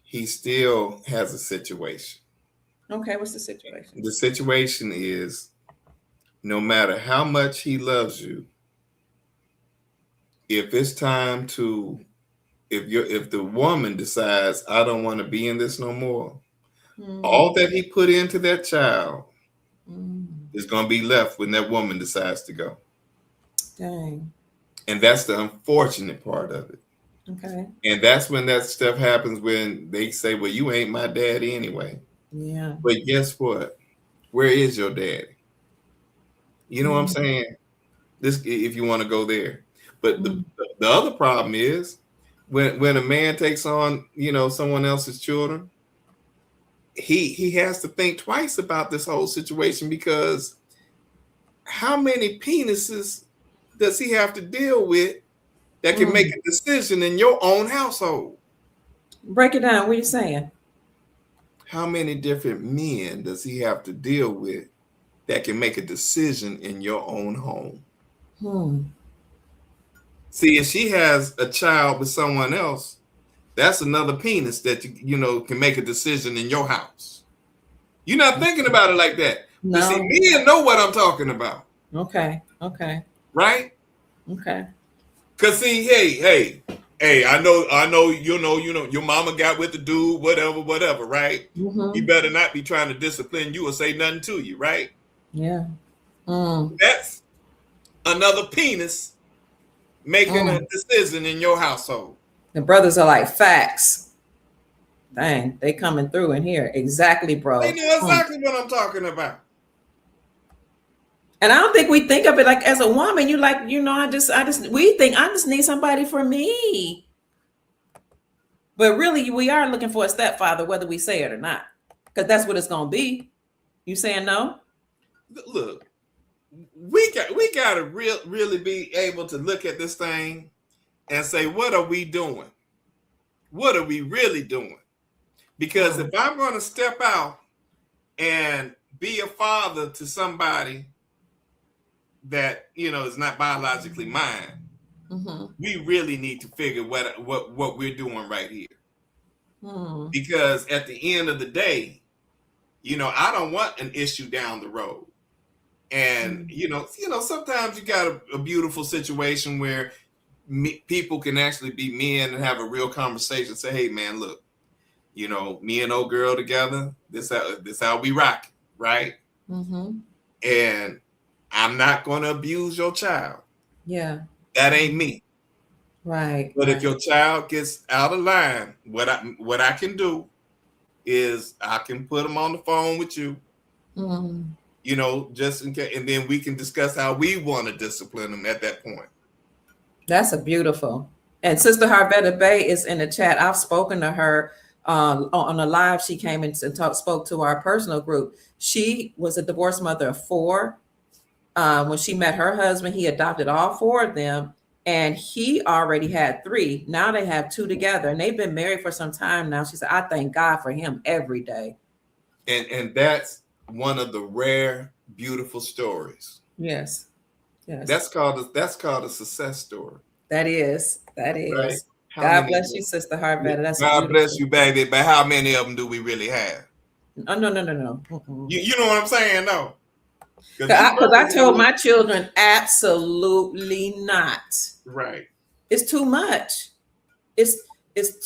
he still has a situation. Okay, what's the situation? The situation is, no matter how much he loves you, if it's time to, if the woman decides, I don't want to be in this no more, all that he put into that child is going to be left when that woman decides to go. Dang. And that's the unfortunate part of it. Okay. And that's when that stuff happens, when they say, well, you ain't my daddy anyway. Yeah. But guess what? Where is your daddy? You know what I'm saying? This, if you want to go there. But the other problem is when a man takes on, someone else's children, he has to think twice about this whole situation, because how many penises does he have to deal with that can make a decision in your own household? Break it down. What are you saying? How many different men does he have to deal with that can make a decision in your own home? See, if she has a child with someone else, that's another penis that can make a decision in your house. You're not thinking about it like that. No. But see, men know what I'm talking about. Okay. Right? Okay. Cause see, hey, I know, your mama got with the dude, whatever, right? He better not be trying to discipline you or say nothing to you, right? Yeah. That's another penis making a decision in your household. The brothers are like, facts. Dang, they coming through in here. Exactly, bro. They know exactly what I'm talking about. And I don't think we think of it like as a woman. You like, we think I just need somebody for me. But really, we are looking for a stepfather, whether we say it or not, because that's what it's gonna be. You saying no? Look, we got to really be able to look at this thing and say, what are we doing? What are we really doing? Because if I'm going to step out and be a father to somebody that, is not biologically mine, we really need to figure what we're doing right here. Because at the end of the day, I don't want an issue down the road. And, sometimes you got a beautiful situation where people can actually be men and have a real conversation. Say, hey, man, look, me and old girl together, this how we rock, right? And I'm not going to abuse your child. Yeah. That ain't me. Right. But if your child gets out of line, what I can do is I can put them on the phone with you, just in case, and then we can discuss how we want to discipline them at that point. That's a beautiful. And Sister Harvetta Bay is in the chat. I've spoken to her on a live. She came in and spoke to our personal group. She was a divorced mother of 4. When she met her husband, he adopted all 4 of them, and he already had 3. Now they have 2 together, and they've been married for some time now. She said, I thank God for him every day. And that's one of the rare, beautiful stories. Yes. That's called a success story. That is. Right? God bless you, Sister Harvetta. That's God bless you, baby. But how many of them do we really have? Oh, no. You know what I'm saying, though? Because I told my children, absolutely not. Right. It's too much. It's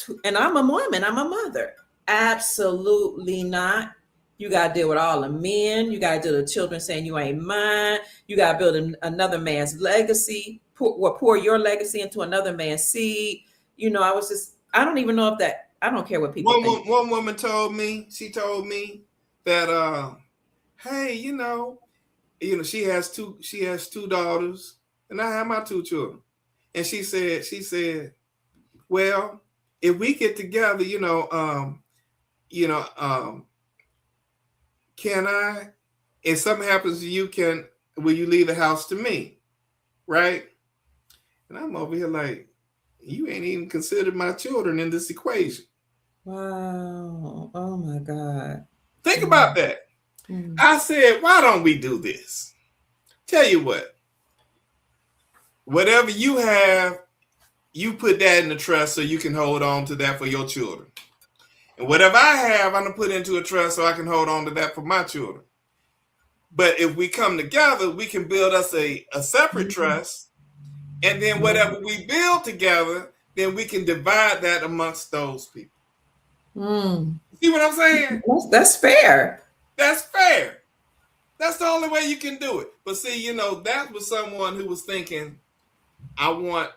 too, and I'm a woman. I'm a mother. Absolutely not. You got to deal with all the men. You got to deal with the children saying you ain't mine. You got to build another man's legacy, pour your legacy into another man's seed. I don't even know if that, I don't care what people think. One woman told me that, hey, she has two daughters, and I have my 2 children. And she said, well, if we get together, can I, if something happens to you, will you leave the house to me? Right? And I'm over here like, you ain't even considered my children in this equation. Wow. Oh my God. Think about that. I said, why don't we do this? Tell you what, whatever you have, you put that in the trust so you can hold on to that for your children. And whatever I have, I'm going to put into a trust so I can hold on to that for my children. But if we come together, we can build us a separate trust. And then whatever we build together, then we can divide that amongst those people. See what I'm saying? That's fair. That's fair. That's the only way you can do it. But see, that was someone who was thinking, I want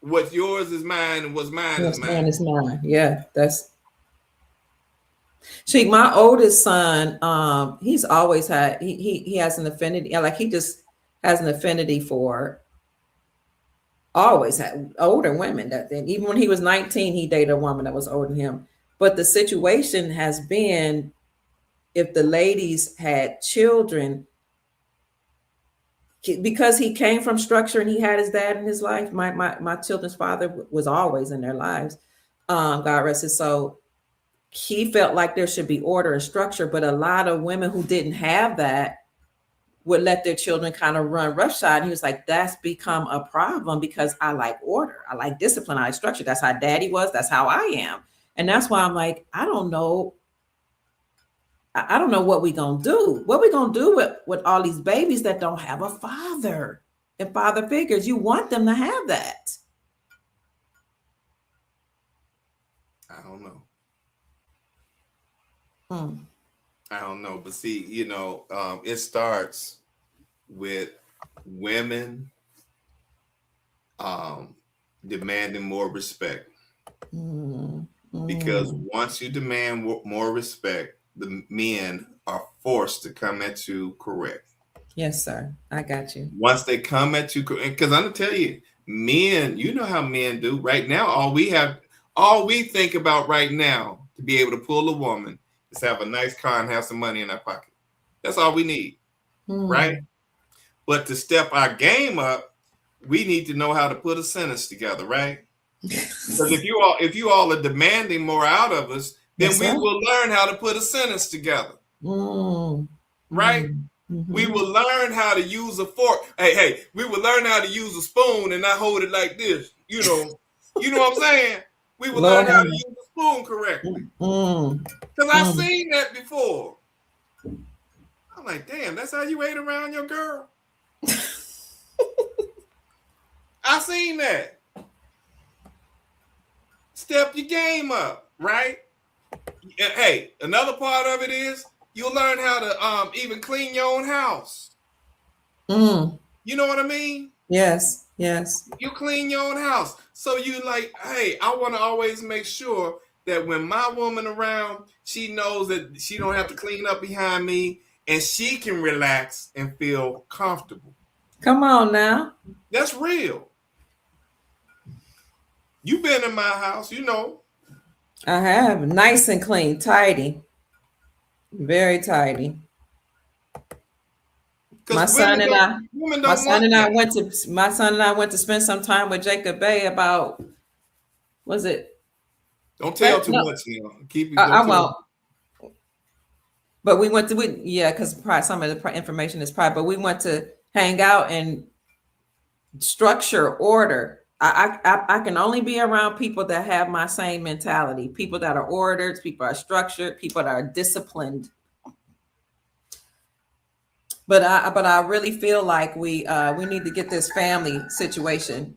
what's yours is mine and what's mine is mine. Mine is mine. Yeah, that's. Sheik, my oldest son, he's always had, he has an affinity, like he just has an affinity for, always had older women. That thing. Even when he was 19, he dated a woman that was older than him. But the situation has been, if the ladies had children, because he came from structure and he had his dad in his life, my children's father was always in their lives. God rest his soul. He felt like there should be order and structure, but a lot of women who didn't have that would let their children kind of run roughshod. And he was like, that's become a problem because I like order. I like discipline. I like structure. That's how daddy was. That's how I am. And that's why I'm like, I don't know what we gonna do. What we gonna do with all these babies that don't have a father and father figures? You want them to have that. I don't know. I don't know. But see, it starts with women demanding more respect. Because once you demand more respect, the men are forced to come at you correct. Yes, sir. I got you. Once they come at you, because I'm gonna tell you, men, you know how men do. Right now, all we think about right now to be able to pull a woman is have a nice car and have some money in our pocket. That's all we need, right? But to step our game up, we need to know how to put a sentence together, right? Because if you all are demanding more out of us, then we will learn how to put a sentence together. Right? We will learn how to use a fork. Hey, we will learn how to use a spoon and not hold it like this. You know what I'm saying? We will learn how to use a spoon correctly. Because I've seen that before. I'm like, damn, that's how you ate around your girl? I seen that. Step your game up, right? Hey, another part of it is you'll learn how to even clean your own house. You know what I mean? Yes. You clean your own house. So you like, hey, I want to always make sure that when my woman around, she knows that she don't have to clean up behind me and she can relax and feel comfortable. Come on now. That's real. You've been in my house, you know. I have. Nice and clean, tidy. Very tidy. My son and I went to spend some time with Jacob Bay about, was it? Don't tell too much, you know. Keep it. I won't. But we went to, because some of the information is private, but we went to hang out and structure, order. I can only be around people that have my same mentality, people that are ordered, people that are structured, people that are disciplined. But I really feel like we need to get this family situation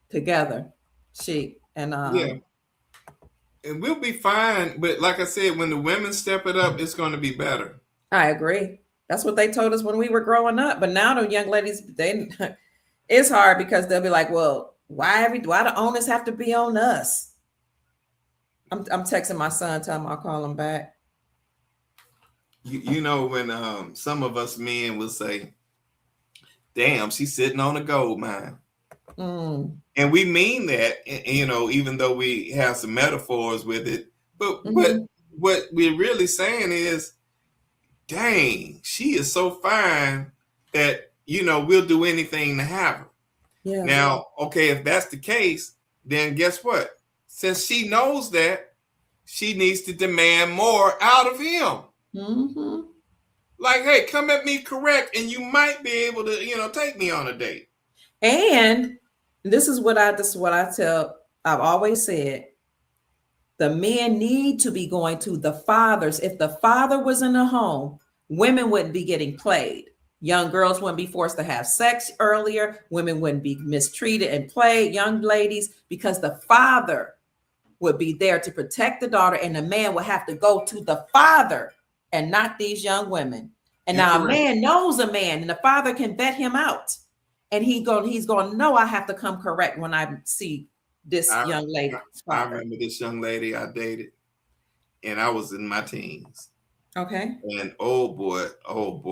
together, Sheik, and and we'll be fine. But like I said, when the women step it up, it's going to be better. I agree. That's what they told us when we were growing up. But now the young ladies, it's hard because they'll be like, well, why the onus have to be on us? I'm texting my son, telling him I'll call him back. You know, when some of us men will say, damn, she's sitting on a gold mine. And we mean that, you know, even though we have some metaphors with it. But what we're really saying is, dang, she is so fine that, you know, we'll do anything to have her. Yeah. Now, okay, if that's the case, then guess what? Since she knows that, she needs to demand more out of him. Like, hey, come at me correct, and you might be able to, you know, take me on a date. And this is what I've always said. The men need to be going to the fathers. If the father was in the home, women wouldn't be getting played. Young girls wouldn't be forced to have sex earlier. Women wouldn't be mistreated and played, young ladies, because the father would be there to protect the daughter, and the man would have to go to the father and not these young women. And now a man knows a man, and the father can vet him out. And he's going to know I have to come correct when I see this young lady. I remember this young lady I dated, and I was in my teens. Okay. And oh boy,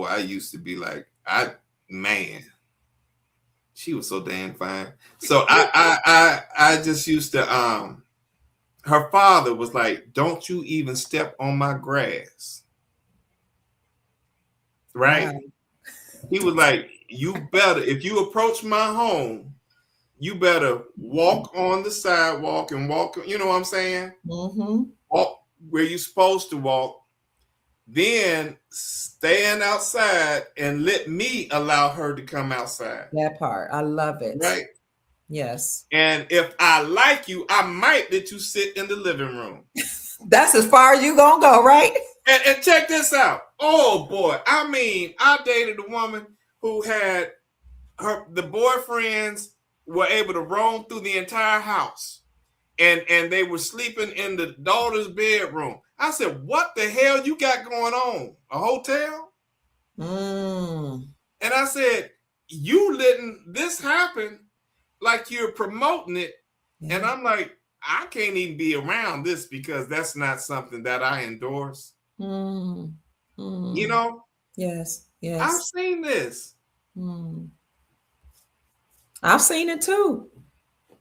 I used to be like, she was so damn fine. So I just used to, her father was like, don't you even step on my grass. Right? Wow. He was like, you better, if you approach my home, you better walk on the sidewalk and walk, you know what I'm saying? Walk where you're supposed to walk. Then stand outside and let me allow her to come outside. That part. I love it. Right? Yes. And if I like you, I might let you sit in the living room. That's as far as you gonna go, right? And check this out. Oh boy. I mean, I dated a woman who had the boyfriends were able to roam through the entire house. And they were sleeping in the daughter's bedroom. I said, what the hell you got going on? A hotel? And I said, you letting this happen like you're promoting it. Yeah. And I'm like, I can't even be around this because that's not something that I endorse. You know? Yes. I've seen this. I've seen it too.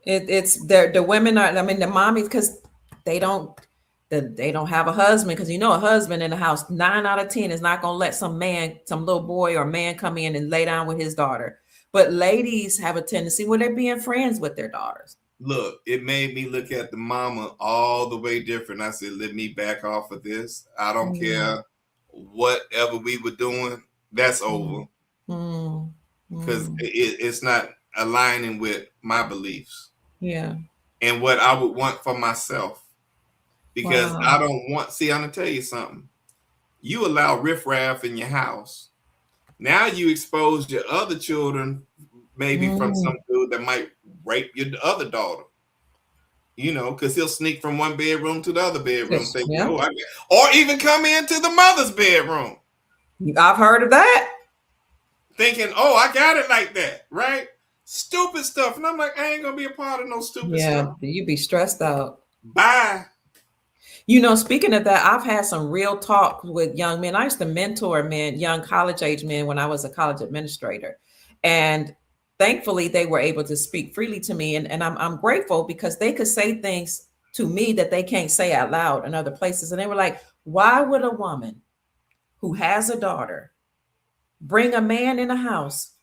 It's the women are, I mean, the mommies, because they don't have a husband, because you know a husband in the house 9 out of 10 is not gonna let some little boy or man come in and lay down with his daughter. But ladies have a tendency where they're being friends with their daughters. Look, it made me look at the mama all the way different. I said, let me back off of this. I don't care whatever we were doing. That's over. Because it's not aligning with my beliefs. Yeah. And what I would want for myself. Because I don't want, see, I'm going to tell you something. You allow riffraff in your house. Now you expose your other children, maybe from some dude that might rape your other daughter. You know, because he'll sneak from one bedroom to the other bedroom, thinking, or even come into the mother's bedroom. I've heard of that. Thinking, oh, I got it like that, right? Stupid stuff. And I'm like, I ain't going to be a part of no stupid stuff. Yeah, you be stressed out. Bye. You know, speaking of that, I've had some real talk with young men. I used to mentor men, young college-age men, when I was a college administrator. And thankfully, they were able to speak freely to me. And I'm grateful because they could say things to me that they can't say out loud in other places. And they were like, why would a woman who has a daughter bring a man in a house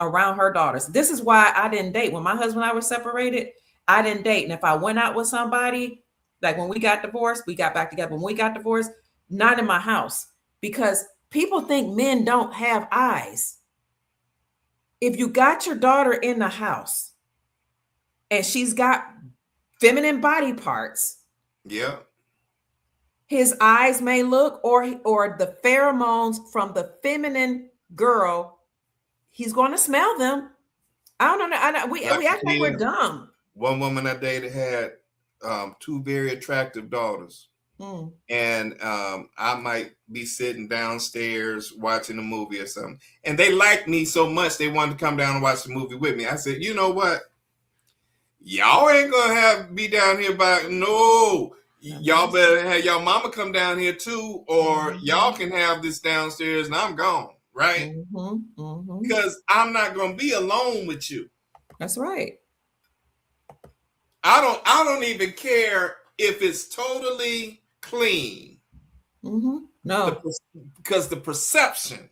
around her daughters? This is why I didn't date. When my husband and I were separated, I didn't date. And if I went out with somebody, like when we got divorced, we got back together. When we got divorced, not in my house, because people think men don't have eyes. If you got your daughter in the house and she's got feminine body parts, yeah, his eyes may look, or the pheromones from the feminine girl, he's going to smell them. I don't know. We act like we're dumb. One woman I dated had two very attractive daughters. And I might be sitting downstairs watching a movie or something. And they liked me so much they wanted to come down and watch the movie with me. I said, you know what? Y'all ain't gonna be down here no. Y'all better have y'all mama come down here too, or y'all can have this downstairs and I'm gone, right? Because I'm not gonna be alone with you. That's right. I don't even care if it's totally clean. No. Because the perception,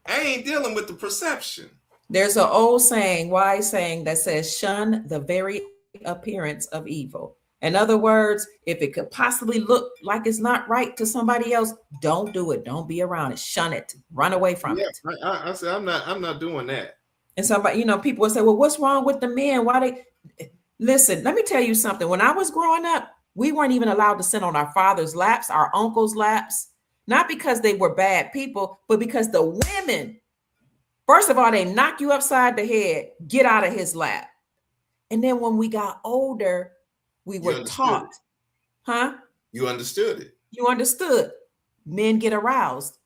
I ain't dealing with the perception. There's an old saying, wise saying, that says, shun the very appearance of evil. In other words, if it could possibly look like it's not right to somebody else, don't do it. Don't be around it. Shun it. Run away from it. I said, I'm not doing that. And somebody, people will say, well, what's wrong with the men? Why they... Listen, let me tell you something. When I was growing up, we weren't even allowed to sit on our father's laps, our uncle's laps, not because they were bad people, but because the women, first of all, they knock you upside the head, get out of his lap. And then when we got older, we were taught, You understood it. You understood. Men get aroused.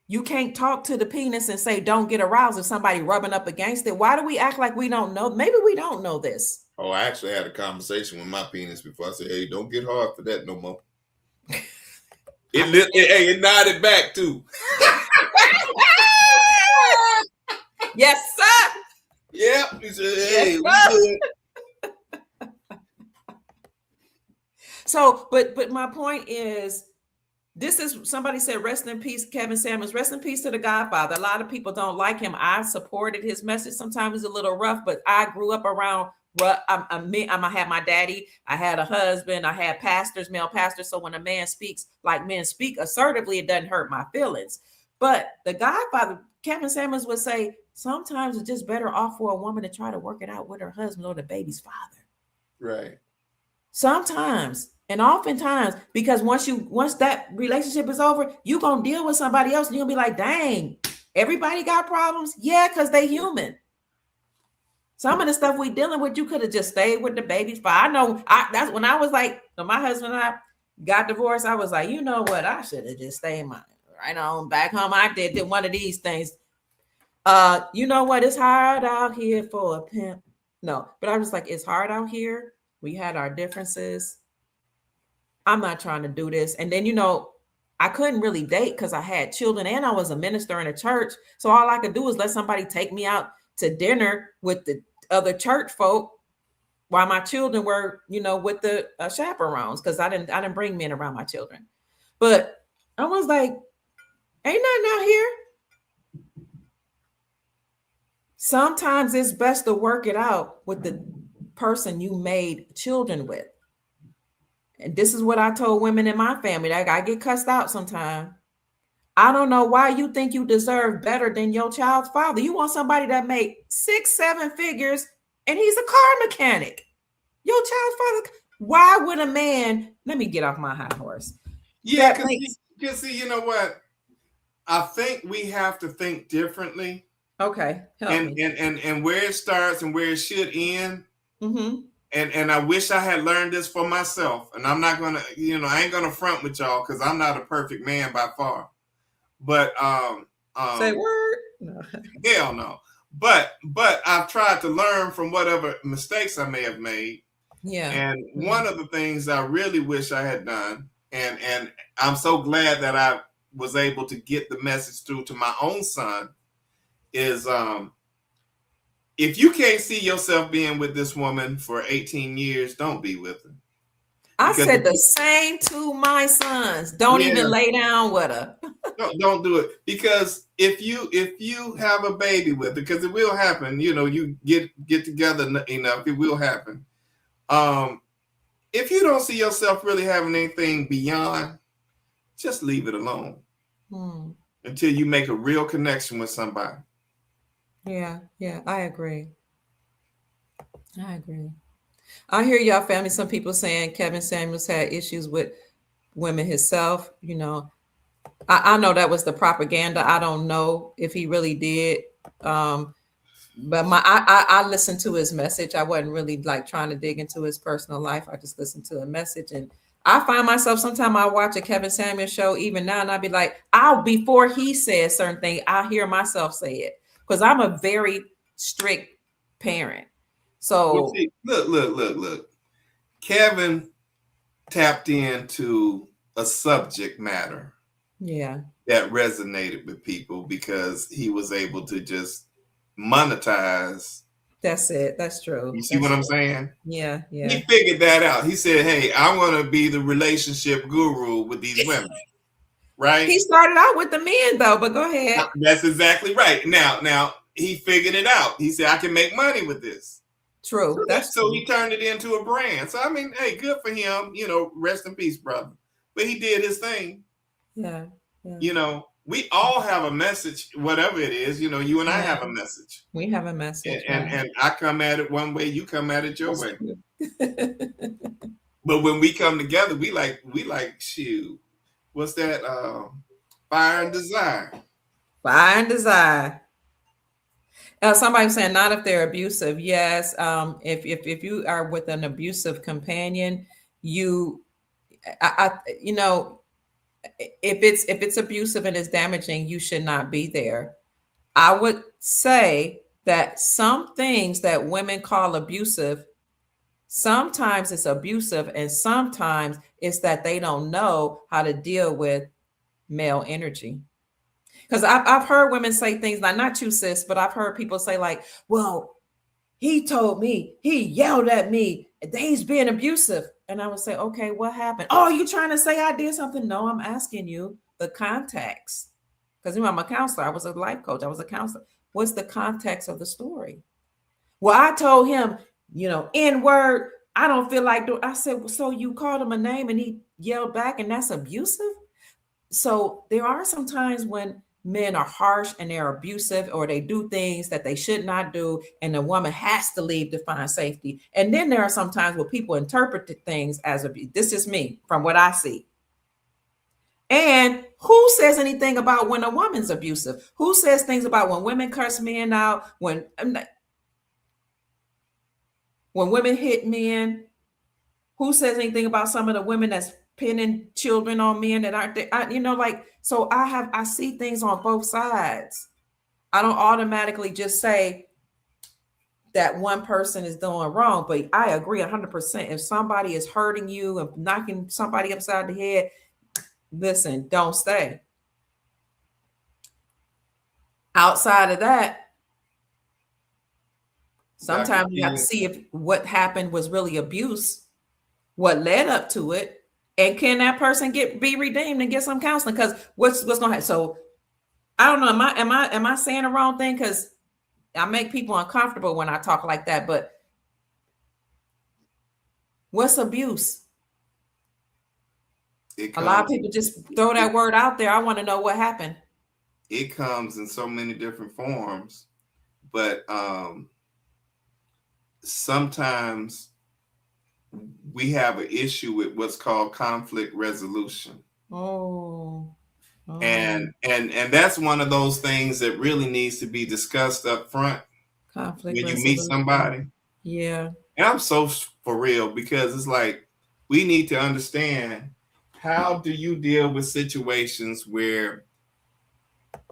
You can't talk to the penis and say, don't get aroused if somebody rubbing up against it. Why do we act like we don't know? Maybe we don't know this. Oh, I actually had a conversation with my penis before. I said, hey, don't get hard for that no more. It nodded back too. Yes, sir. Yeah. He said, hey, we good. So, but my point is, this is, somebody said, rest in peace, Kevin Samuels. Rest in peace to the Godfather. A lot of people don't like him. I supported his message. Sometimes it's a little rough, but I grew up around, I had my daddy. I had a husband. I had pastors, male pastors. So when a man speaks like men speak assertively, it doesn't hurt my feelings. But the Godfather, Kevin Samuels, would say, sometimes it's just better off for a woman to try to work it out with her husband or the baby's father. Right. Sometimes. And oftentimes, because once that relationship is over, you're going to deal with somebody else and you'll be like, dang, everybody got problems? Yeah, because they human. Some of the stuff we dealing with, you could have just stayed with the babies. But I know that's when I was like, when my husband and I got divorced, I was like, you know what? I should have just stayed right on back home. I did one of these things. You know what? It's hard out here for a pimp. No, but I was like, it's hard out here. We had our differences. I'm not trying to do this. And then, I couldn't really date because I had children and I was a minister in a church. So all I could do was let somebody take me out to dinner with the other church folk while my children were, with the chaperones, because I didn't bring men around my children. But I was like, ain't nothing out here. Sometimes it's best to work it out with the person you made children with. And this is what I told women in my family. Like, I get cussed out sometimes. I don't know why you think you deserve better than your child's father. You want somebody that made 6-7 figures and he's a car mechanic. Your child's father. Why would a man? Let me get off my high horse. Yeah, because see, you know what? I think we have to think differently. Okay, help me. And where it starts and where it should end. Mm-hmm. And I wish I had learned this for myself. And I'm not gonna, I ain't gonna front with y'all because I'm not a perfect man by far. But say word. No. Hell no. But I've tried to learn from whatever mistakes I may have made. Yeah. And one of the things I really wish I had done, and I'm so glad that I was able to get the message through to my own son, is if you can't see yourself being with this woman for 18 years, don't be with her. I said the same to my sons. Don't even lay down with her. Don't do it. Because if you have a baby with her, because it will happen, you get together enough, it will happen. If you don't see yourself really having anything beyond, just leave it alone until you make a real connection with somebody. Yeah, I agree. I hear y'all family. Some people saying Kevin Samuels had issues with women himself. I know that was the propaganda. I don't know if he really did. But I listened to his message. I wasn't really like trying to dig into his personal life. I just listened to a message, and I find myself sometimes I watch a Kevin Samuels show even now, and I'll be like, before he says certain thing, I'll hear myself say it because I'm a very strict parent. So see, look. Kevin tapped into a subject matter, that resonated with people because he was able to just monetize. That's it. That's true. You see what I'm saying? Yeah. He figured that out. He said, "Hey, I want to be the relationship guru with these women." Right? He started out with the men though, but go ahead. That's exactly right. Now he figured it out. He said, "I can make money with this." True. So he turned it into a brand. So I mean, hey, good for him. Rest in peace, brother. But he did his thing. Yeah. We all have a message, whatever it is. You and I have a message. We have a message, and I come at it one way. You come at it your way. But when we come together, we like shoot. What's that? Fire and desire. Fire and desire. Somebody saying not if they're abusive. Yes. If you are with an abusive companion, if it's abusive and it's damaging, you should not be there. I would say that some things that women call abusive, sometimes it's abusive and sometimes it's that they don't know how to deal with male energy. Because I've heard women say things like, not you, sis, but I've heard people say like, well, he told me, he yelled at me, he's being abusive. And I would say, okay, what happened? Oh, you trying to say I did something? No, I'm asking you the context. Because I'm a counselor. I was a life coach. I was a counselor. What's the context of the story? Well, I told him, N-word, I don't feel like I said, well, so you called him a name and he yelled back and that's abusive? So there are some times when men are harsh and they're abusive or they do things that they should not do and the woman has to leave to find safety. And then there are some times where people interpret things as abuse. This is me from what I see. And who says anything about when a woman's abusive? Who says things about when women curse men out, when women hit men? Who says anything about some of the women that's pinning children on men that aren't there? So I see things on both sides. I don't automatically just say that one person is doing wrong, but I agree 100%. If somebody is hurting you and knocking somebody upside the head, listen, don't stay. Outside of that, sometimes you have to see if what happened was really abuse, what led up to it. And can that person be redeemed and get some counseling? Because what's going to happen? So I don't know. Am I saying the wrong thing? Because I make people uncomfortable when I talk like that, but what's abuse? A lot of people just throw that word out there. I want to know what happened. It comes in so many different forms, but sometimes we have an issue with what's called conflict resolution. Oh. And that's one of those things that really needs to be discussed up front Conflict when you resolution. meet somebody. Yeah. And I'm so for real, because it's like we need to understand, how do you deal with situations where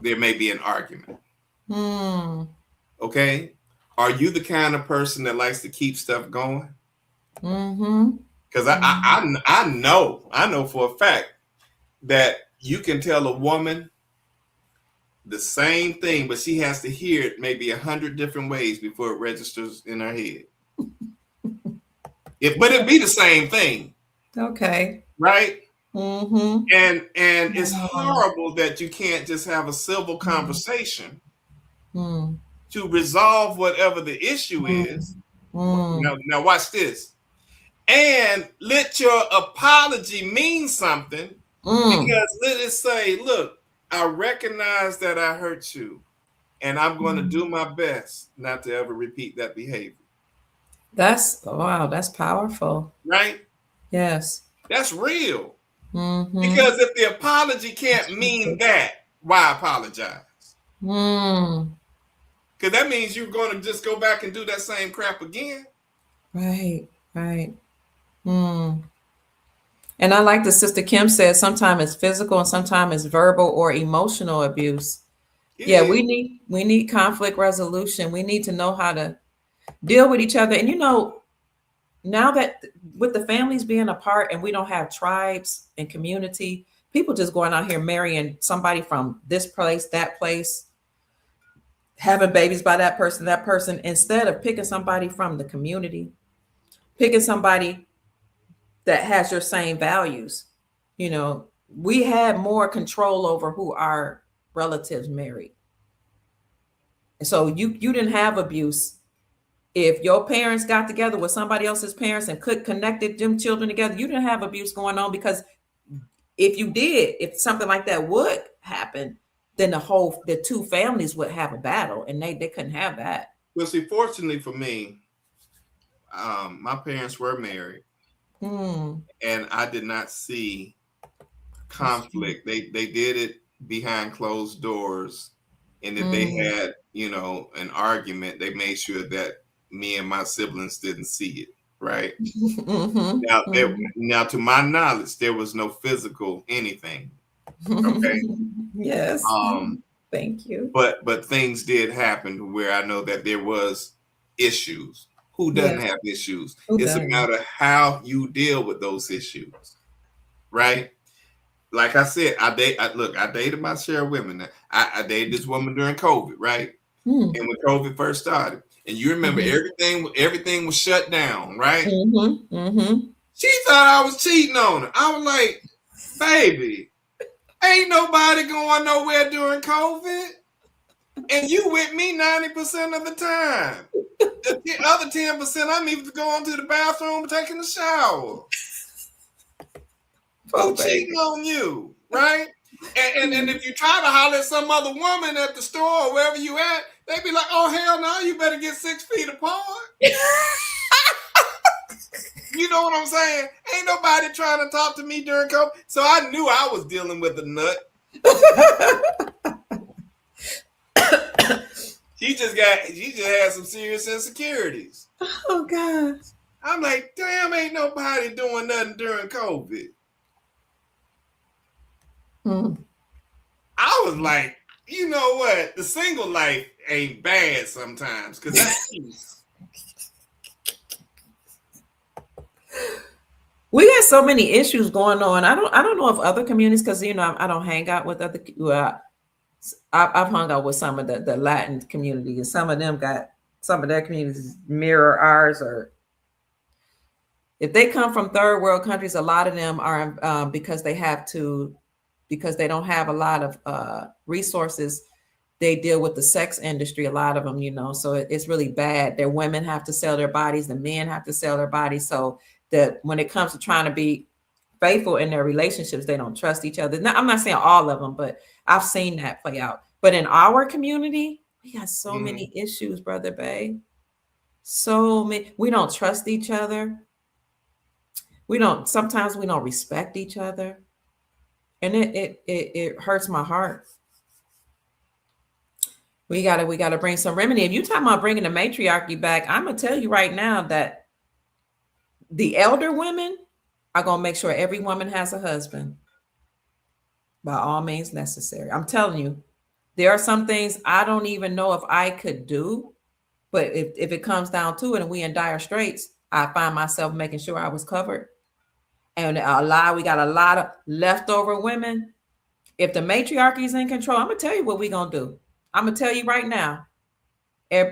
there may be an argument? Okay. Are you the kind of person that likes to keep stuff going? Because I know for a fact that you can tell a woman the same thing, but she has to hear it maybe 100 different ways before it registers in her head. But it'd be the same thing. Okay. Right? And it's horrible that you can't just have a civil conversation to resolve whatever the issue is. Now watch this. And let your apology mean something. Because let it say, look, I recognize that I hurt you, and I'm going to do my best not to ever repeat that behavior. That's powerful. Right? Yes. That's real. Because if the apology can't mean that, why apologize? Because that means you're going to just go back and do that same crap again. Right. And I like the Sister Kim said, sometimes it's physical and sometimes it's verbal or emotional abuse. Yeah, we need conflict resolution. We need to know how to deal with each other. And now that with the families being apart and we don't have tribes and community, people just going out here marrying somebody from this place, that place, having babies by that person, instead of picking somebody from the community, picking somebody that has your same values. We had more control over who our relatives married. And so you didn't have abuse. If your parents got together with somebody else's parents and connected them children together, you didn't have abuse going on, because if something like that would happen, then the two families would have a battle, and they couldn't have that. Well, see, fortunately for me, my parents were married, and I did not see conflict. They did it behind closed doors, and if they had an argument, they made sure that me and my siblings didn't see it. Right? Now, to my knowledge, there was no physical anything. Okay. Yes. Thank you. But things did happen where I know that there was issues. Who doesn't have issues? It's a matter of how you deal with those issues, right? Like I said, I dated my share of women. I dated this woman during COVID, right? And when COVID first started, and you remember everything was shut down, right? She thought I was cheating on her. I was like, baby, ain't nobody going nowhere during COVID. And you with me 90% of the time. The other 10%, I'm even going to the bathroom and taking a shower. Who cheating on you, right? And if you try to holler at some other woman at the store or wherever you at, they be like, oh, hell no, you better get 6 feet apart. You know what I'm saying? Ain't nobody trying to talk to me during COVID. So I knew I was dealing with a nut. She just had some serious insecurities. Oh, God. I'm like, damn, ain't nobody doing nothing during COVID. I was like, you know what? The single life ain't bad sometimes, because that's peace. We had so many issues going on. I don't know if other communities, because I don't hang out with other. I've hung out with some of the Latin community, and some of them got some of their communities mirror ours, or if they come from third world countries, a lot of them are because they don't have a lot of resources. they deal with the sex industry, a lot of them, you know, so it's really bad. Their women have to sell their bodies, the men have to sell their bodies. So that when it comes to trying to be faithful in their relationships, they don't trust each other. Now, I'm not saying all of them, but I've seen that play out. But in our community, we got so many issues, Brother Bay. So many. We don't trust each other. Sometimes we don't respect each other. And it hurts my heart. We gotta bring some remedy. If you talking about bringing the matriarchy back, I'm gonna tell you right now that the elder women are gonna make sure every woman has a husband by all means necessary. I'm telling you, there are some things I don't even know if I could do, but if it comes down to it and we in dire straits, I find myself making sure I was covered. And we got a lot of leftover women. If the matriarchy is in control, I'm gonna tell you what we're gonna do. I'm gonna tell you right now.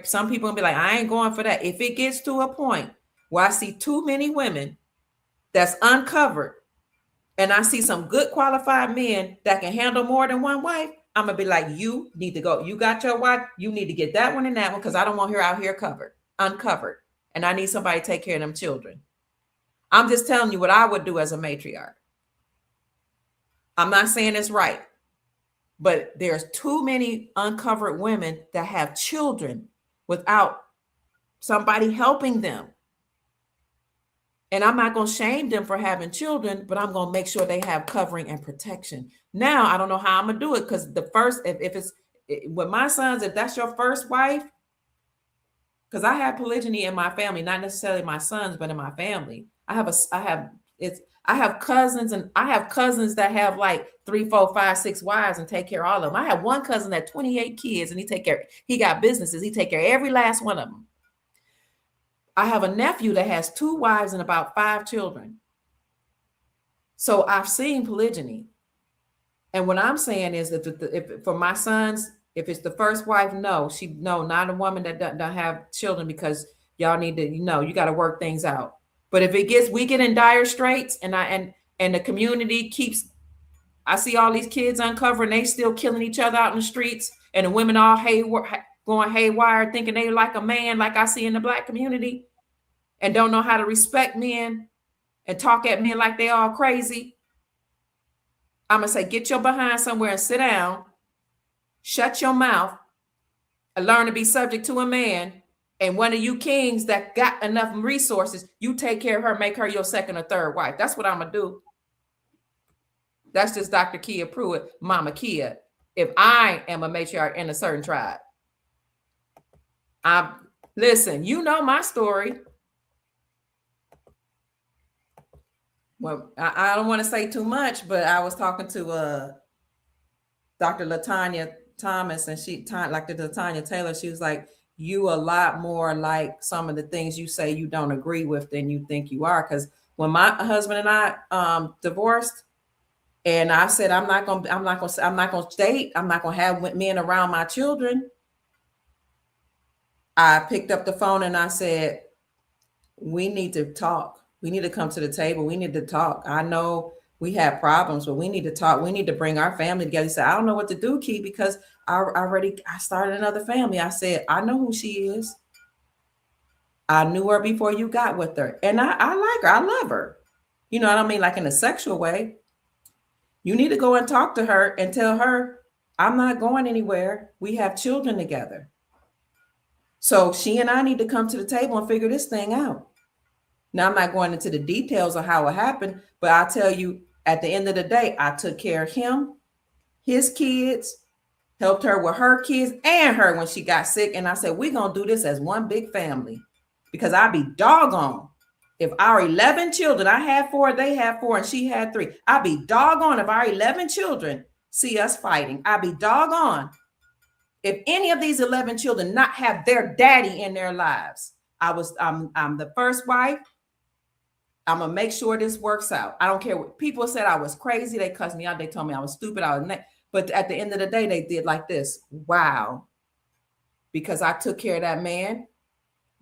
Some people gonna be like, I ain't going for that. If it gets to a point where I see too many women that's uncovered, and I see some good qualified men that can handle more than one wife, I'm gonna be like, you need to go. You got your wife, you need to get that one and that one, because I don't want her out here uncovered. And I need somebody to take care of them children. I'm just telling you what I would do as a matriarch. I'm not saying it's right, but there's too many uncovered women that have children without somebody helping them. And I'm not going to shame them for having children, but I'm going to make sure they have covering and protection. Now, I don't know how I'm going to do it, because if it's with my sons, if that's your first wife, because I have polygyny in my family, not necessarily my sons, but in my family. I have cousins, and I have cousins that have like 3, 4, 5, 6 wives and take care of all of them. I have one cousin that 28 kids, and he got businesses. He take care of every last one of them. I have a nephew that has 2 wives and about 5 children. So I've seen polygyny. And what I'm saying is that if for my sons, if it's the first wife, no, not a woman that doesn't have children, because y'all need to, you got to work things out. But if we get in dire straits, and the community I see all these kids uncovered, and they still killing each other out in the streets, and the women all going haywire, thinking they like a man, like I see in the Black community, and don't know how to respect men and talk at men like they all crazy. I'm gonna say, get your behind somewhere and sit down, shut your mouth, and learn to be subject to a man. And one of you kings that got enough resources, you take care of her, make her your second or third wife. That's what I'm gonna do. That's just Dr. Kia Pruitt, Mama Kia. If I am a matriarch in a certain tribe, listen, you know my story. Well, I don't want to say too much, but I was talking to Dr. LaTanya Thomas, and like the LaTanya Taylor, she was like, you a lot more like some of the things you say you don't agree with than you think you are. Because when my husband and I divorced, and I said, I'm not gonna date, I'm not gonna have men around my children, I picked up the phone and I said, we need to talk. We need to come to the table. We need to talk. I know we have problems, but we need to talk. We need to bring our family together. He said, I don't know what to do, Key, because I started another family. I said, I know who she is. I knew her before you got with her. And I like her. I love her. You know what I mean? Like in a sexual way. You need to go and talk to her and tell her, I'm not going anywhere. We have children together. So she and I need to come to the table and figure this thing out. Now, I'm not going into the details of how it happened, but I'll tell you, at the end of the day, I took care of him, his kids, helped her with her kids and her when she got sick. And I said, we're going to do this as one big family, because I'd be doggone if our 11 children, I had 4, they had 4, and she had 3. I'd be doggone if our 11 children see us fighting. I'd be doggone if any of these 11 children not have their daddy in their lives. I'm the first wife. I'm gonna make sure this works out. I don't care what people said. I was crazy. They cussed me out. They told me I was stupid. But at the end of the day, they did like this. Wow. Because I took care of that man.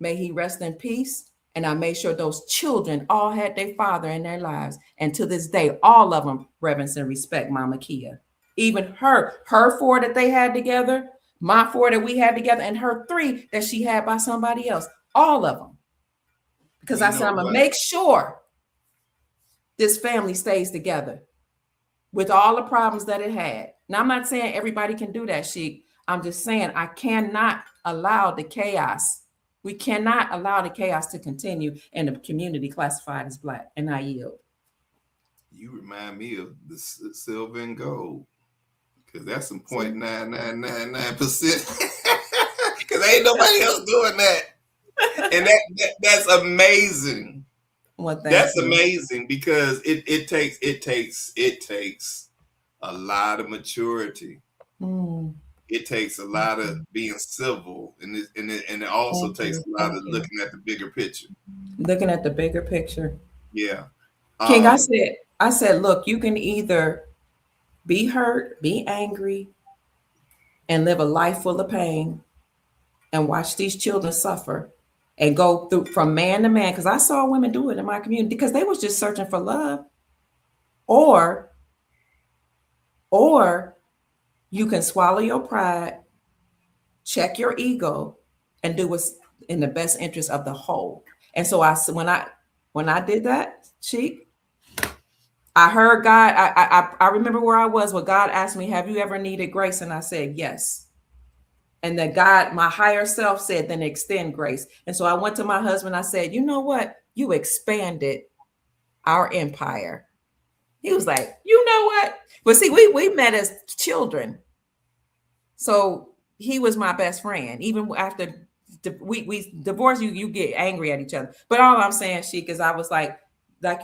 May he rest in peace. And I made sure those children all had their father in their lives. And to this day, all of them reverence and respect Mama Kia. Even her 4 that they had together, My 4 that we had together, and her 3 that she had by somebody else. All of them. Because I said, I'm going to make sure this family stays together with all the problems that it had. Now, I'm not saying everybody can do that, Sheik. I'm just saying I cannot allow the chaos. We cannot allow the chaos to continue and the community classified as Black. And I yield. You remind me of the silver and gold, because that's some 0.9999%. Because ain't nobody else doing that. And that's amazing. Well, that's amazing, because it takes a lot of maturity. It takes a lot of being civil, and it also takes a lot of looking at the bigger picture. Looking at the bigger picture. Yeah. King, I said, look, you can either be hurt, be angry, and live a life full of pain and watch these children suffer and go through from man to man, because I saw women do it in my community because they was just searching for love. Or you can swallow your pride, check your ego, and do what's in the best interest of the whole. And so when I did that, Sheik, I heard God. I remember where I was when God asked me, have you ever needed grace? And I said, yes. And that God, my higher self, said, then extend grace. And so I went to my husband. I said, you know what? You expanded our empire. He was like, you know what? But see, we met as children. So he was my best friend. Even after we divorced, you get angry at each other. But all I'm saying, Sheik, is I was like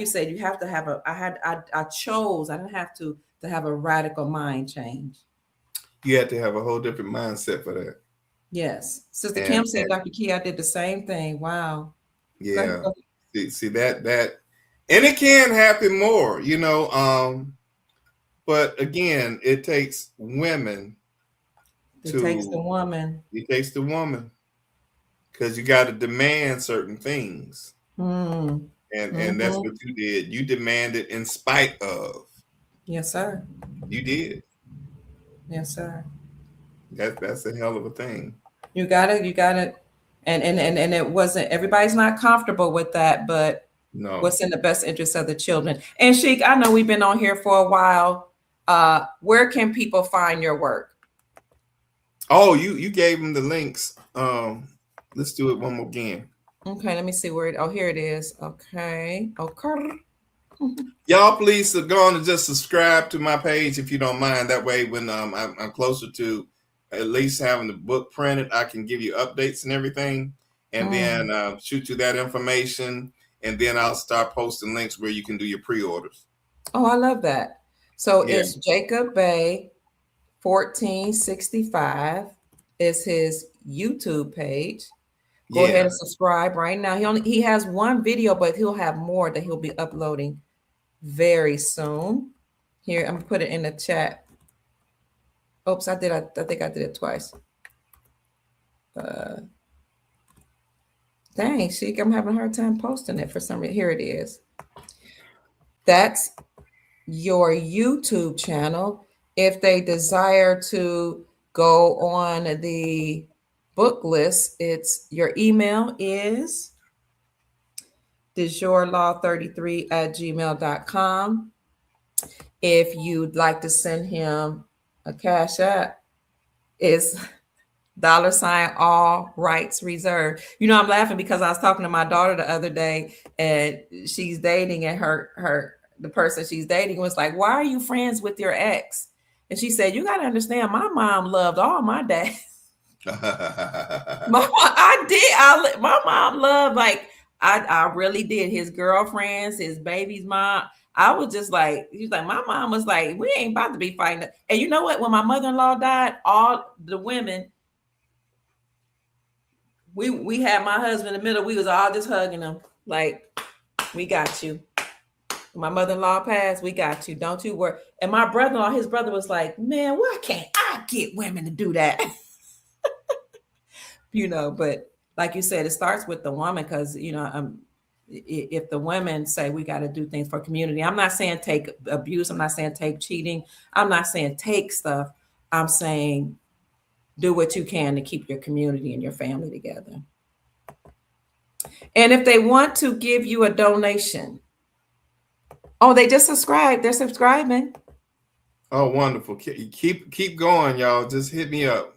you said, you have to have I didn't have to have a radical mind change. You had to have a whole different mindset for that. Yes. Sister Kim said, Dr. Key, I did the same thing. Wow. Yeah. See that, and it can happen more, but again, it takes women. It takes the woman. It takes the woman, because you got to demand certain things. And that's what you did. You demanded in spite of. Yes, sir. You did. Yes, sir. That's a hell of a thing. You got it. And it wasn't, everybody's not comfortable with that, but no. What's in the best interest of the children. And Sheik, I know we've been on here for a while. Where can people find your work? Oh, you gave them the links. Let's do it one more again. Okay, let me see where here it is. Okay. Y'all, please go on and just subscribe to my page if you don't mind. That way, when I'm closer to at least having the book printed, I can give you updates and everything, and then shoot you that information, and then I'll start posting links where you can do your pre-orders. Oh, I love that. So it's Jacob Bay 1465 is his YouTube page. Go ahead and subscribe right now. He has one video, but he'll have more that he'll be uploading very soon. Here, I'm gonna put it in the chat. Oops, I think I did it twice. Dang, Sheik, I'm having a hard time posting it for some reason. Here it is. That's your YouTube channel. If they desire to go on the book list, it's your email is dejourlaw33@gmail.com. If you'd like to send him a cash app, it's $ all rights reserved. I'm laughing because I was talking to my daughter the other day, and she's dating, and the person she's dating was like, why are you friends with your ex? And she said, you got to understand, my mom loved all my dads. My mom loved, like, I really did. His girlfriends, his baby's mom. I was just like, she's like, my mom was like, we ain't about to be fighting. And you know what? When my mother-in-law died, all the women, we had my husband in the middle. We was all just hugging him. Like, we got you. My mother-in-law passed, we got you. Don't you worry. And my brother-in-law, his brother was like, man, why can't I get women to do that? But like you said, it starts with the woman, because, if the women say we got to do things for community, I'm not saying take abuse. I'm not saying take cheating. I'm not saying take stuff. I'm saying do what you can to keep your community and your family together. And if they want to give you a donation, oh, they just subscribed. They're subscribing. Oh, wonderful. Keep going, y'all. Just hit me up.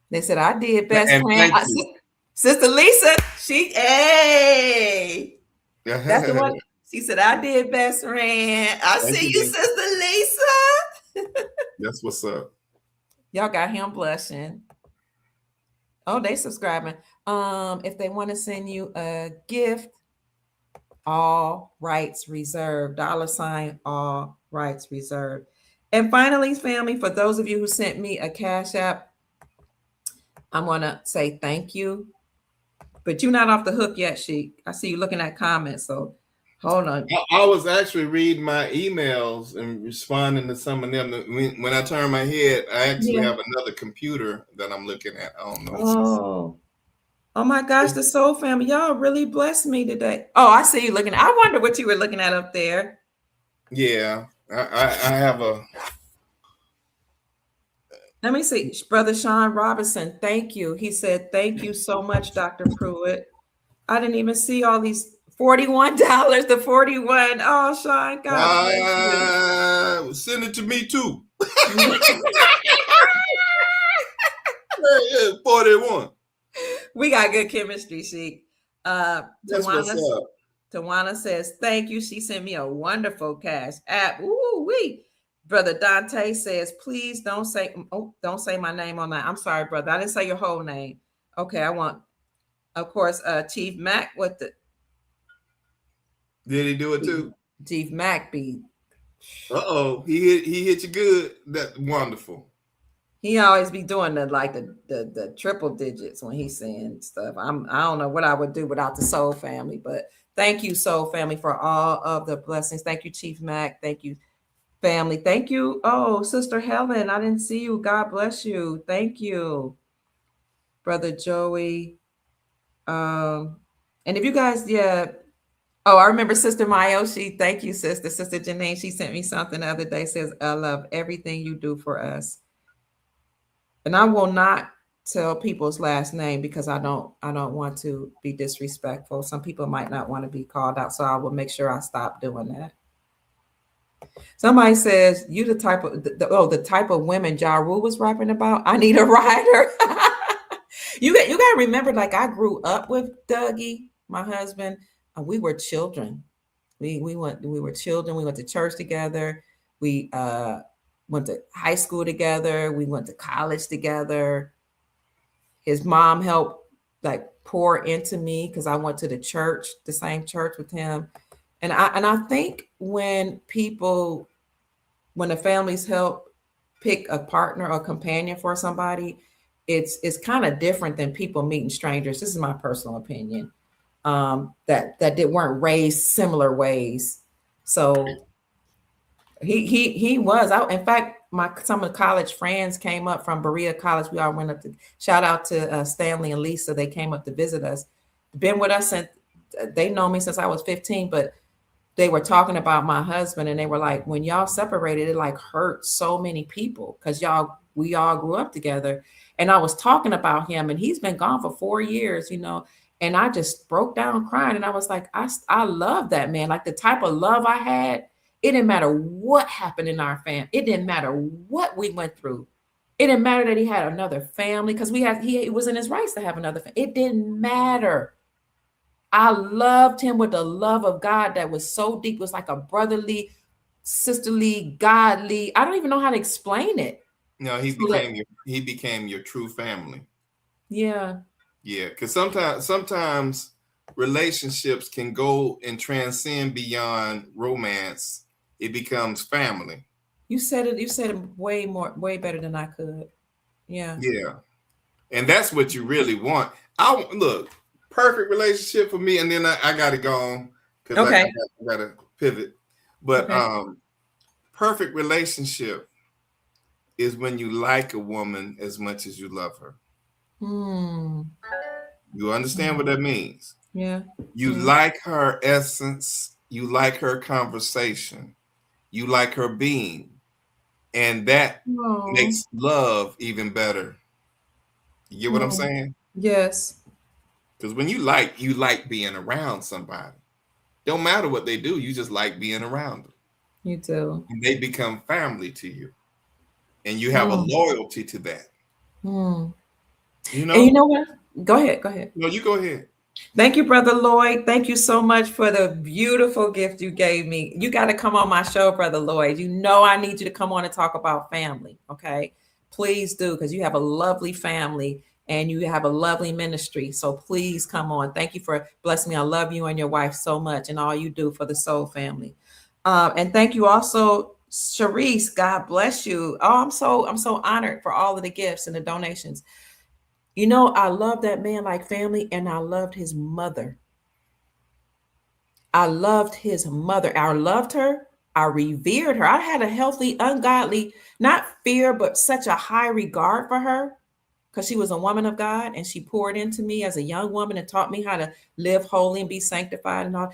They said, I did best And friend. thank you. Sister Lisa, hey. That's the one. She said, I did best friend. I see you, Sister Lisa. That's what's up. Y'all got him blushing. Oh, they subscribing. If they want to send you a gift, all rights reserved. $ all rights reserved. And finally, family, for those of you who sent me a Cash App, I want to say thank you. But you're not off the hook yet, Sheik. I see you looking at comments, so hold on. I was actually reading my emails and responding to some of them. When I turn my head, I actually have another computer that I'm looking at. I don't know. Oh my gosh, the Soul Family, y'all really blessed me today. Oh, I see you looking. I wonder what you were looking at up there. Yeah, I have a. Let me see. Brother Sean Robinson, thank you. He said, thank you so much, Dr. Pruitt. I didn't even see all these $41 to 41. Oh, Sean, God bless you. Send it to me too. 41. We got good chemistry, Sheik. That's what's up. Tawana says, thank you. She sent me a wonderful Cash App. Ooh-wee. Brother Dante says, please don't say my name on that. I'm sorry, brother. I didn't say your whole name. Okay, I want, of course, Chief Mac with the. Did he do it too? Chief Mac be. Uh-oh, he hit you good. That's wonderful. He always be doing the triple digits when he's saying stuff. I don't know what I would do without the Soul Family, but thank you, Soul Family, for all of the blessings. Thank you, Chief Mac. Thank you, family. Thank you. Oh, Sister Helen, I didn't see you. God bless you. Thank you, Brother Joey. And if you guys, oh, I remember Sister Mayoshi. Thank you, Sister. Sister Janine, she sent me something the other day. Says, I love everything you do for us. And I will not tell people's last name because I don't want to be disrespectful. Some people might not want to be called out, so I will make sure I stop doing that. Somebody says, you the type of women Ja Rule was rapping about. I need a rider. You got to remember, like, I grew up with Dougie, my husband. We were children. We were children. We went to church together. We went to high school together. We went to college together. His mom helped like pour into me because I went to the same church with him. And I think when the families help pick a partner or companion for somebody, it's kind of different than people meeting strangers. This is my personal opinion. That weren't raised similar ways. So he was out. In fact, some of the college friends came up from Berea College. We all went up to shout out to Stanley and Lisa. They came up to visit us. Been with us since they know me since I was 15, but they were talking about my husband and they were like, when y'all separated, it like hurt so many people because we all grew up together. And I was talking about him and he's been gone for 4 years, and I just broke down crying. And I was like, I love that man. Like the type of love I had, it didn't matter what happened in our family. It didn't matter what we went through. It didn't matter that he had another family because he was in his rights to have another family. It didn't matter. I loved him with the love of God that was so deep. It was like a brotherly, sisterly, godly. I don't even know how to explain it. No, he became your true family. Yeah. Yeah, because sometimes relationships can go and transcend beyond romance. It becomes family. You said it way better than I could. Yeah. Yeah. And that's what you really want. Look, perfect relationship for me, and then I gotta go on because I gotta pivot. But perfect relationship is when you like a woman as much as you love her. You understand what that means? Yeah. You like her essence, you like her conversation, you like her being, and that Oh, makes love even better. You get what I'm oh, saying? yes, Because when you like being around somebody. Don't matter what they do, you just like being around them. you do. And they become family to you. And you have a Mm, loyalty to that. mm. You And you know? know what? Go ahead. Go ahead. No, you go ahead. Thank you, Brother Lloyd. Thank you so much for the beautiful gift you gave me. You got to come on my show, Brother Lloyd. You know I need you to come on and talk about family. Okay. Please do, because you have a lovely family and you have a lovely ministry. So please come on. Thank you for blessing me. I love you and your wife so much and all you do for the Soul family. And thank you also, Sharice. God bless you. Oh, I'm so honored for all of the gifts and the donations. You know, I love that man like family, and I loved his mother. I loved his mother. I loved her. I revered her. I had a healthy, ungodly, not fear, but such a high regard for her because she was a woman of God and she poured into me as a young woman and taught me how to live holy and be sanctified and all.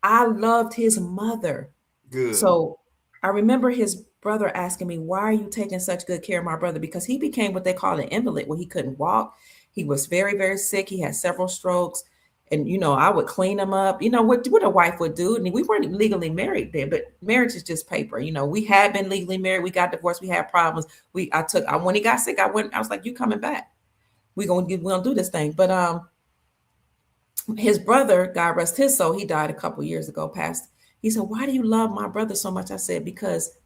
I loved his mother. Good. So I remember his brother asking me, "Why are you taking such good care of my brother?" Because he became what they call an invalid, where he couldn't walk. He was very, very sick. He had several strokes. And, I would clean him up, what a wife would do. And we weren't legally married then, but marriage is just paper. We had been legally married. We got divorced. We had problems. When he got sick, I was like, "You coming back. We're gonna do this thing." But his brother, God rest his soul, he died a couple years ago, passed. He said, "Why do you love my brother so much?" I said, "Because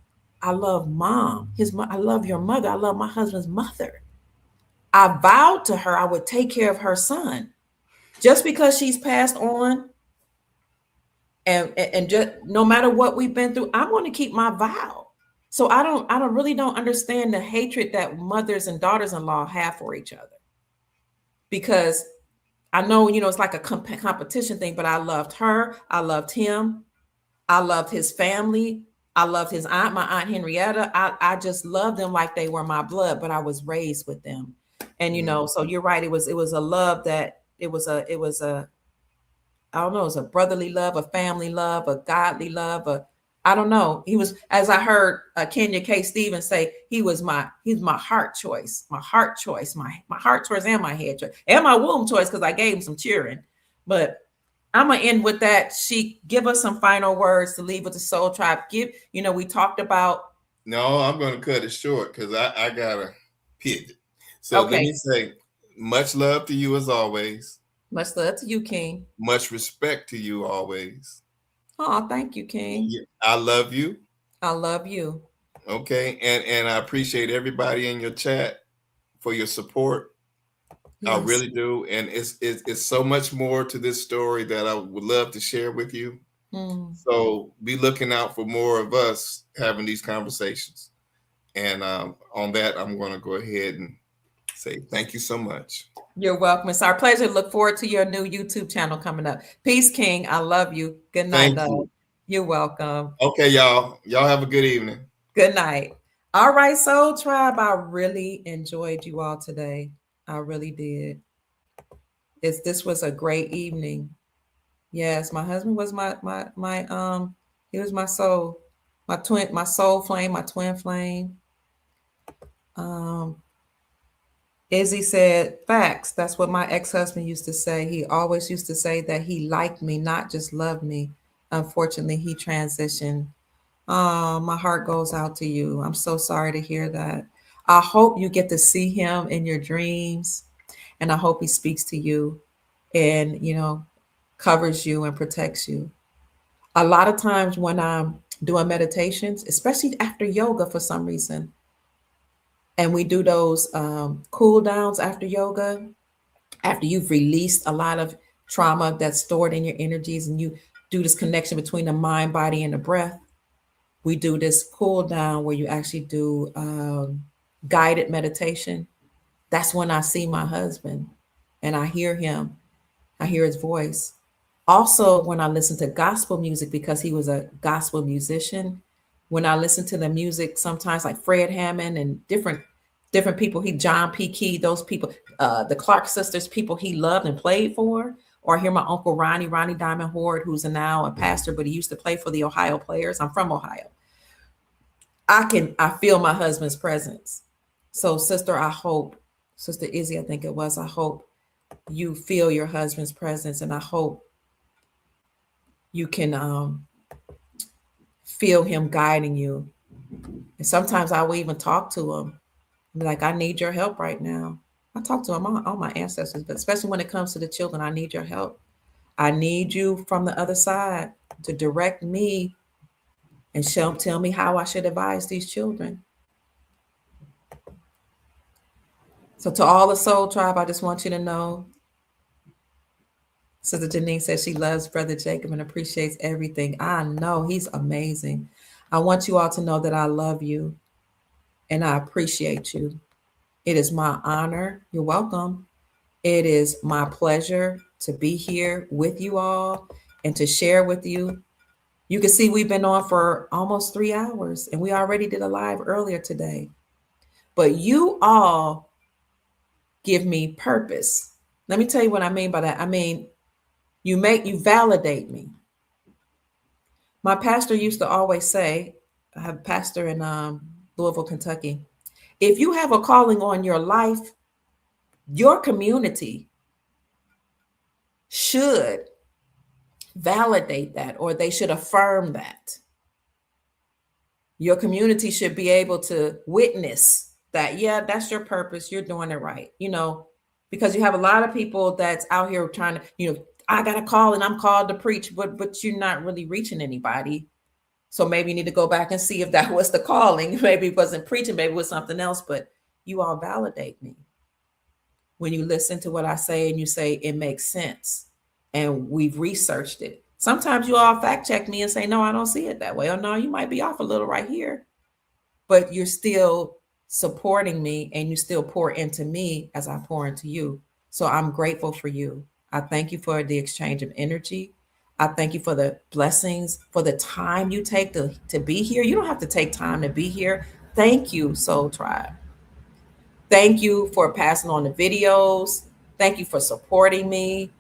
I love mom. I love your mother. I love my husband's mother. I vowed to her I would take care of her son. Just because she's passed on, and just no matter what we've been through, I'm going to keep my vow." So I don't really don't understand the hatred that mothers and daughters-in-law have for each other, because I know, it's like a competition thing, but I loved her. I loved him. I loved his family. I loved his aunt, my aunt Henrietta. I just loved them like they were my blood, but I was raised with them. And Mm. so you're right. It was a love that it was a I don't know, it was a brotherly love, a family love, a godly love, I don't know. He was, as I heard Kenya K. Stevens say, he's my heart choice, my heart choice and my head choice and my womb choice, because I gave him some cheering. But I'm gonna end with that. She give us some final words to leave with the Soul Tribe. We talked about. No, I'm going to cut it short because I got to pivot. So let me Okay, say much love to you as always. much love to you, King. Much respect to you always. Oh, thank you, King. Yeah, I love you. I love you. Okay. And I appreciate everybody in your chat for your support. I Yes. really do. And it's so much more to this story that I would love to share with you. Mm. So be looking out for more of us having these conversations. And on that, I'm going to go ahead and say thank you so much. You're welcome. It's our pleasure. Look forward to your new YouTube channel coming up. Peace, King. I love you. Good night, Thank love. you. You're welcome. Okay, y'all. Y'all have a good evening. Good night. All right, Soul Tribe. I really enjoyed you all today. I really did. This was a great evening. Yes, my husband was my he was my soul, my soul flame, my twin flame. Um, Izzy said, "Facts." That's what my ex-husband used to say. He always used to say that he liked me, not just loved me. Unfortunately, he transitioned. Oh, my heart goes out to you. I'm so sorry to hear that. I hope you get to see him in your dreams, and I hope he speaks to you and, covers you and protects you. A lot of times when I'm doing meditations, especially after yoga for some reason, and we do those cool downs after yoga, after you've released a lot of trauma that's stored in your energies, and you do this connection between the mind, body, and the breath. We do this cool down where you actually do guided meditation. That's when I see my husband and I hear him. I hear his voice. Also, when I listen to gospel music, because he was a gospel musician, when I listen to the music, sometimes like Fred Hammond and different people, John P. Key, those people, the Clark sisters, people he loved and played for, or I hear my uncle Ronnie Diamond Horde, who's now a pastor, but he used to play for the Ohio Players. I'm from Ohio. I feel my husband's presence. So sister, Sister Izzy, I think it was, I hope you feel your husband's presence, and I hope you can feel him guiding you. And sometimes I will even talk to him, be like, I need your help right now. I talk to him, all my ancestors, but especially when it comes to the children, I need your help. I need you from the other side to direct me and tell me how I should advise these children. So to all the soul tribe, I just want you to know, Sister Janine says she loves Brother Jacob and appreciates everything. I know he's amazing. I want you all to know that I love you and I appreciate you. It is my honor. You're welcome. It is my pleasure to be here with you all and to share with you. You can see we've been on for almost 3 hours, and we already did a live earlier today. But you all give me purpose. Let me tell you what I mean by that. I mean, you validate me. My pastor used to always say, I have a pastor in Louisville, Kentucky, if you have a calling on your life, your community should validate that, or they should affirm that. Your community should be able to witness that, yeah, that's your purpose. You're doing it right. Because you have a lot of people that's out here trying to, I got a call and I'm called to preach, but you're not really reaching anybody. So maybe you need to go back and see if that was the calling. Maybe it wasn't preaching, maybe it was something else, but you all validate me. When you listen to what I say and you say it makes sense and we've researched it. Sometimes you all fact check me and say, no, I don't see it that way. Or no, you might be off a little right here, but you're still supporting me and you still pour into me as I pour into you. So I'm grateful for you. I thank you for the exchange of energy. I thank you for the blessings, for the time you take to be here. You don't have to take time to be here. Thank you, Soul Tribe. Thank you for passing on the videos. Thank you for supporting me.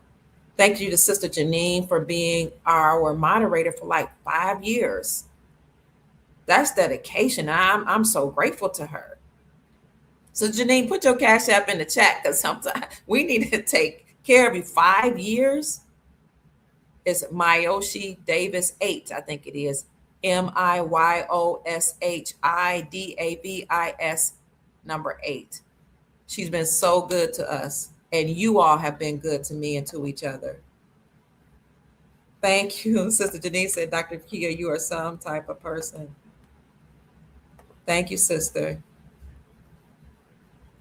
Thank you to Sister Janine for being our moderator for like 5 years. That's dedication. I'm so grateful to her. So Janine, put your Cash App in the chat, because sometimes we need to take care of you. 5 years. It's Myoshi Davis 8, I think it is. MIYOSHIDAVIS number 8. She's been so good to us, and you all have been good to me and to each other. Thank you. Sister Denise said, Dr. Kia, you are some type of person. Thank you, sister.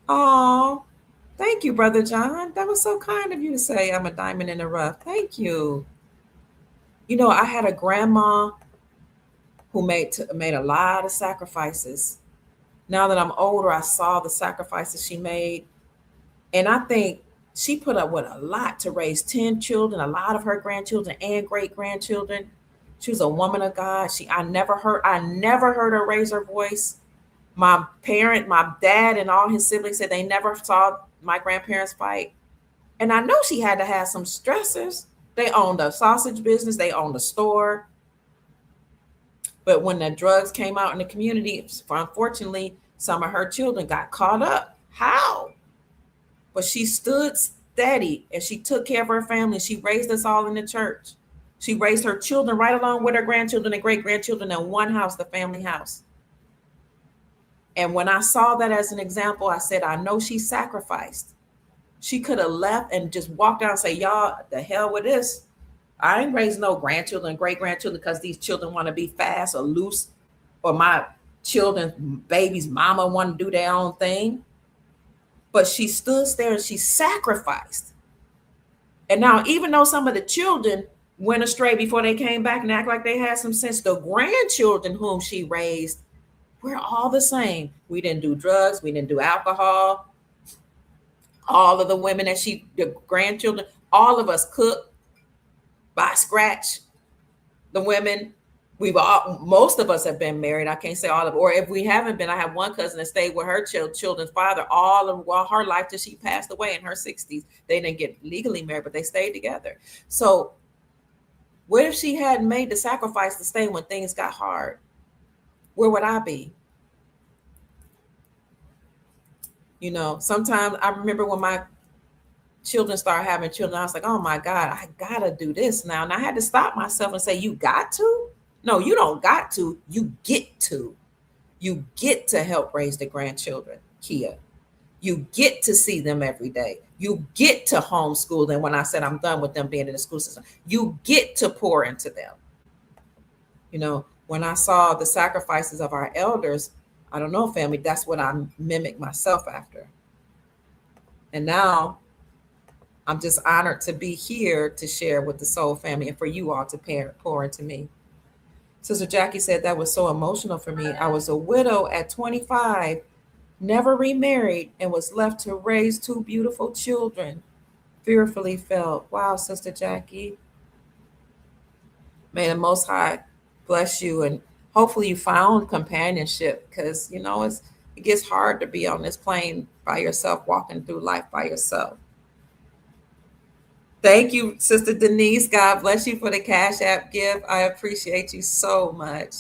Oh, thank you, Brother John. That was so kind of you to say I'm a diamond in the rough. Thank you. I had a grandma who made a lot of sacrifices. Now that I'm older, I saw the sacrifices she made. And I think she put up with a lot to raise 10 children, a lot of her grandchildren and great-grandchildren. She was a woman of God. I never heard her raise her voice. My dad and all his siblings said they never saw my grandparents fight. And I know she had to have some stressors. They owned a sausage business. They owned a store. But when the drugs came out in the community, unfortunately, some of her children got caught up. How? But she stood steady and she took care of her family. She raised us all in the church. She raised her children right along with her grandchildren and great-grandchildren in one house, the family house. And when I saw that as an example, I said, I know she sacrificed. She could have left and just walked out and say, y'all, the hell with this. I ain't raised no grandchildren and great-grandchildren because these children want to be fast or loose, or my children's baby's mama want to do their own thing. But she stood there and she sacrificed. And now, even though some of the children went astray before they came back and act like they had some sense, the grandchildren whom she raised, we're all the same. We didn't do drugs. We didn't do alcohol. All of the women the grandchildren, all of us cook, buy scratch. The women, most of us have been married. I can't say all of, or if we haven't been, I have one cousin that stayed with her children's father all her life till she passed away in her 60s. They didn't get legally married, but they stayed together. So what if she hadn't made the sacrifice to stay when things got hard? where would I be? Sometimes I remember when my children started having children, I was like, oh my God, I gotta do this now. And I had to stop myself and say, you got to? No, you don't got to. You get to. You get to help raise the grandchildren, Kia. You get to see them every day. You get to homeschool them. When I said I'm done with them being in the school system, you get to pour into them. When I saw the sacrifices of our elders, I don't know, family, that's what I mimic myself after. And now I'm just honored to be here to share with the Soul family and for you all to pour into me. Sister Jackie said that was so emotional for me. I was a widow at 25, never remarried, and was left to raise two beautiful children. Fearfully felt. Wow, Sister Jackie. May the Most High bless you, and hopefully you found companionship, because it gets hard to be on this plane by yourself, walking through life by yourself. Thank you, Sister Denise. God bless you for the Cash App gift. I appreciate you so much.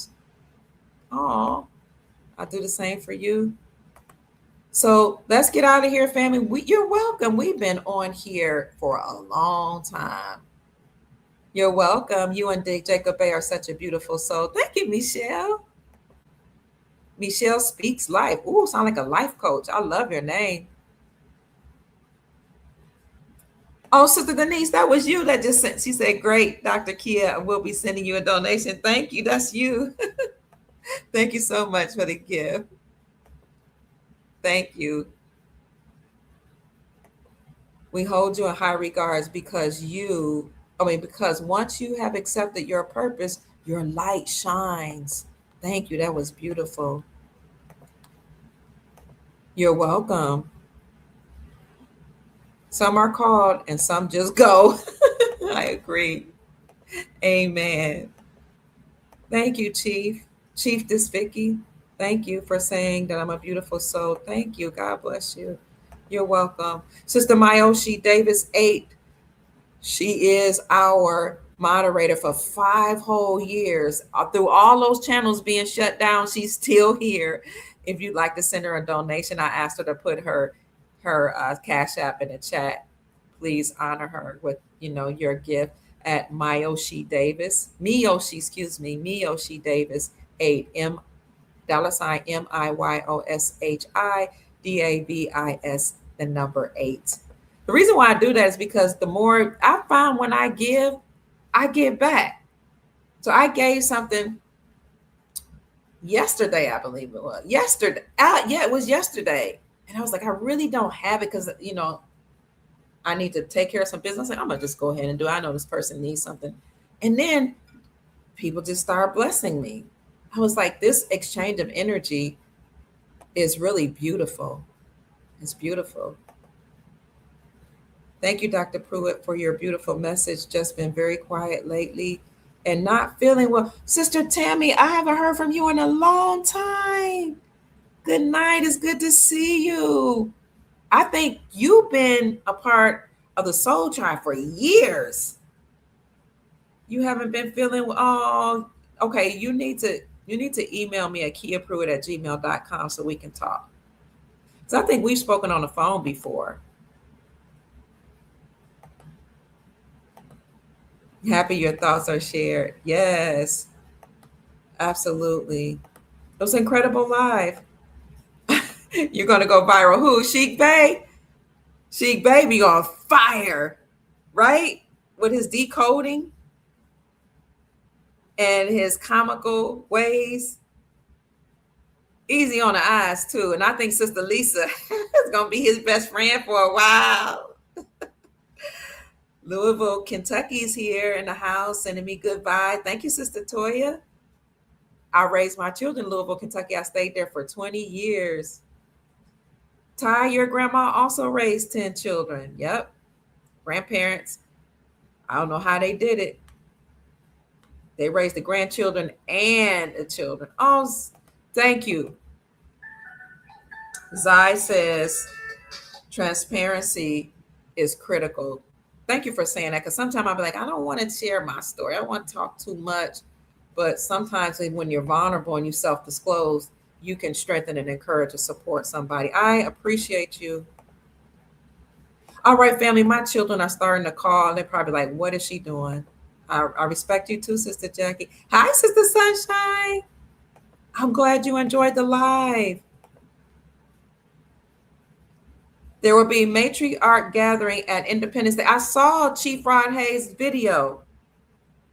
Oh, I'll do the same for you. So let's get out of here, family. You're welcome. We've been on here for a long time. You're welcome. You and Jacob Bay are such a beautiful soul. Thank you, Michelle. Michelle Speaks Life. Ooh, sound like a life coach. I love your name. Oh, Sister Denise, that was you that just sent. She said, great, Dr. Kia, we'll be sending you a donation. Thank you. That's you. Thank you so much for the gift. Thank you. We hold you in high regards because once you have accepted your purpose, your light shines. Thank you. That was beautiful. You're welcome. Some are called and some just go. I agree. Amen. Thank you, Chief. Chief Vicky. Thank you for saying that I'm a beautiful soul. Thank you. God bless you. You're welcome. Sister Myoshi Davis 8. She is our moderator for 5 whole years. Through all those channels being shut down, she's still here. If you'd like to send her a donation, I asked her to put her Cash App in the chat. Please honor her with your gift at Miyoshi Davis. Miyoshi Davis 8 $MIYOSHI DAVIS 8. The reason why I do that is because the more I found when I give back. So I gave something yesterday, I believe it was. Yesterday. It was yesterday. And I was like, I really don't have it because, I need to take care of some business. I'm going to just go ahead and do it. I know this person needs something. And then people just start blessing me. I was like, this exchange of energy is really beautiful. It's beautiful. Thank you, Dr. Pruitt, for your beautiful message. Just been very quiet lately and not feeling well. Sister Tammy, I haven't heard from you in a long time. Good night. It's good to see you. I think you've been a part of the Soul Tribe for years. You haven't been feeling, okay. You need to email me at kiapruitt@gmail.com so we can talk. So I think we've spoken on the phone before. Happy your thoughts are shared. Yes, absolutely. It was incredible live. You're going to go viral. Who? Sheik Bay? Sheik Bay be on fire, right? With his decoding and his comical ways. Easy on the eyes, too. And I think Sister Lisa is going to be his best friend for a while. Louisville, Kentucky's here in the house, sending me goodbye. Thank you, Sister Toya. I raised my children in Louisville, Kentucky. I stayed there for 20 years. Ty, your grandma also raised 10 children. Yep. Grandparents. I don't know how they did it. They raised the grandchildren and the children. Oh, thank you. Zai says transparency is critical. Thank you for saying that, because sometimes I'll be like, I don't want to share my story. I don't want to talk too much. But sometimes when you're vulnerable and you self-disclose, you can strengthen and encourage or support somebody. I appreciate you. All right, family, my children are starting to call. They're probably like, what is she doing? I respect you too, Sister Jackie. Hi, Sister Sunshine. I'm glad you enjoyed the live. There will be a matriarch gathering at Independence Day. I saw Chief Rod Hayes' video.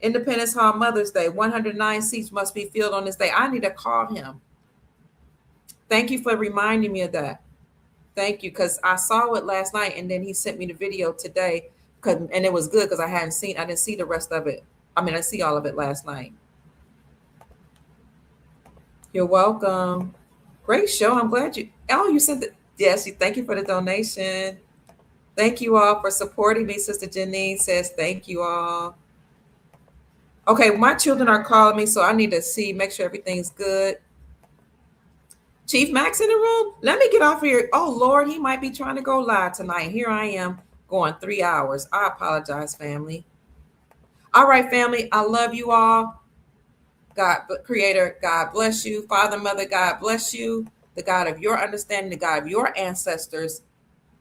Independence Hall Mother's Day. 109 seats must be filled on this day. I need to call him. Thank you for reminding me of that. Thank you, because I saw it last night, and then he sent me the video today, and it was good because I didn't see the rest of it. I see all of it last night. You're welcome. Great show. I'm glad you sent it. Yes, thank you for the donation. Thank you all for supporting me. Sister Janine says thank you all. Okay, my children are calling me, so I need to make sure everything's good. Chief Max in the room? Let me get off here. Oh, Lord, he might be trying to go live tonight. Here I am going 3 hours. I apologize, family. All right, family, I love you all. God, Creator, God bless you. Father, Mother, God bless you. The God of your understanding, the God of your ancestors,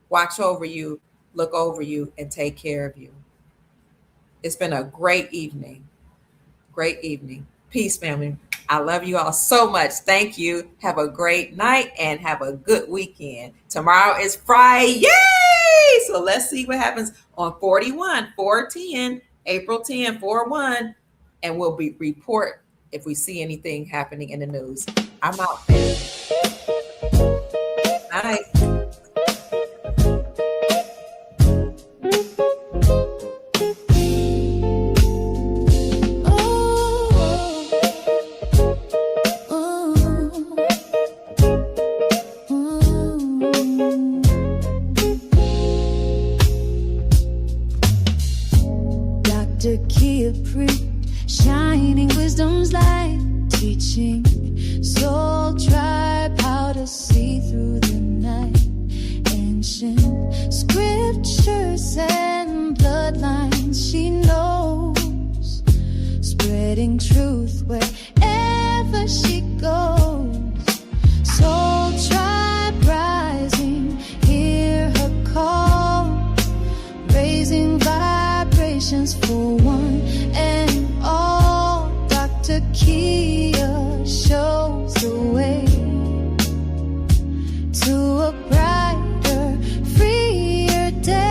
watch over you, look over you, and take care of you. It's been a great evening. Great evening. Peace, family. I love you all so much. Thank you. Have a great night and have a good weekend. Tomorrow is Friday. Yay! So let's see what happens on 41, 410, April 10, 4-1. And we'll report if we see anything happening in the news. I'm out, family. Bye. Shining wisdom's light, teaching soul tribe how to see through the night. Ancient scriptures and bloodlines she knows, spreading truth wherever she goes. Soul tribe rising, hear her call, raising vibrations for one and all. Dr. Kia shows the way to a brighter, freer day.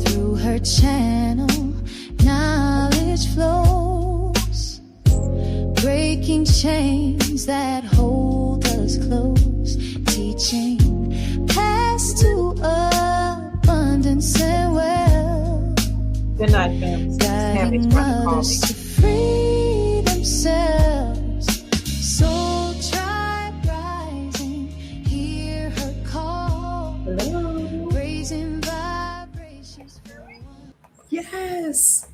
Through her channel, knowledge flows, breaking chains that hold us close, teaching paths to abundance and wealth. Good night, family. Guiding others to free themselves. Soul tribe rising, hear her call. Hello. Raising vibrations for one. Yes.